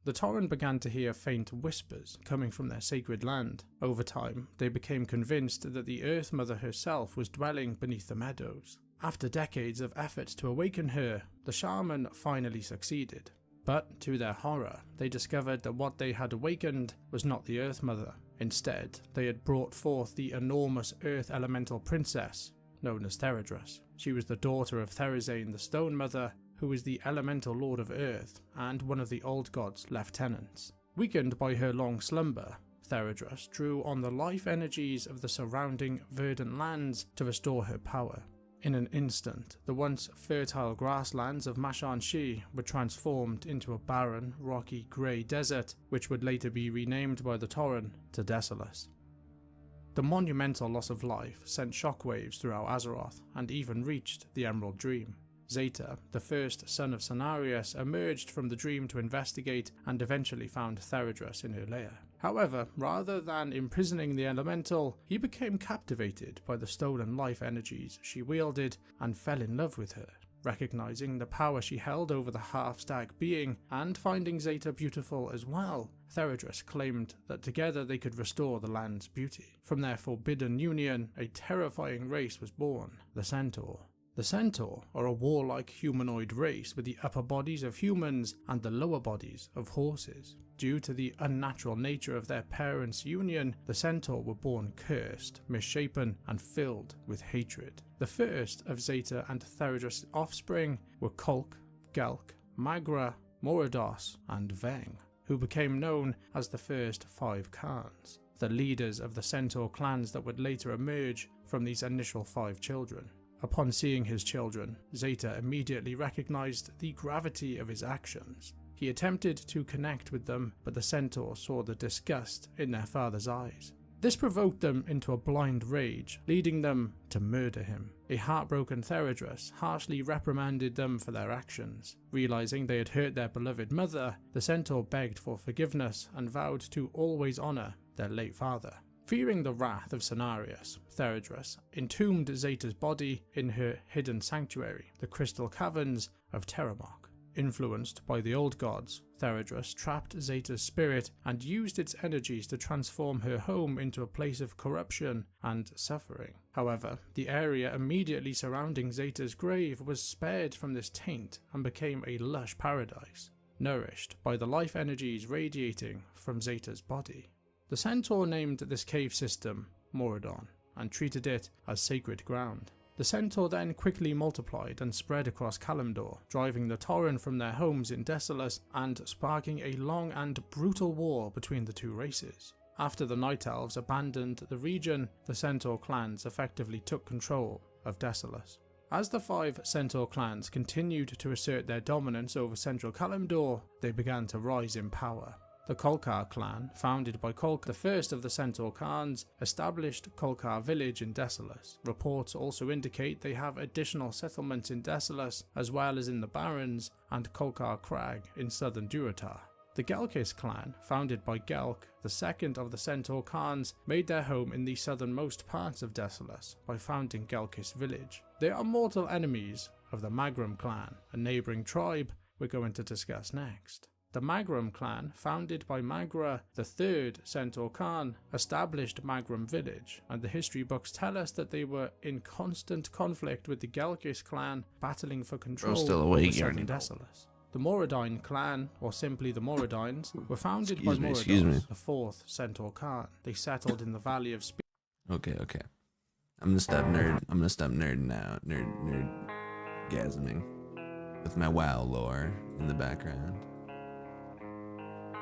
The Tauren began to hear faint whispers coming from their sacred land. Over time, they became convinced that the Earth Mother herself was dwelling beneath the meadows. After decades of efforts to awaken her, the shaman finally succeeded. But to their horror, they discovered that what they had awakened was not the Earth Mother. Instead, they had brought forth the enormous Earth Elemental Princess, known as Theradrus. She was the daughter of Therazane the Stone Mother, who was the Elemental Lord of Earth and one of the Old Gods' lieutenants. Weakened by her long slumber, Theradrus drew on the life energies of the surrounding verdant lands to restore her power. In an instant, the once fertile grasslands of Mashan-Shi were transformed into a barren, rocky, grey desert, which would later be renamed by the Tauren to Desolace. The monumental loss of life sent shockwaves throughout Azeroth and even reached the Emerald Dream. Zeta, the first son of Cenarius, emerged from the dream to investigate and eventually found Theradrus in her lair. However, rather than imprisoning the elemental, he became captivated by the stolen life energies she wielded and fell in love with her. Recognizing the power she held over the half-stag being and finding Zeta beautiful as well, Theradrus claimed that together they could restore the land's beauty. From their forbidden union, a terrifying race was born, the Centaur. The Centaur are a warlike humanoid race with the upper bodies of humans and the lower bodies of horses. Due to the unnatural nature of their parents' union, the Centaur were born cursed, misshapen, and filled with hatred. The first of Zeta and Theradrus' offspring were Kulk, Gelk, Magra, Morodos, and Veng, who became known as the first 5 Khans, the leaders of the Centaur clans that would later emerge from these initial 5 children. Upon seeing his children, Zeta immediately recognized the gravity of his actions. He attempted to connect with them, but the Centaur saw the disgust in their father's eyes. This provoked them into a blind rage, leading them to murder him. A heartbroken Theradrus harshly reprimanded them for their actions. Realizing they had hurt their beloved mother, the Centaur begged for forgiveness and vowed to always honor their late father. Fearing the wrath of Cenarius, Theradrus entombed Zeta's body in her hidden sanctuary, the Crystal Caverns of Terramok. Influenced by the old gods, Theradrus trapped Zeta's spirit and used its energies to transform her home into a place of corruption and suffering. However, the area immediately surrounding Zeta's grave was spared from this taint and became a lush paradise, nourished by the life energies radiating from Zeta's body. The Centaur named this cave system Moradon and treated it as sacred ground. The Centaur then quickly multiplied and spread across Kalimdor, driving the Tauren from their homes in Desolace and sparking a long and brutal war between the two races. After the Night Elves abandoned the region, the Centaur clans effectively took control of Desolace. As the 5 Centaur clans continued to assert their dominance over central Kalimdor, they began to rise in power. The Kolkar clan, founded by Kolk, the first of the Centaur Khans, established Kolkar village in Desolace. Reports also indicate they have additional settlements in Desolace, as well as in the Barrens and Kolkar Crag in southern Durotar. The Gelkis clan, founded by Gelk, the second of the Centaur Khans, made their home in the southernmost parts of Desolace by founding Gelkis village. They are mortal enemies of the Magram clan, a neighbouring tribe we're going to discuss next. The Magram clan, founded by Magra, the third Centaur Khan, established Magram village, and the history books tell us that they were in constant conflict with the Gelkis clan, battling for control over southern Desolace. The Moradine clan, or simply the Moradines, were founded by Morodos, the fourth Centaur Khan. They settled in the Valley of Okay. I'm gonna stop nerding out, nerdgasming with my WoW lore in the background.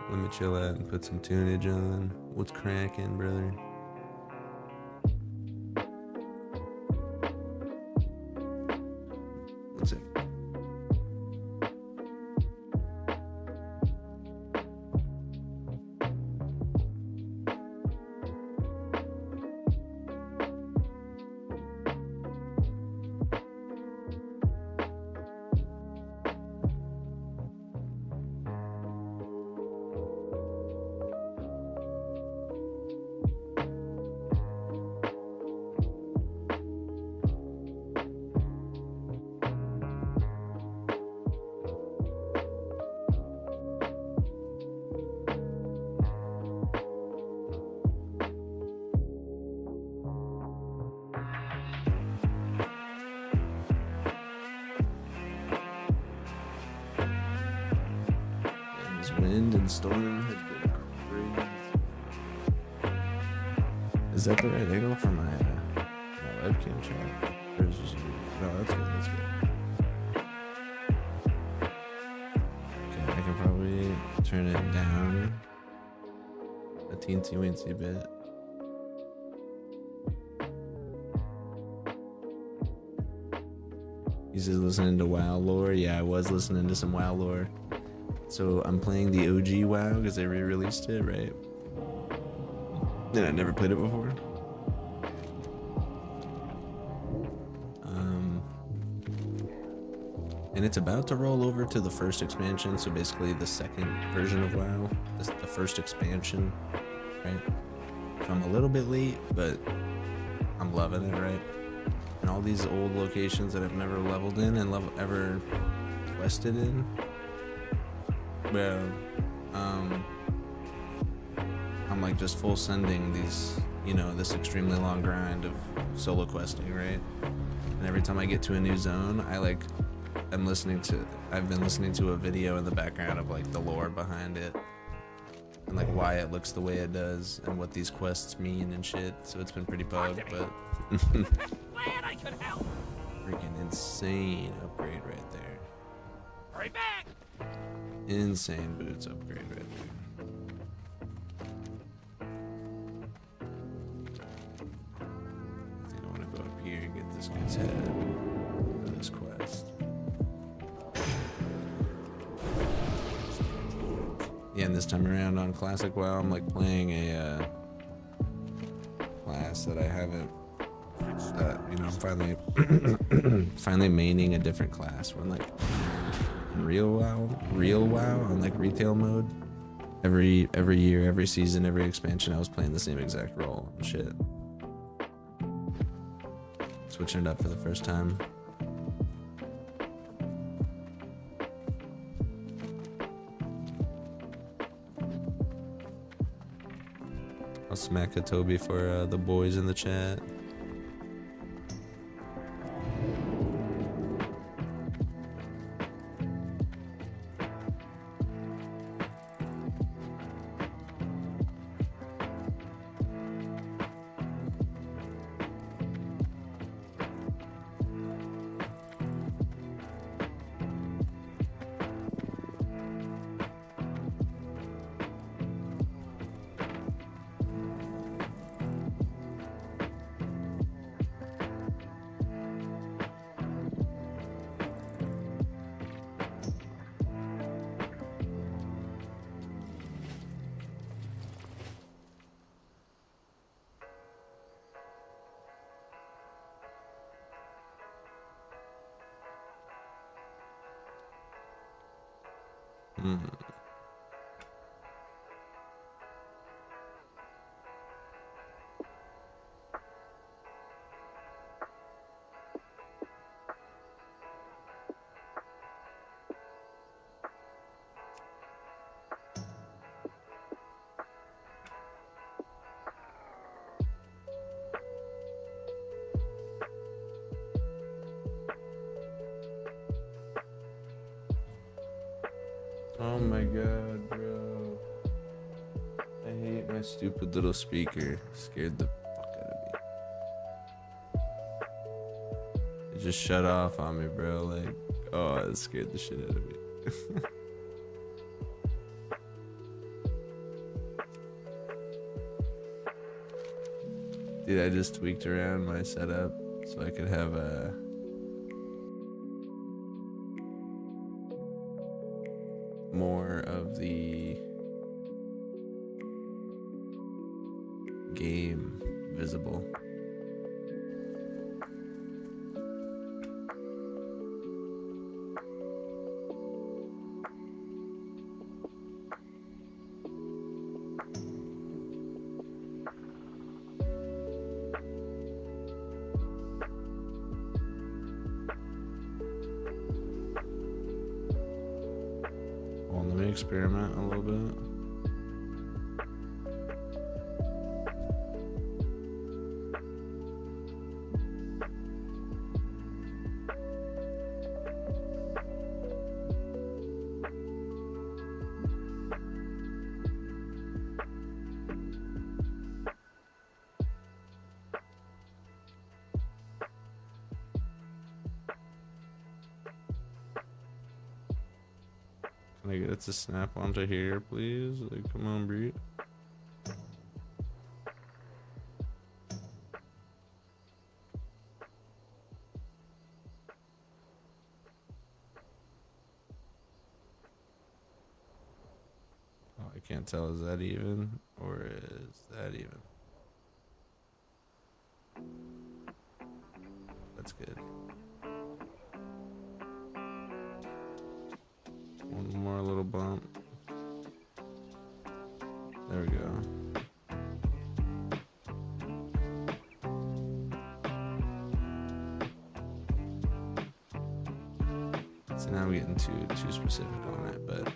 Let me chill out and put some tunage on. What's cracking, brother? What's it? Iron Storm has been crazy. Is that the right angle for my webcam chat? Or is this, no, that's good. That's good. Okay, I can probably turn it down a teensy weensy bit. He's just listening to WoW lore. Yeah, I was listening to some WoW lore. So I'm playing the OG WoW because they re-released it, right? And I never played it before. And it's about to roll over to the first expansion, so basically the second version of WoW, the first expansion, right? So I'm a little bit late, but I'm loving it, right? And all these old locations that I've never leveled in and ever quested in, well, I'm like just full sending these, you know, this extremely long grind of solo questing, right? And every time I get to a new zone, I've been listening to a video in the background of like the lore behind it and like why it looks the way it does and what these quests mean and shit. So it's been pretty bugged, but Glad I could help. freaking insane upgrade right there. Hurry back. Insane boots upgrade right there. I think I want to go up here and get this guy's head for this quest. Yeah, and this time around on Classic WoW, I'm like playing a class that I haven't. You know, I'm finally maining a different class. When like in real WoW on like retail mode. Every year, every season, every expansion, I was playing the same exact role. Shit. Switching it up for the first time. I'll smack a Toby for the boys in the chat. Oh my god, bro. I hate my stupid little speaker. Scared the fuck out of me. It just shut off on me, bro. Like, oh, it scared the shit out of me. Dude, I just tweaked around my setup so I could have a more of the game visible. Well, let me experiment a little bit. Can I get it to snap onto here, please? Like, come on, Bree. Oh, I can't tell. Is that even? Or is that even? That's good. One more little bump. There we go. So now I'm getting too specific on it, but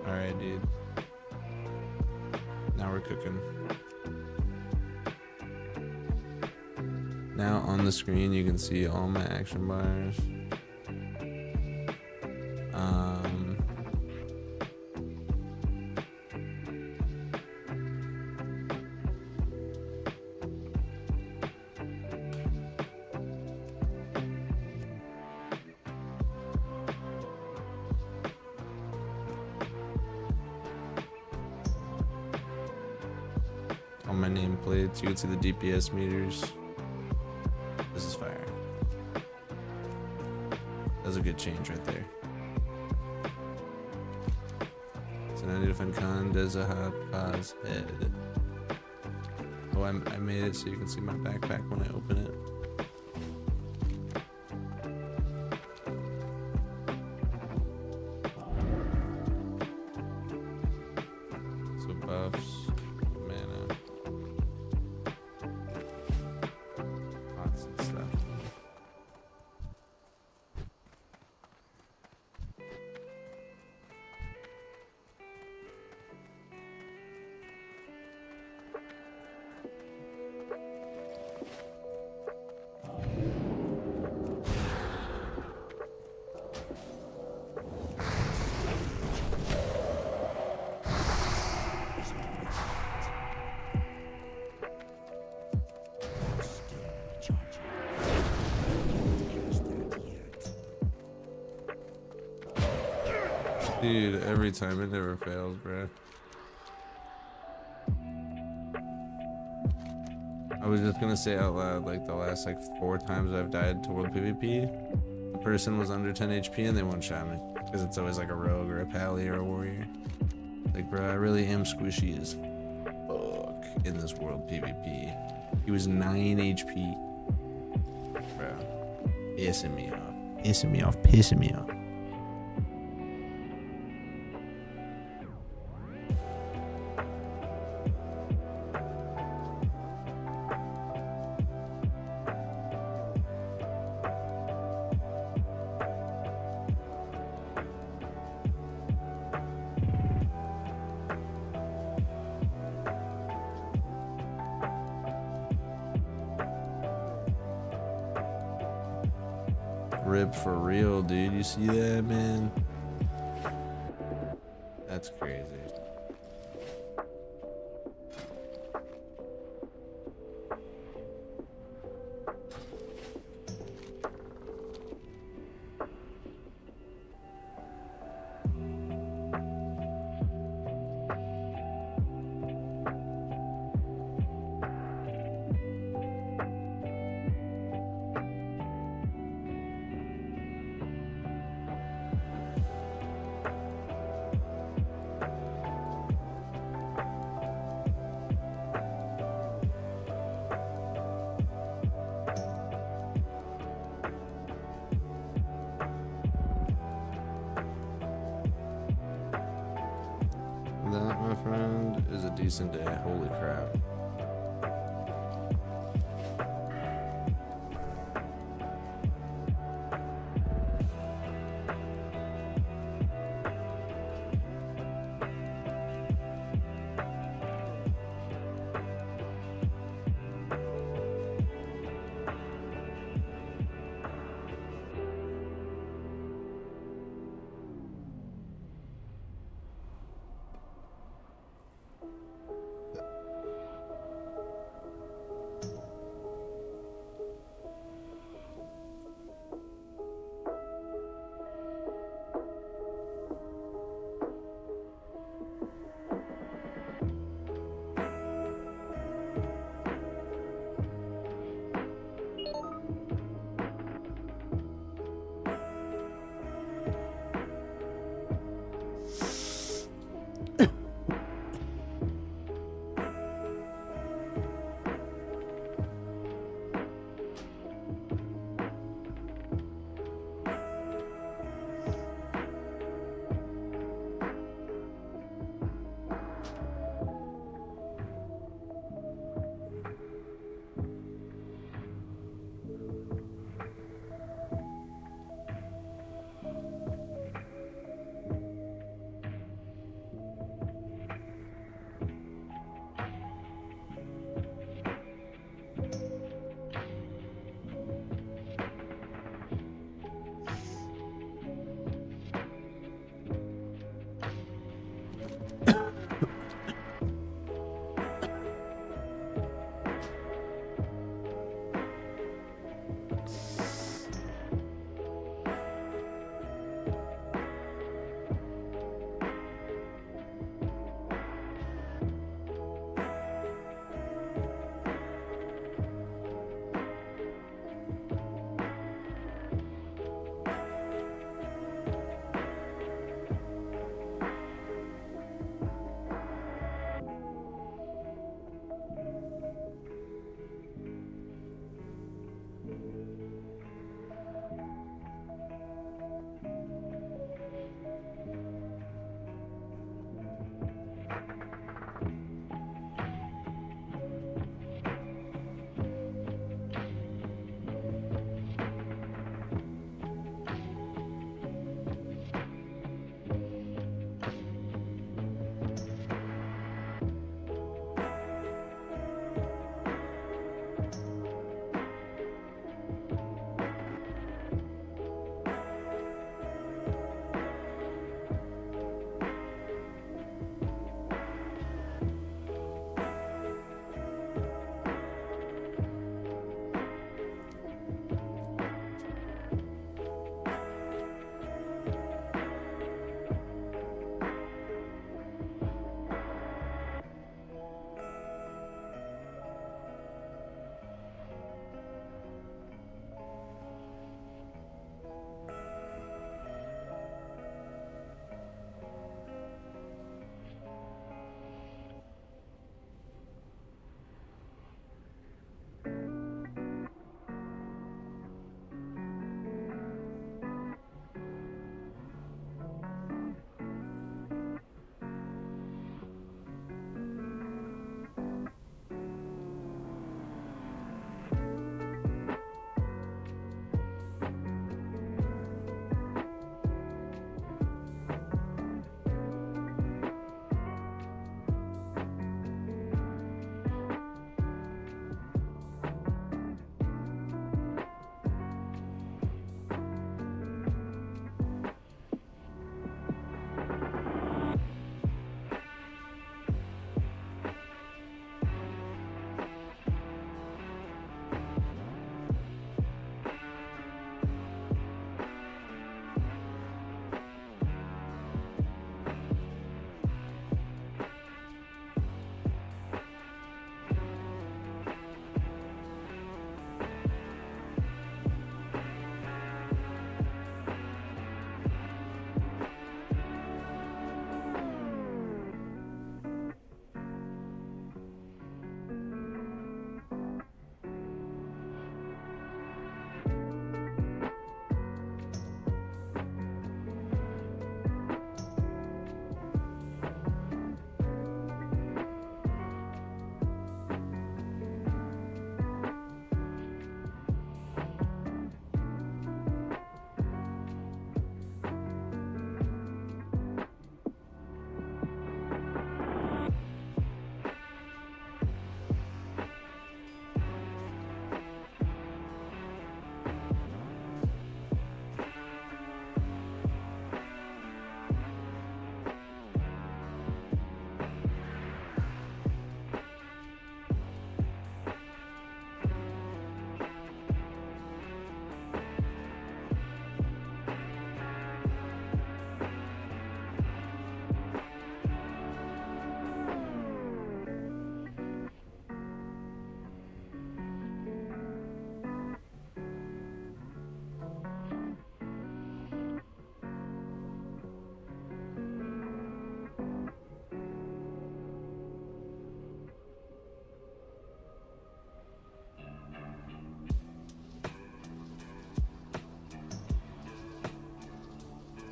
alright, dude. Now we're cooking. Now on the screen you can see all my action bars. On my nameplates, you can see the DPS meters. This is fire. That's a good change right there. So now I need to find Kandezahap's head. Oh, I made it so you can see my backpack when I open it. So buffs. Dude, every time it never fails, bruh. I was just gonna say out loud, like the last like 4 times I've died to world PvP, the person was under 10 HP and they one-shot me. Because it's always like a rogue or a pally or a warrior. Like, bro, I really am squishy as fuck in this world PvP. He was 9 HP. Bro, pissing me off. Pissing me off, pissing me off. Rip for real, dude. You see that, man? That's crazy. That, my friend, is a decent day. Holy crap.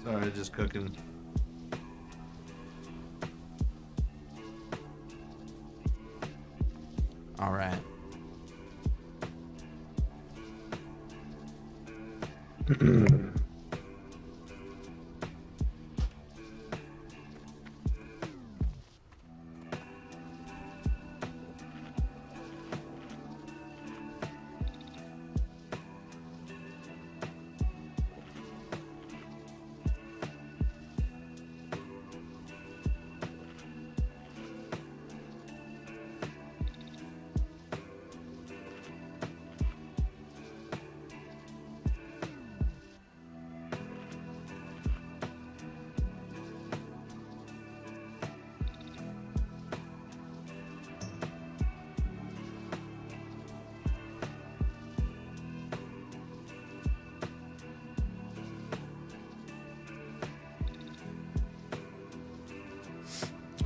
Sorry, just cooking. All right.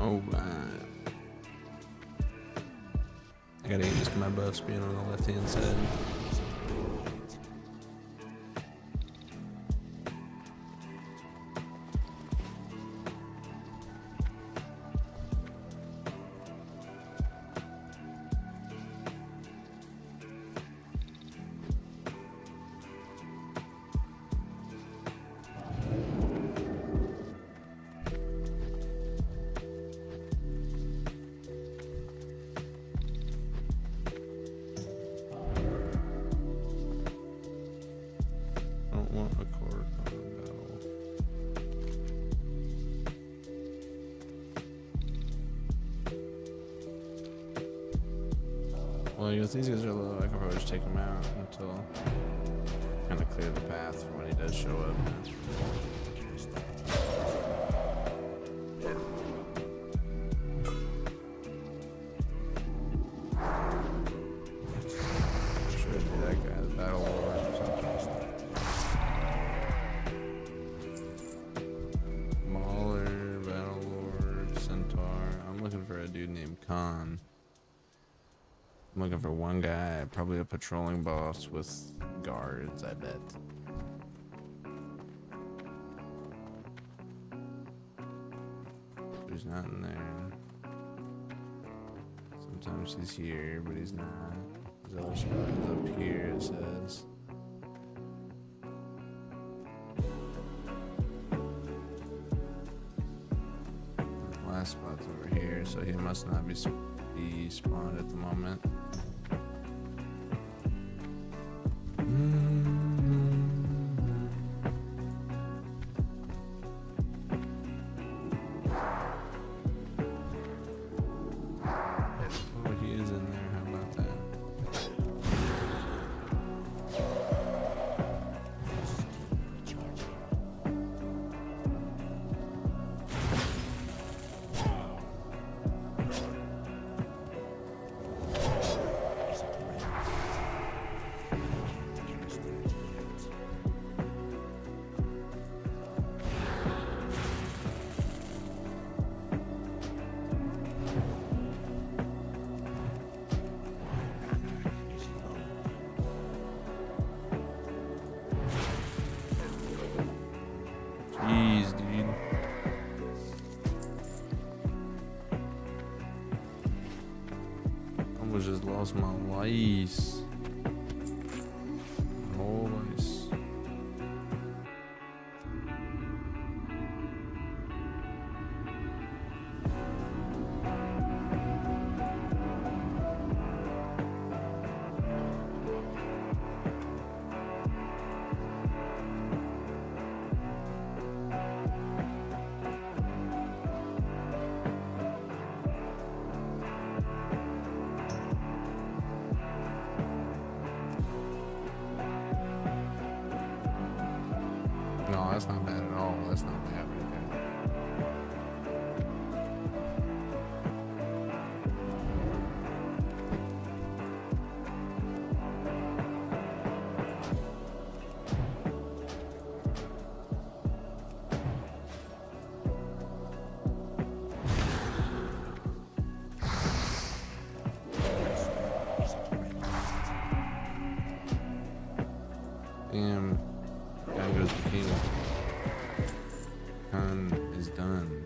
All right. I gotta get used to my buffs being on the left-hand side. Don't want a cord on battle. Well, I guess these guys are low. I could probably just take them out until kind of clear the path for when he does show up. Should be that guy, the battle lord or something. Mauler, battle lord, centaur. I'm looking for a dude named Khan. I'm looking for one guy, probably a patrolling boss with guards, I bet. He's not in there. Sometimes he's here, but he's not. His other spot is up here, it says. The last spot's over here, so he must not be spawned at the moment. Oh, he is in there. How about that? Jeez, dude. Almost just lost my lice. Whole lice. No, that's not bad at all. That's not bad right there. Damn. Down goes the king. Con is done.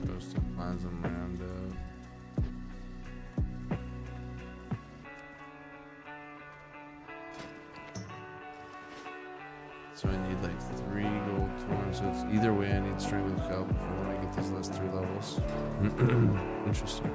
Ghost of Plasm Roundup. So I need like 3 gold torns. So it's either way I need strength with help before when I get these last 3 levels. Interesting.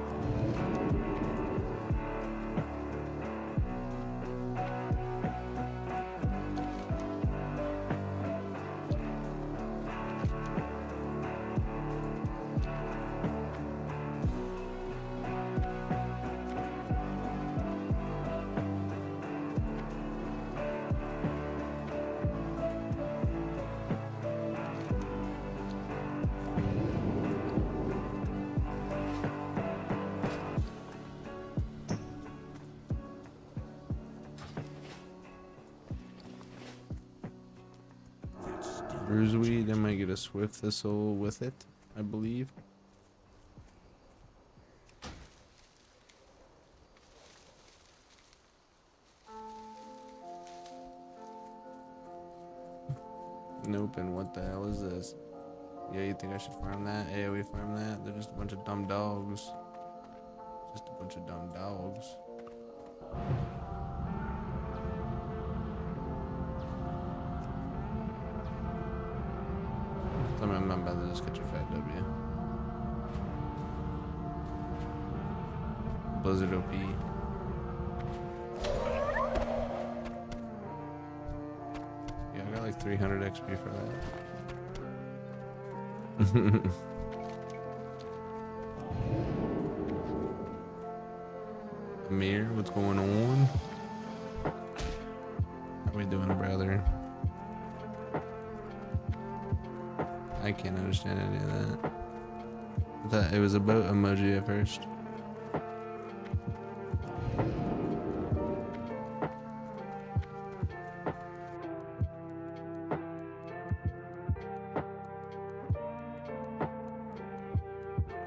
Bruiseweed, I might get a Swift Thistle with it, I believe. Nope, and what the hell is this? Yeah, you think I should farm that? Yeah, we farm that? They're just a bunch of dumb dogs. Just a bunch of dumb dogs. I'm about to just catch a fat W. Blizzard OP. Yeah, I got like 300 XP for that. Amir, what's going on? How we doing, brother? I can't understand any of that. I thought it was a boat emoji at first.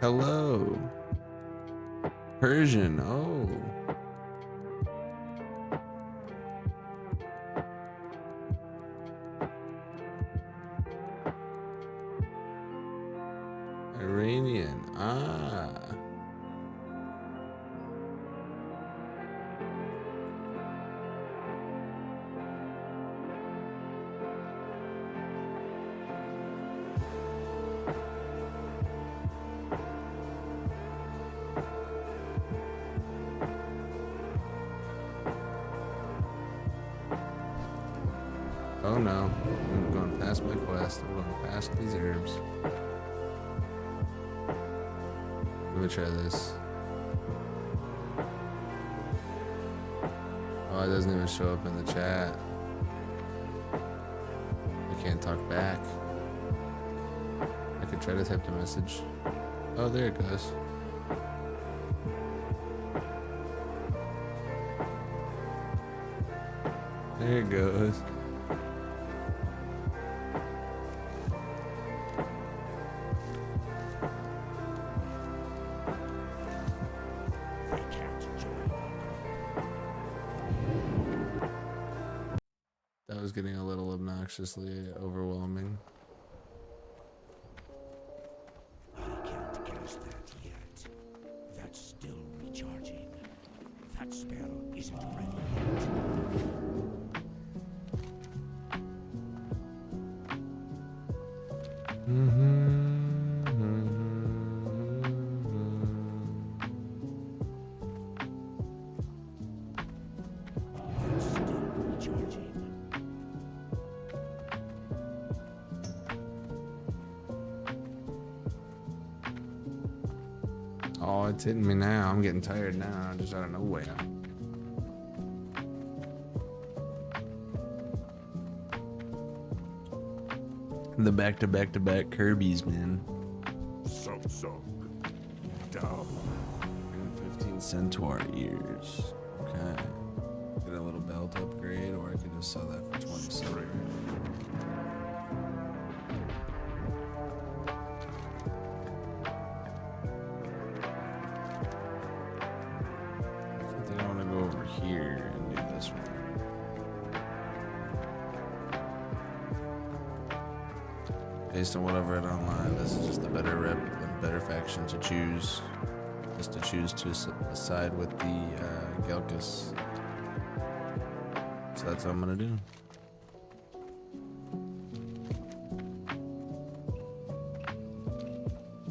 Hello. Persian, oh. Iranian, ah. Oh no, I'm going past my quest. I'm going past these herbs. Let me try this. Oh, it doesn't even show up in the chat. I can't talk back. I could try to type the message. Oh, there it goes. There it goes. That was getting a little obnoxiously overwhelming. I can't cast that yet. That's still recharging. That spell isn't ready yet. That's still recharging. Oh, it's hitting me now. I'm getting tired now, just out of nowhere. The back-to-back-to-back Kirby's, man. Some down. 15 centaur ears. Okay. Get a little belt upgrade, or I could just sell that for 20 silver. Based on whatever it online, this is just the better rep, the better faction to choose. Just to choose to side with the Gelkus. So that's what I'm gonna do.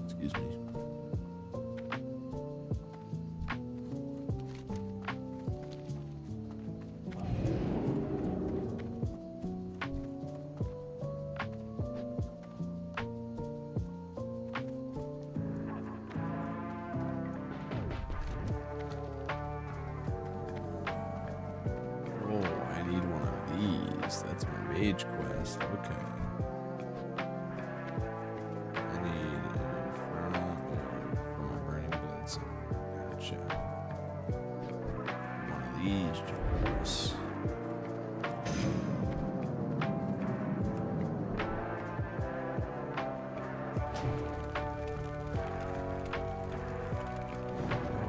Excuse me. That's my mage quest. Okay. I need an infernal orb from a burning blade somewhere. Gotcha. One of these jars.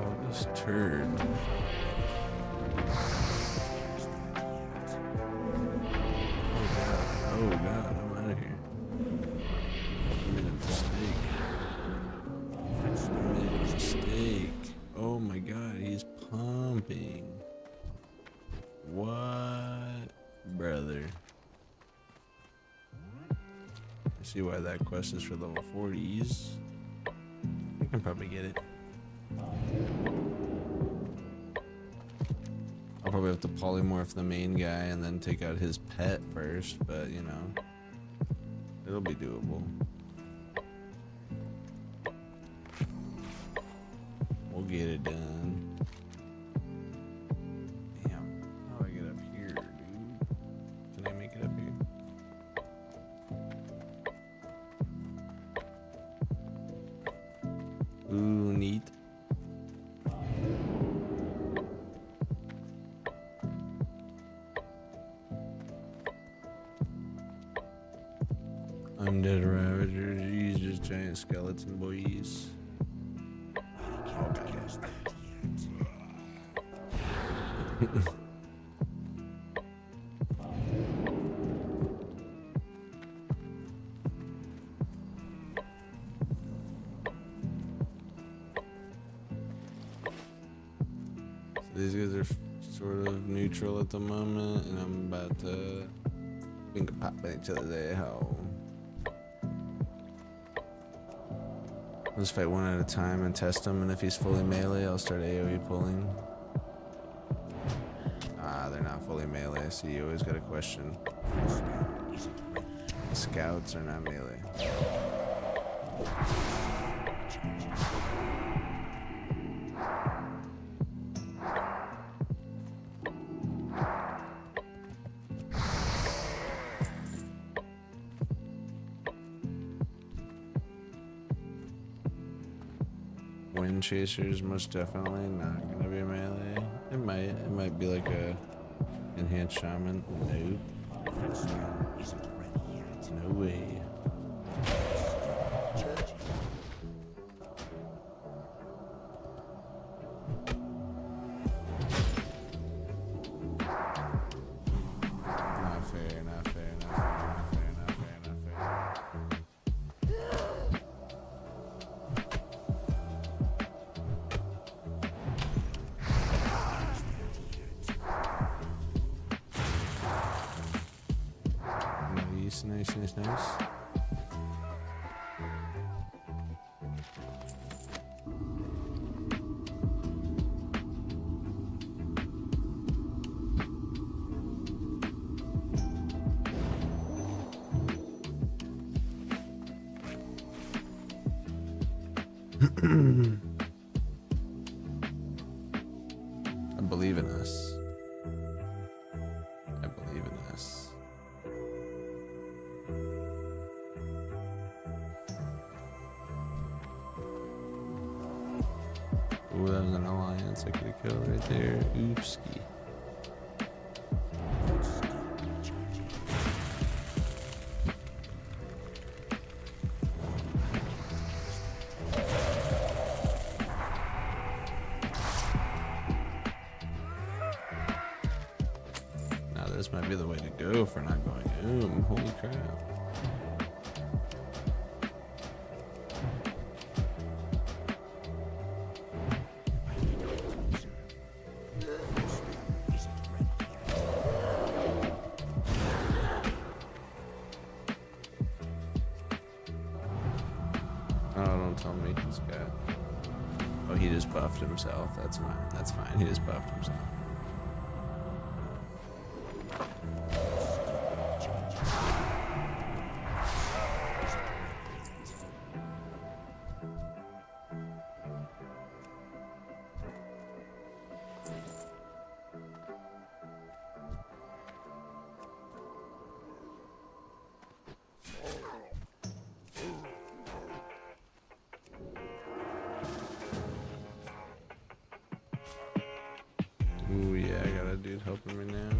Oh, this turd. Oh god, I'm out of here. I made a mistake. Oh my god, he's pumping. What? Brother. I see why that quest is for level 40s. I can probably get it. I'll probably have to polymorph the main guy and then take out his pet first, but you know, it'll be doable. We'll get it done. Damn, how do I get up here, dude? Can I make it up here? Ooh, neat. Undead Ravager, he's just giant skeleton boys. Oh god. So these guys are sort of neutral at the moment, and I'm about to finger pop at each other's a-hole. Let's fight one at a time and test him, and if he's fully melee, I'll start AoE pulling. Ah, they're not fully melee, so you always got a question. Scouts are not melee. Wind Chasers most definitely not gonna be melee. It might be like a enhanced shaman. Nope. No way. Not fair, not fair, not fair, not fair, not fair, not fair. Nice, nice, nice. I believe in us. I believe in us. Ooh, that was an alliance I could have killed right there. Oopski. Now this might be the way to go for not going. Holy crap. Don't tell me he's got. Oh, he just buffed himself. That's fine. That's fine. He just buffed himself. Ooh, yeah, I got a dude helping me now.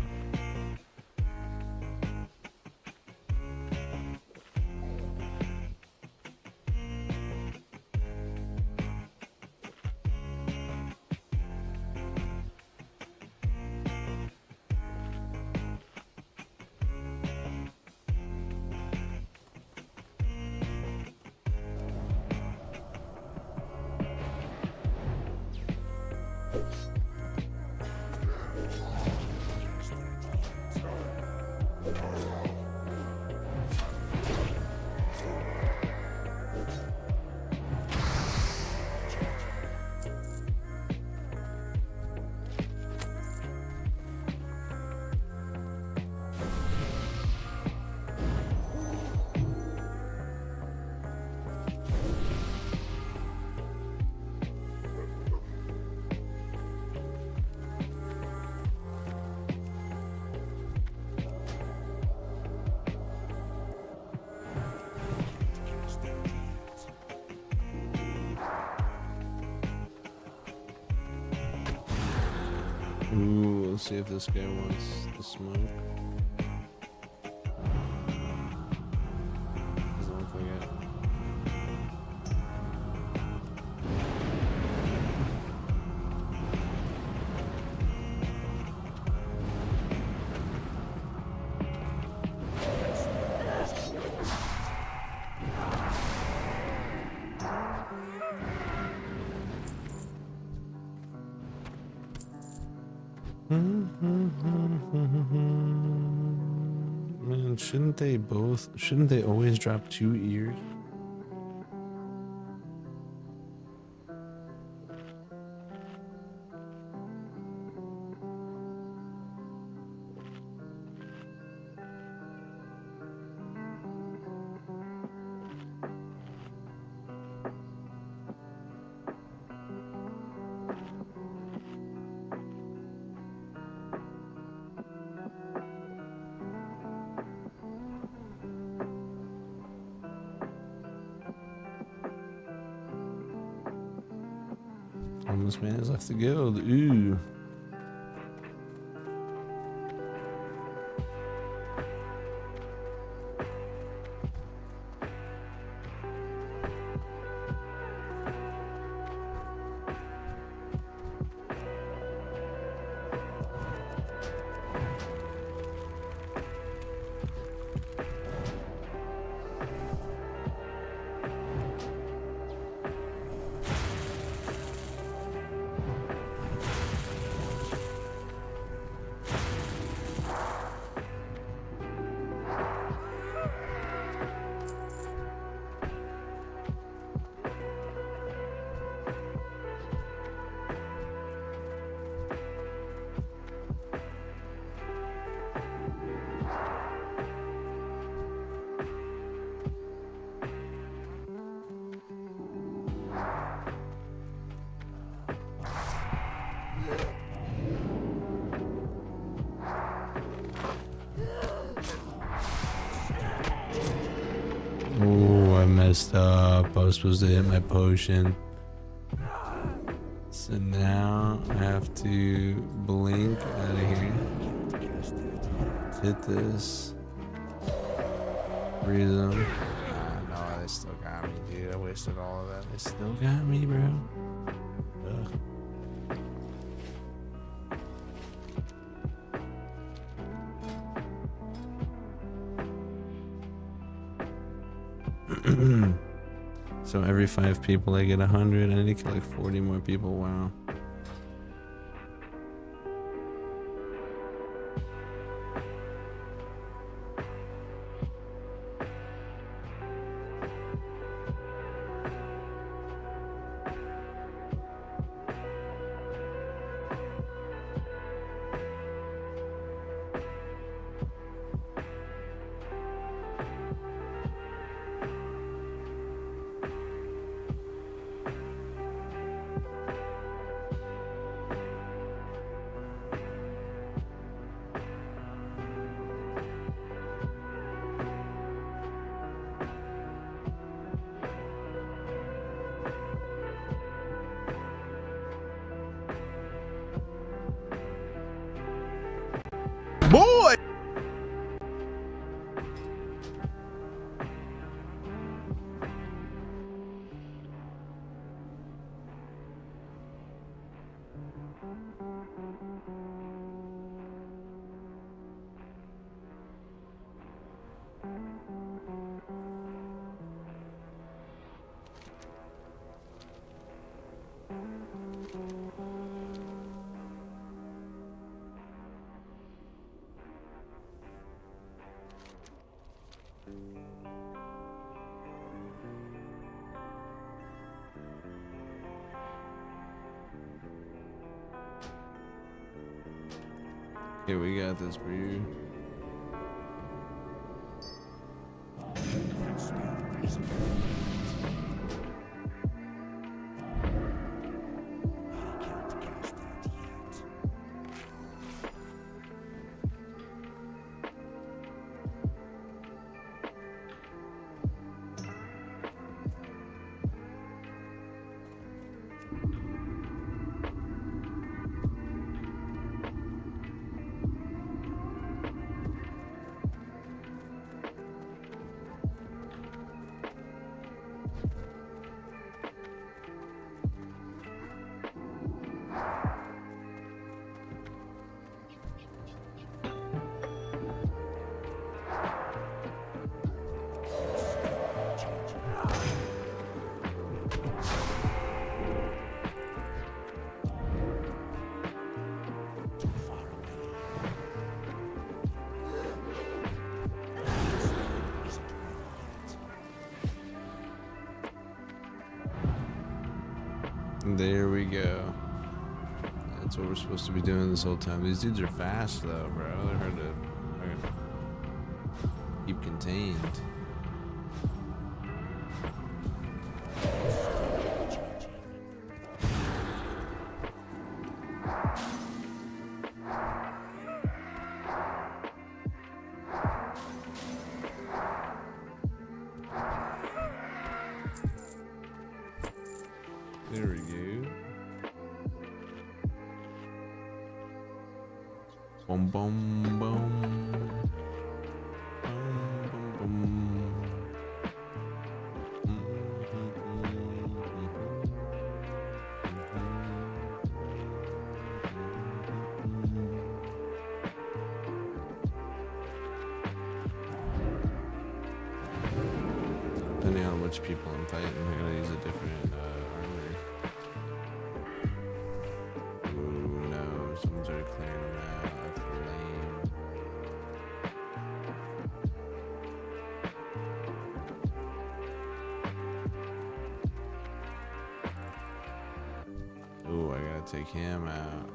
Ooh, let's see if this guy wants the smoke. Doesn't look like it. Man, shouldn't they always drop 2 ears? Almost man has left the guild. Ooh. Oh, I messed up. I was supposed to hit my potion. So now I have to blink out of here. Hit this. Freeze them. No, they still got me, dude. I wasted all of that. They still got me, bro. Ugh. So every 5 people I get 100. I need to kill like 40 more people. Wow. Here, we got this for you. That spell isn't ready yet. I can't cast that yet. Too far away. This spell isn't ready yet. There we go. That's what we're supposed to be doing this whole time. These dudes are fast though, bro. They're hard to keep contained. There we go. Boom, boom, boom. Boom, boom, Depending on which people I'm fighting, I'm gonna use a different armor. Ooh, no, someone's already clearing them out. That's lame. Ooh, I gotta take him out.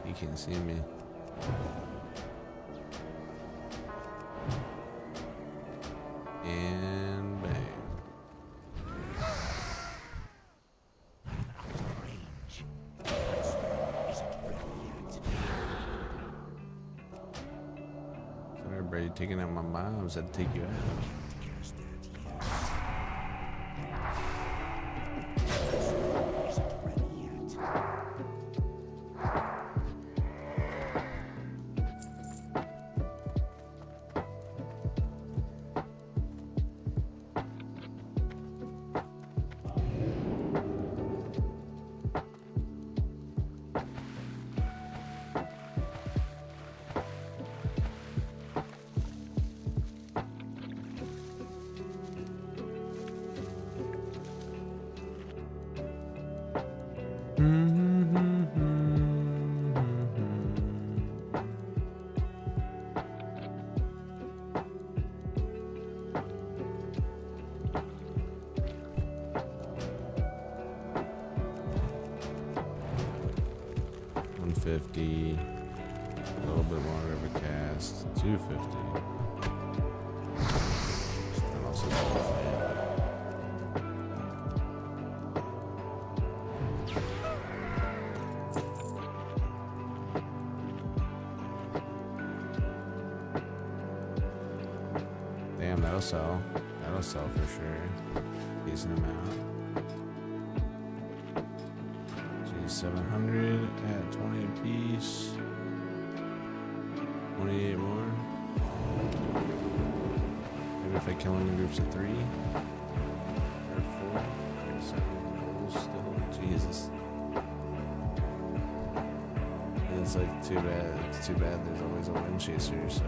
He can't see me. And bang. Range. That spell isn't ready yet. Sorry, bro, you taking out my bombs. I'd take you out. Cast that yet. That spell isn't ready yet. $150, a little bit more river cast, $250. And also damn, that'll sell. That'll sell for sure. Decent amount. 700 at 20 apiece. 28 more. Maybe if I kill them in groups of 3 or 4. 37 goals still. Jesus. And it's like too bad. It's too bad there's always a wind chaser, so.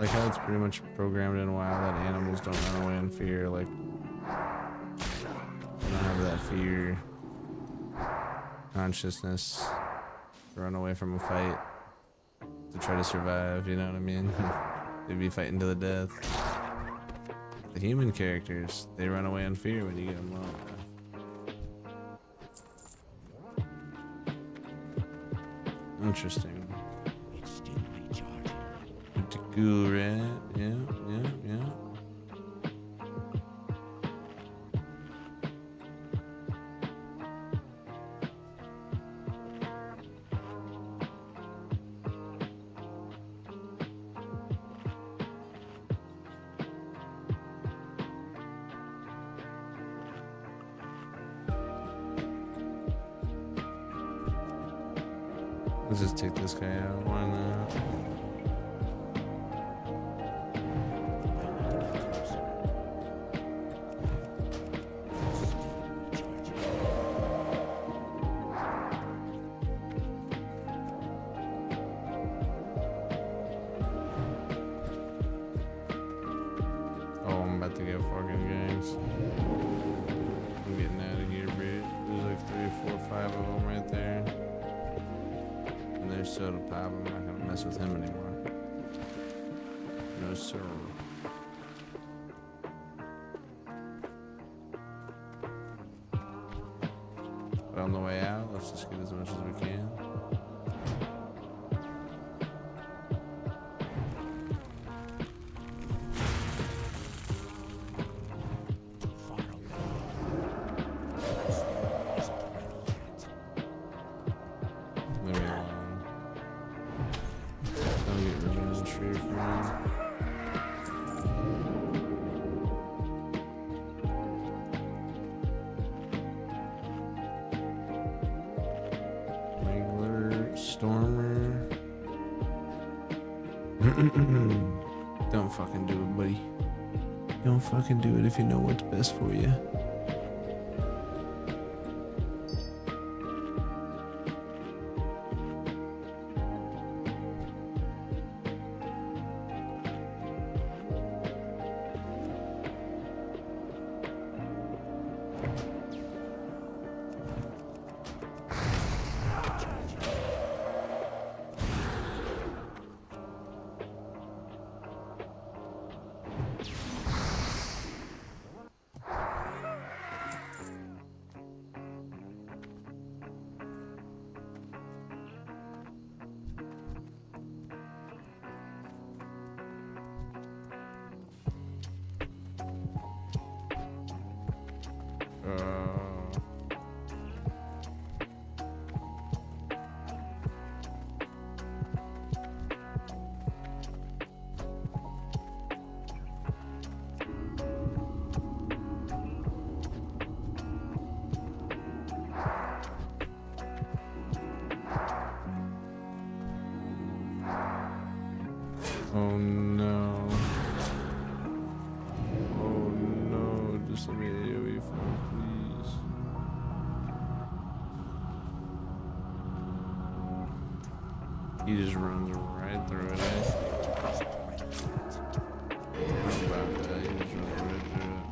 Like how it's pretty much programmed in WoW that animals don't run away in fear. Like, they don't have that fear consciousness to run away from a fight to try to survive. You know what I mean? They'd be fighting to the death. The human characters, they run away in fear when you get them low. Interesting. It's still recharging. Pretty cool, right? Yeah, yeah, yeah. Let's just take this guy out. Why not? Oh, I'm about to get fucking gangs. I'm getting out of here, bro. There's like 3, 4, 5 of them right there. And there's Soda Pop. I'm not gonna mess with him anymore. No, sir. But on the way out, let's just get as much as we can. Leave me alone. Don't get revenge for your friend. Regular Stormer. Don't fucking do it, buddy. Don't fucking do it if you know what's best for you. Oh no. Oh no, just let me AoE for him, please. He just runs right through it, eh? How about that? He just runs right through it.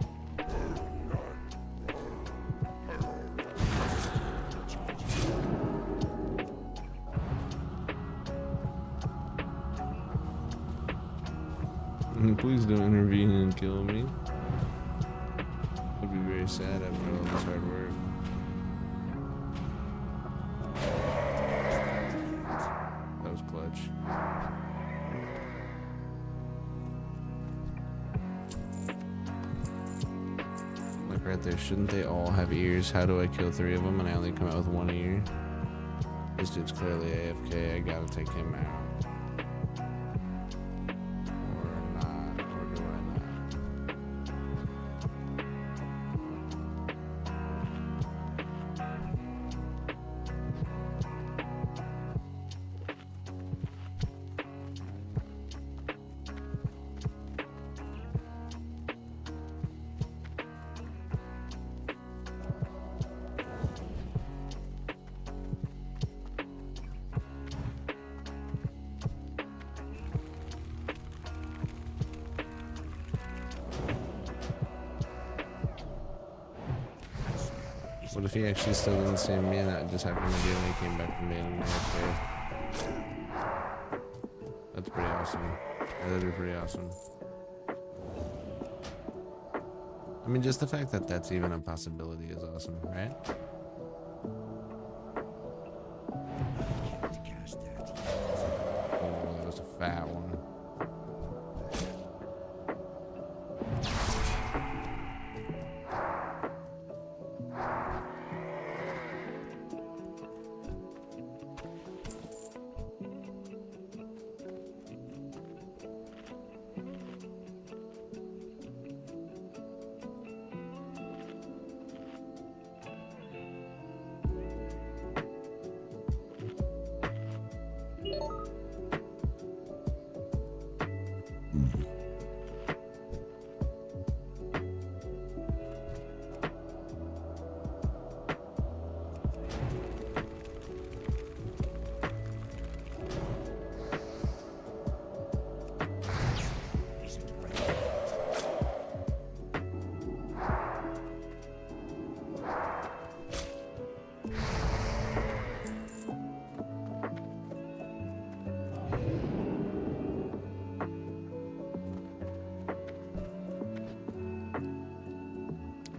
Please don't intervene and kill me. I'd be very sad after all this hard work. That was clutch. Like right there, shouldn't they all have ears? How do I kill 3 of them and I only come out with 1 ear? This dude's clearly AFK, I gotta take him out. What if he actually still didn't see me and that just happened to be when he came back from being in the arcade? That's pretty awesome. Yeah, that'd be pretty awesome. I mean, just the fact that that's even a possibility is awesome, right? Oh, that was a fat one.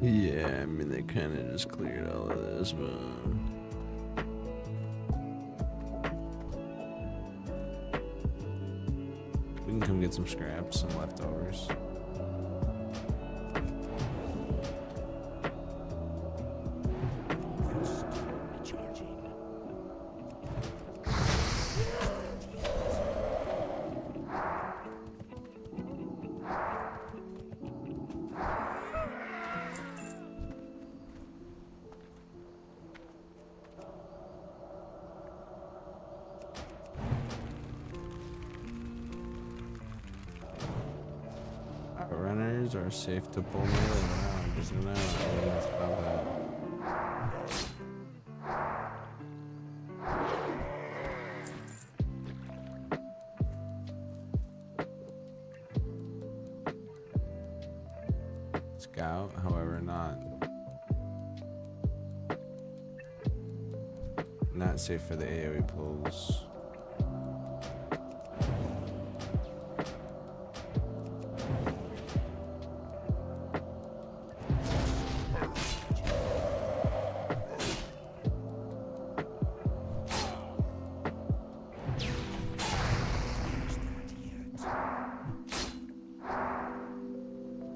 Yeah, I mean, they kind of just cleared all of this, but... we can come get some scraps, some leftovers. Runners are safe to pull melee around. Just know about that. Scout, however, not safe for the AoE pulls.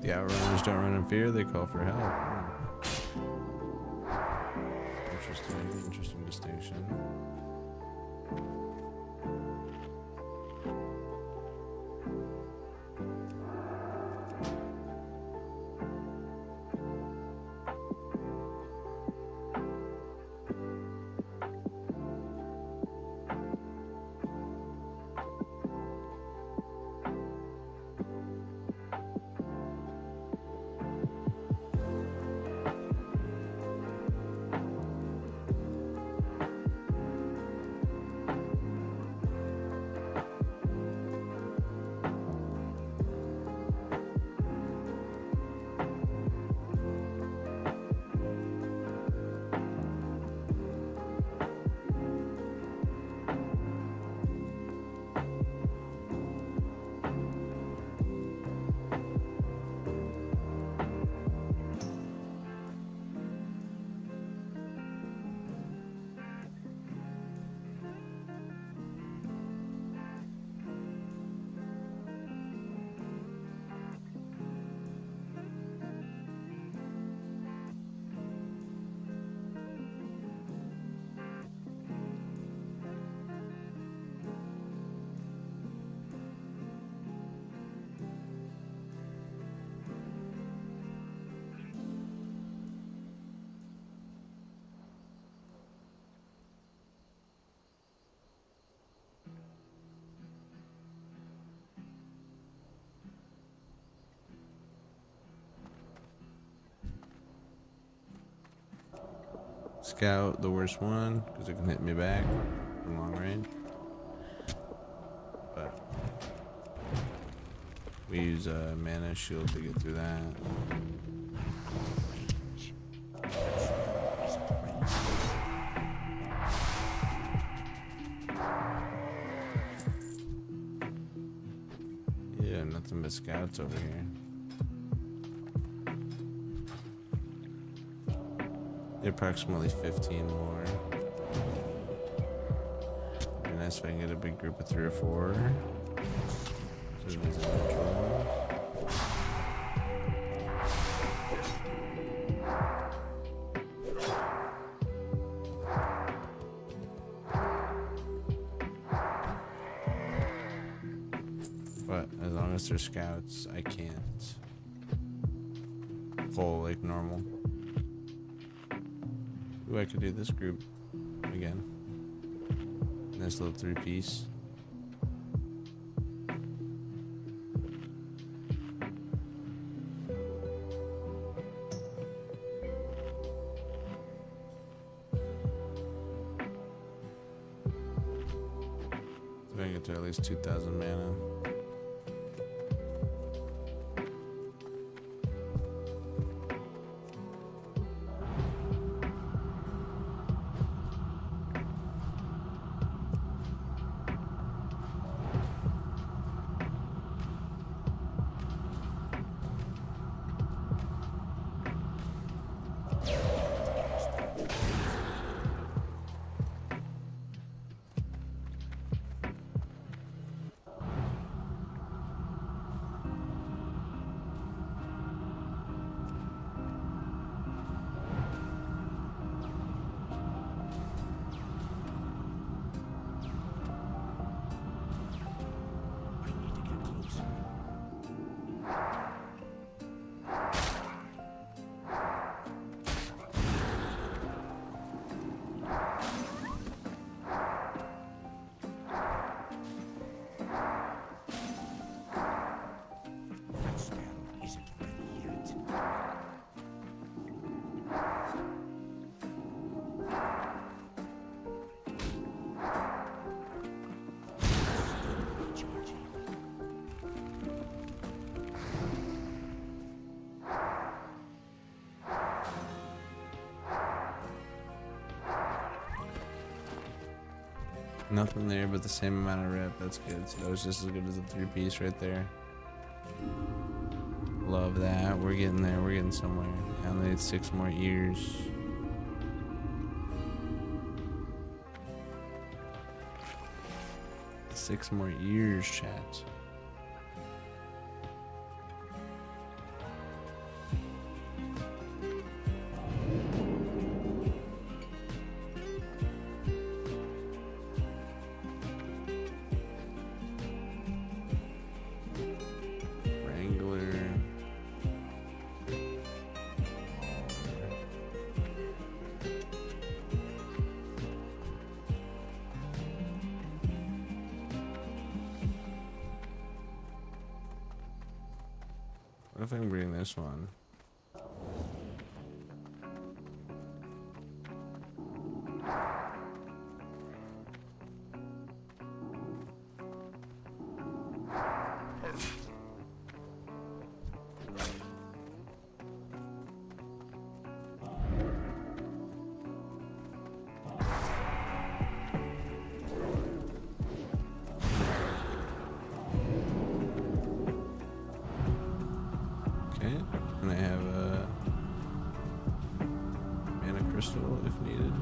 The outrunners don't run in fear, they call for help. Interesting distinction. Scout, the worst one, because it can hit me back from long range. But we use a mana shield to get through that. nothing but scouts over here. Approximately 15 more. Be nice if I can get a big group of 3 or 4. So these are controls. But as long as they're scouts, I can't pull like normal. Ooh, I could do this group again. Nice little 3-piece. So I can get to at least 2,000 mana. Nothing there but the same amount of rep. That's good. So that was just as good as a 3-piece right there. Love that. We're getting there. We're getting somewhere. I only need 6 more years. Six more years, chat. What if I can bring this one? And I have a mana crystal if needed.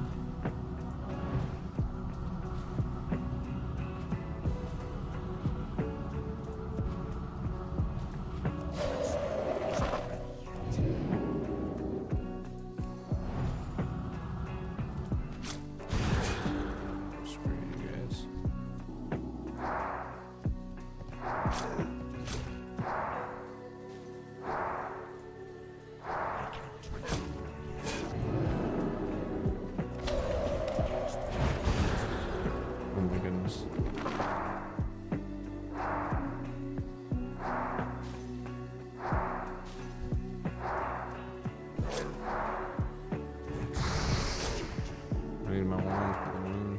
Screw you guys. Oh my goodness. I need my wand for the moon.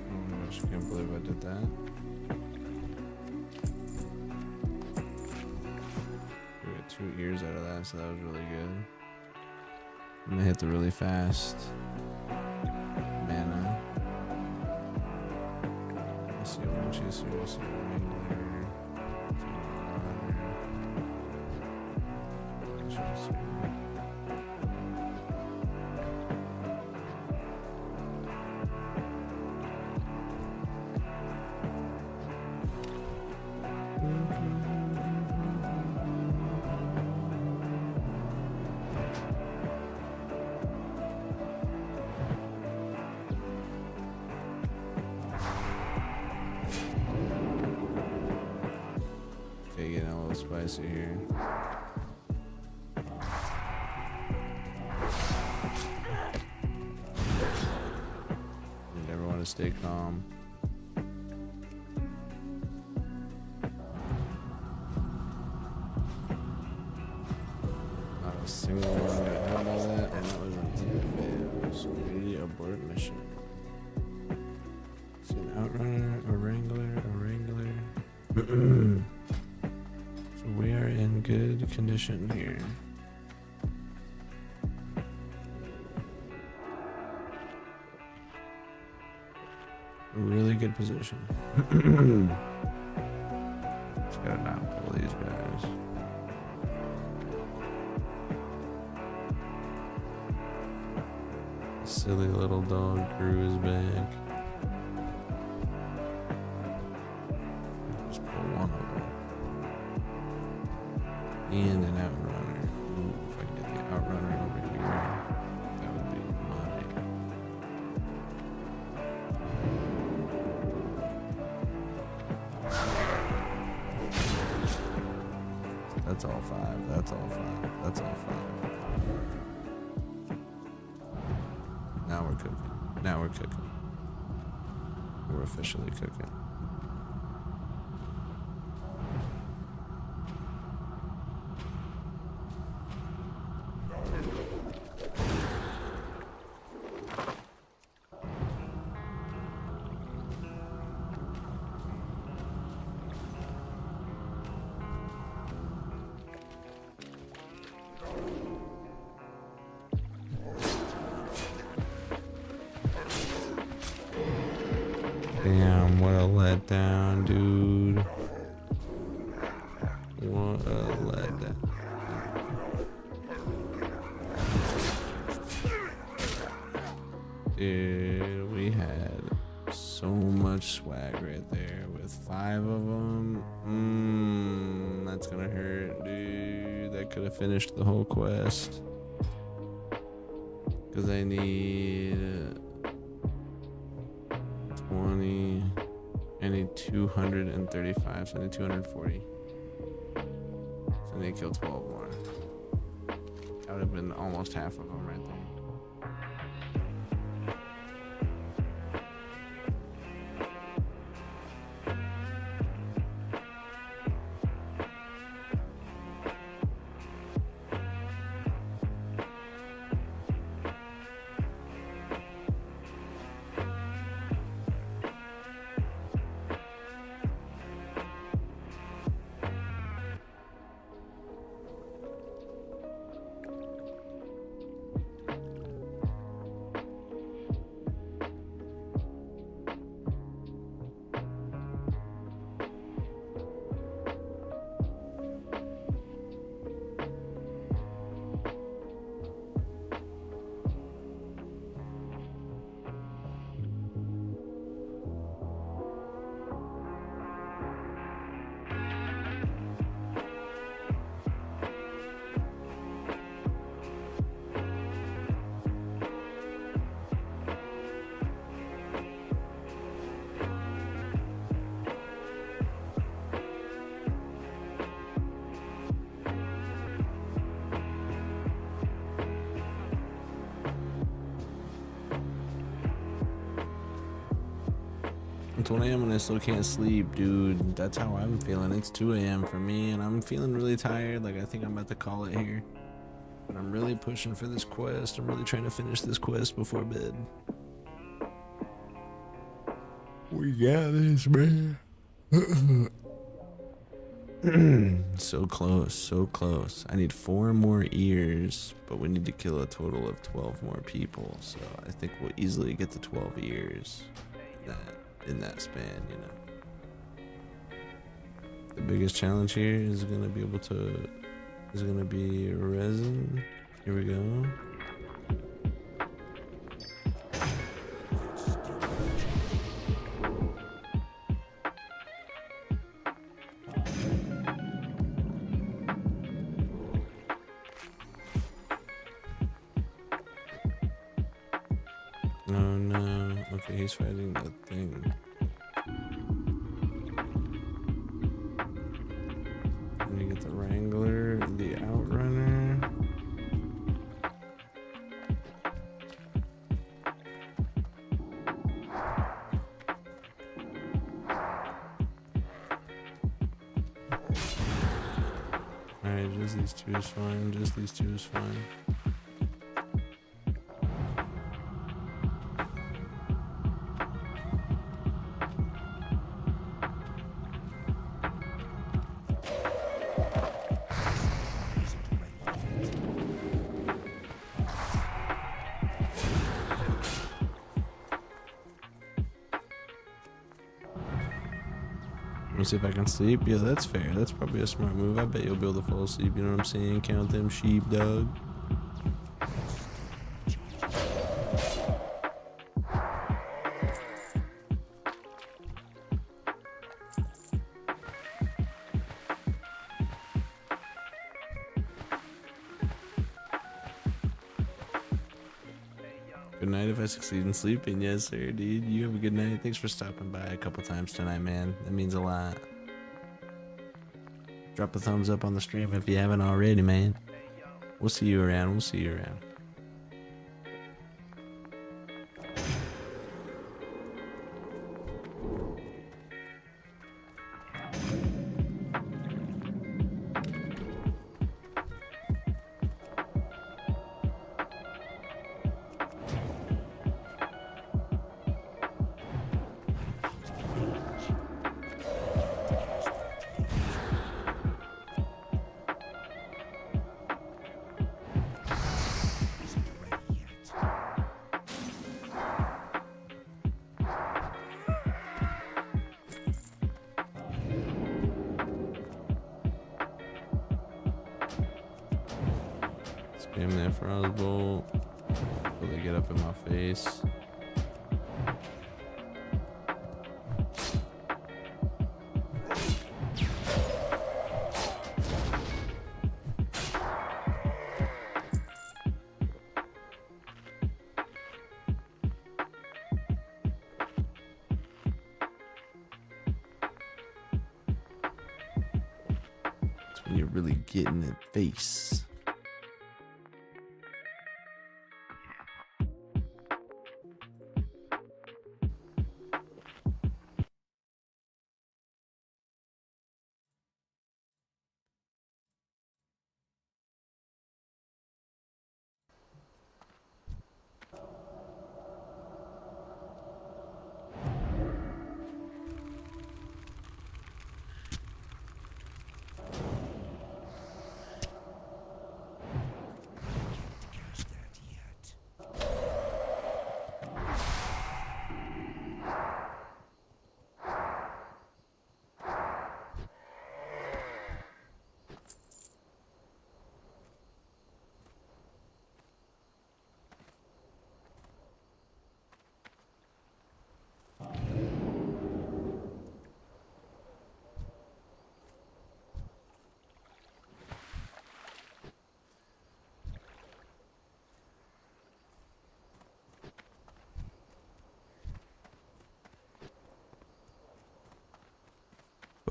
Oh my gosh, I can't believe I did that. We got 2 ears out of that, so that was really good. And they hit the really fast mana. see Winchester, see Wrangler, Winchester. Okay, getting a little spicy here. Need everyone to stay calm. Not a single one got hurt by that, and that was an fail. So we abort mission. See an outrunner, a wrangler, a wrangler. So we are in good condition here. Really good position. Just gotta not pull these guys. Silly little dog crew is back. Just pull one of them. And an outrunner. Ooh, if I can get the outrunner over here, that would be money. That's all five. That's all five. That's all five. Now we're cooking. Now we're cooking. We're officially cooking. Damn, what a letdown, dude. What a letdown. Dude, we had so much swag right there with 5 of them. That's gonna hurt, dude. That could have finished the whole quest. Because I need 20. I need 235, so I need 240. So I need to kill 12 more. That would have been almost half of them right there. It's 1 a.m. and I still can't sleep, dude. That's how I'm feeling. It's 2 a.m. for me, and I'm feeling really tired. Like, I think I'm about to call it here. But I'm really pushing for this quest. I'm really trying to finish this quest before bed. We got this, man. So close, so close. I need 4 more ears, but we need to kill a total of 12 more people. So I think we'll easily get to 12 ears. That in that span, you know. The biggest challenge here is gonna be resin. Here we go. Oh no. Okay, he's fighting that thing. Let me get the Wrangler, the Outrunner. Alright, just these two is fine. Just these two is fine. Let me see if I can sleep. Yeah, that's fair. That's probably a smart move. I bet you'll be able to fall asleep. You know what I'm saying? Count them sheep, dog. Good night if I succeed in sleeping. Yes, sir, dude. You have a good night. Thanks for stopping by a couple times tonight, man. That means a lot. Drop a thumbs up on the stream if you haven't already, man. We'll see you around. We'll see you around. Spam that frostbolt until they get up in my face. That's when you're really getting it face.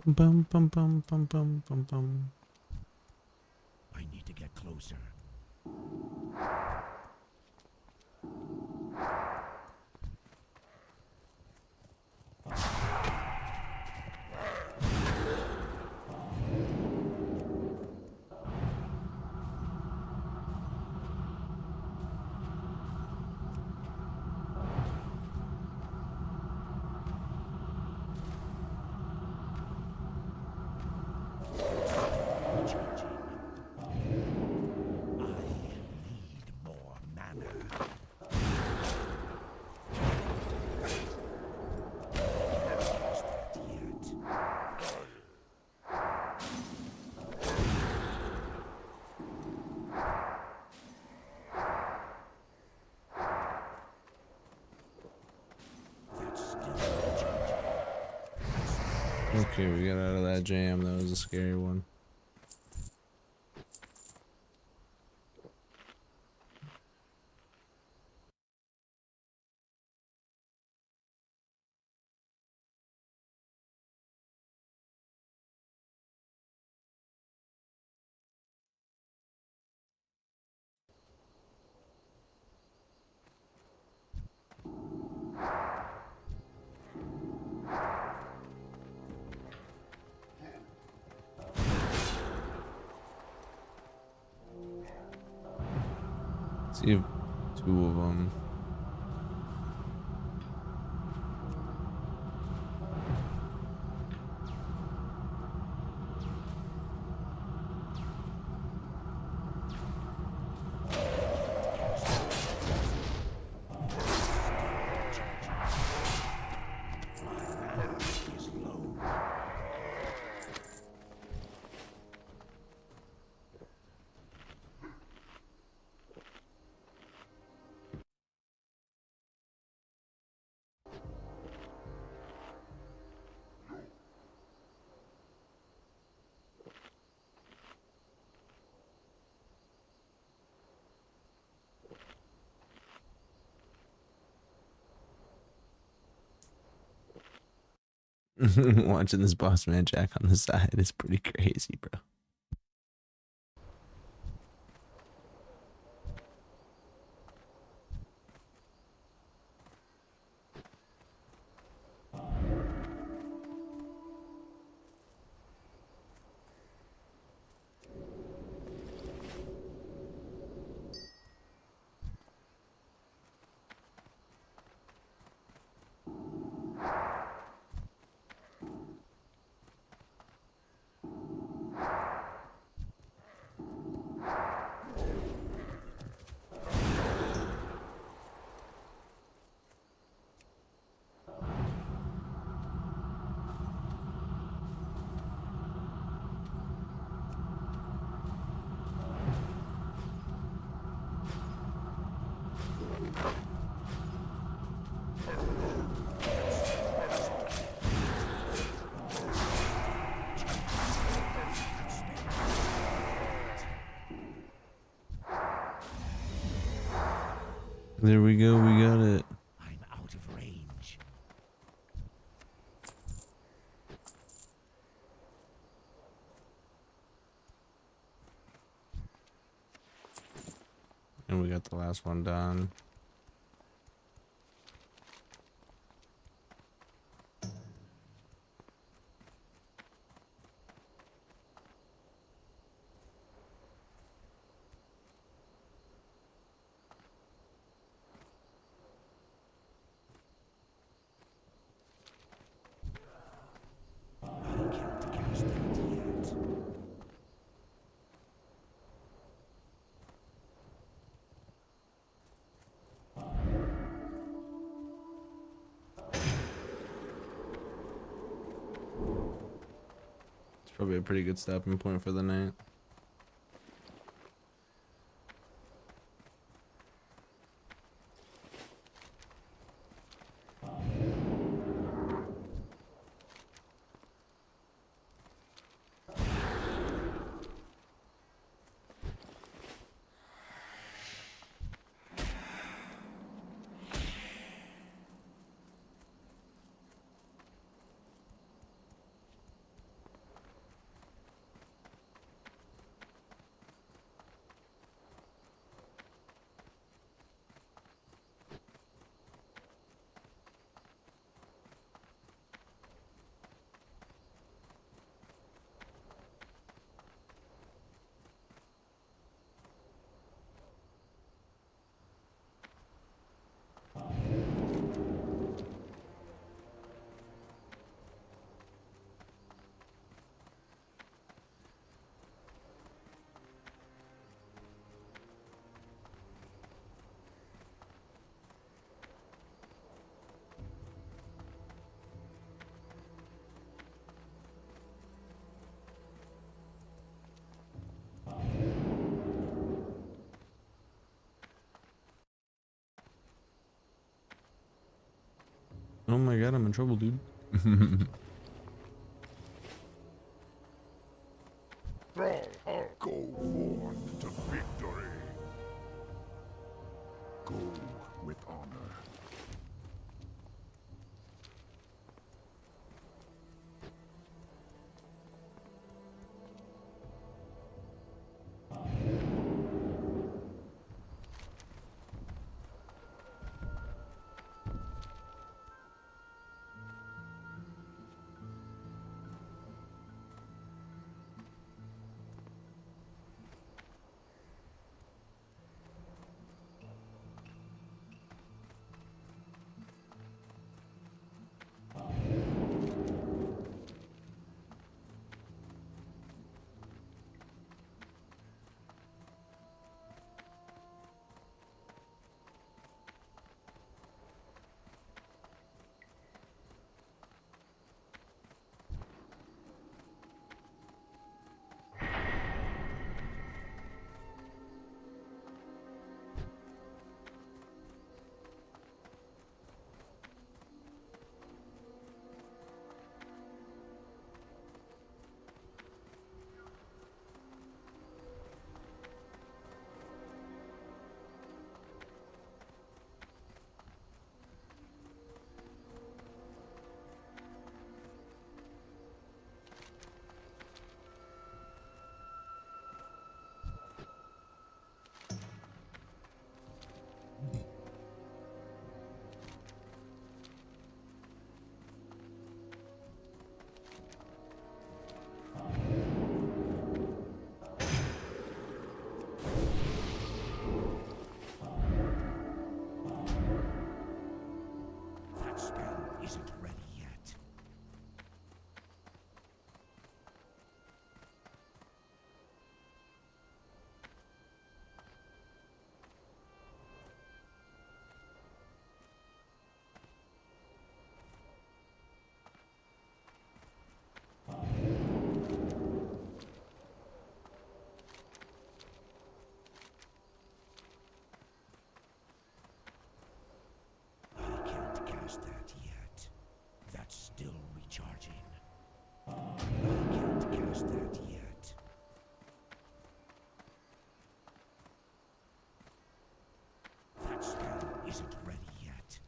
Bum bum bum bum bum bum bum. I need to get closer. Okay, we got out of that jam. That was a scary one. See if two of them. Watching this boss man Jack on the side is pretty crazy, bro. There we go, we got it. I'm out of range. And we got the last one done. I can't cast it yet. It's probably a pretty good stopping point for the night. Oh my god, I'm in trouble, dude. Go forth to victory. Go with honor. That spell isn't ready yet. I can't cast that yet. That's still recharging. I can't cast that yet. That spell isn't ready yet.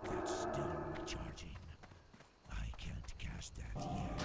That's still recharging. I can't cast that yet.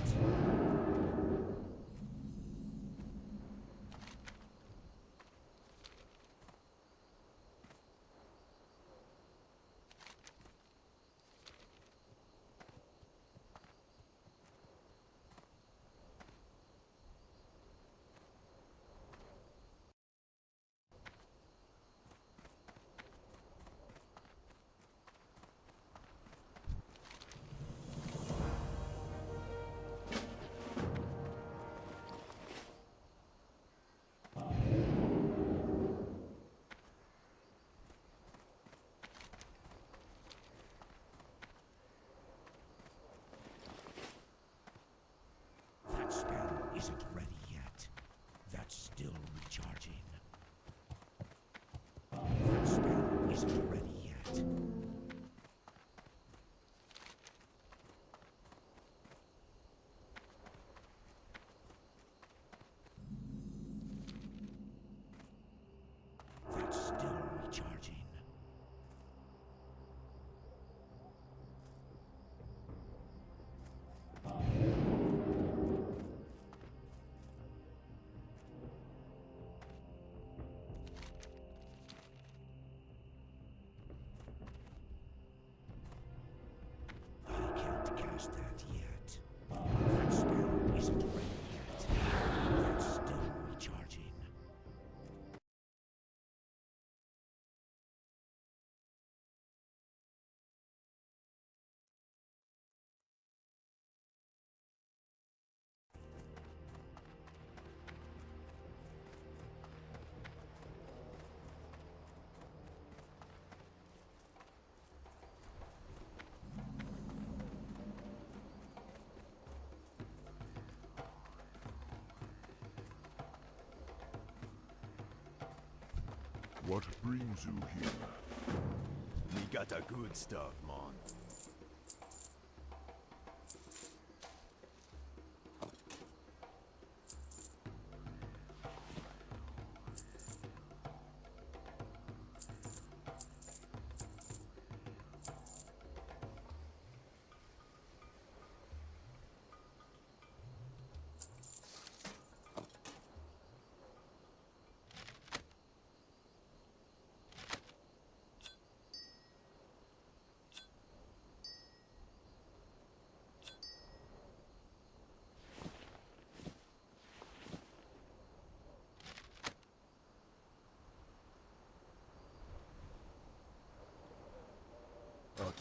That spell isn't ready yet. That's still recharging. That spell isn't ready yet. That's still recharging. I can't cast that yet. That spell isn't ready yet. That's still recharging. What brings you here? We got the good stuff, man.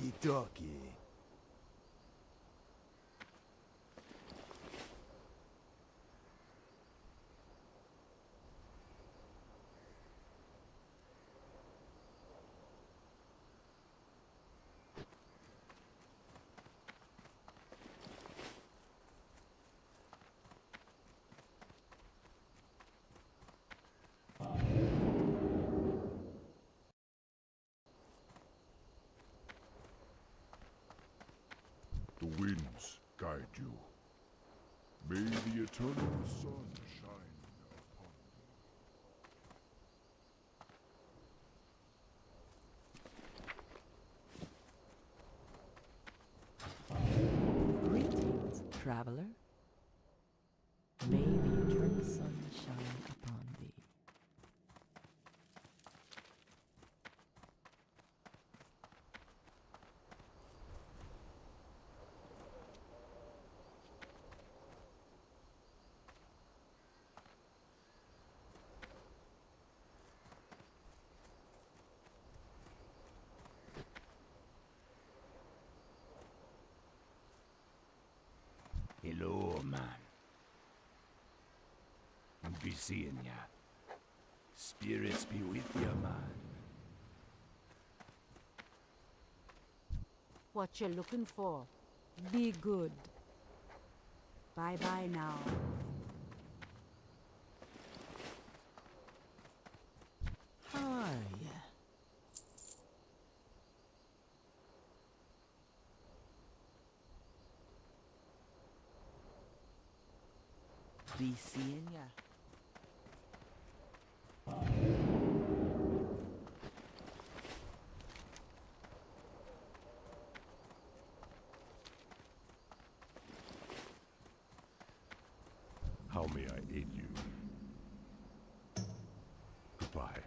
Walkie talkie. The winds guide you. May the eternal sun shine upon Greetings, traveler. May the eternal sun shine upon thee. Hello, man. Be seeing ya. Spirits be with ya, man. What you looking for? Be good. Bye-bye now. Hi. Be seeing ya. How may I aid you? Goodbye.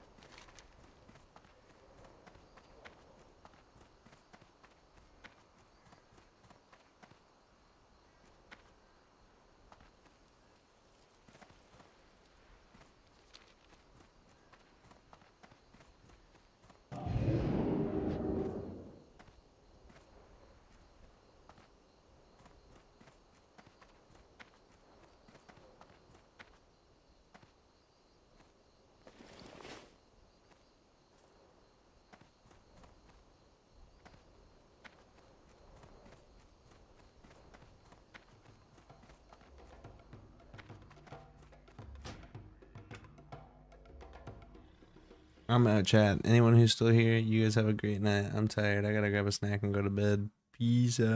I'm out, chat. Anyone who's still here, you guys have a great night. I'm tired. I gotta grab a snack and go to bed. Peace out.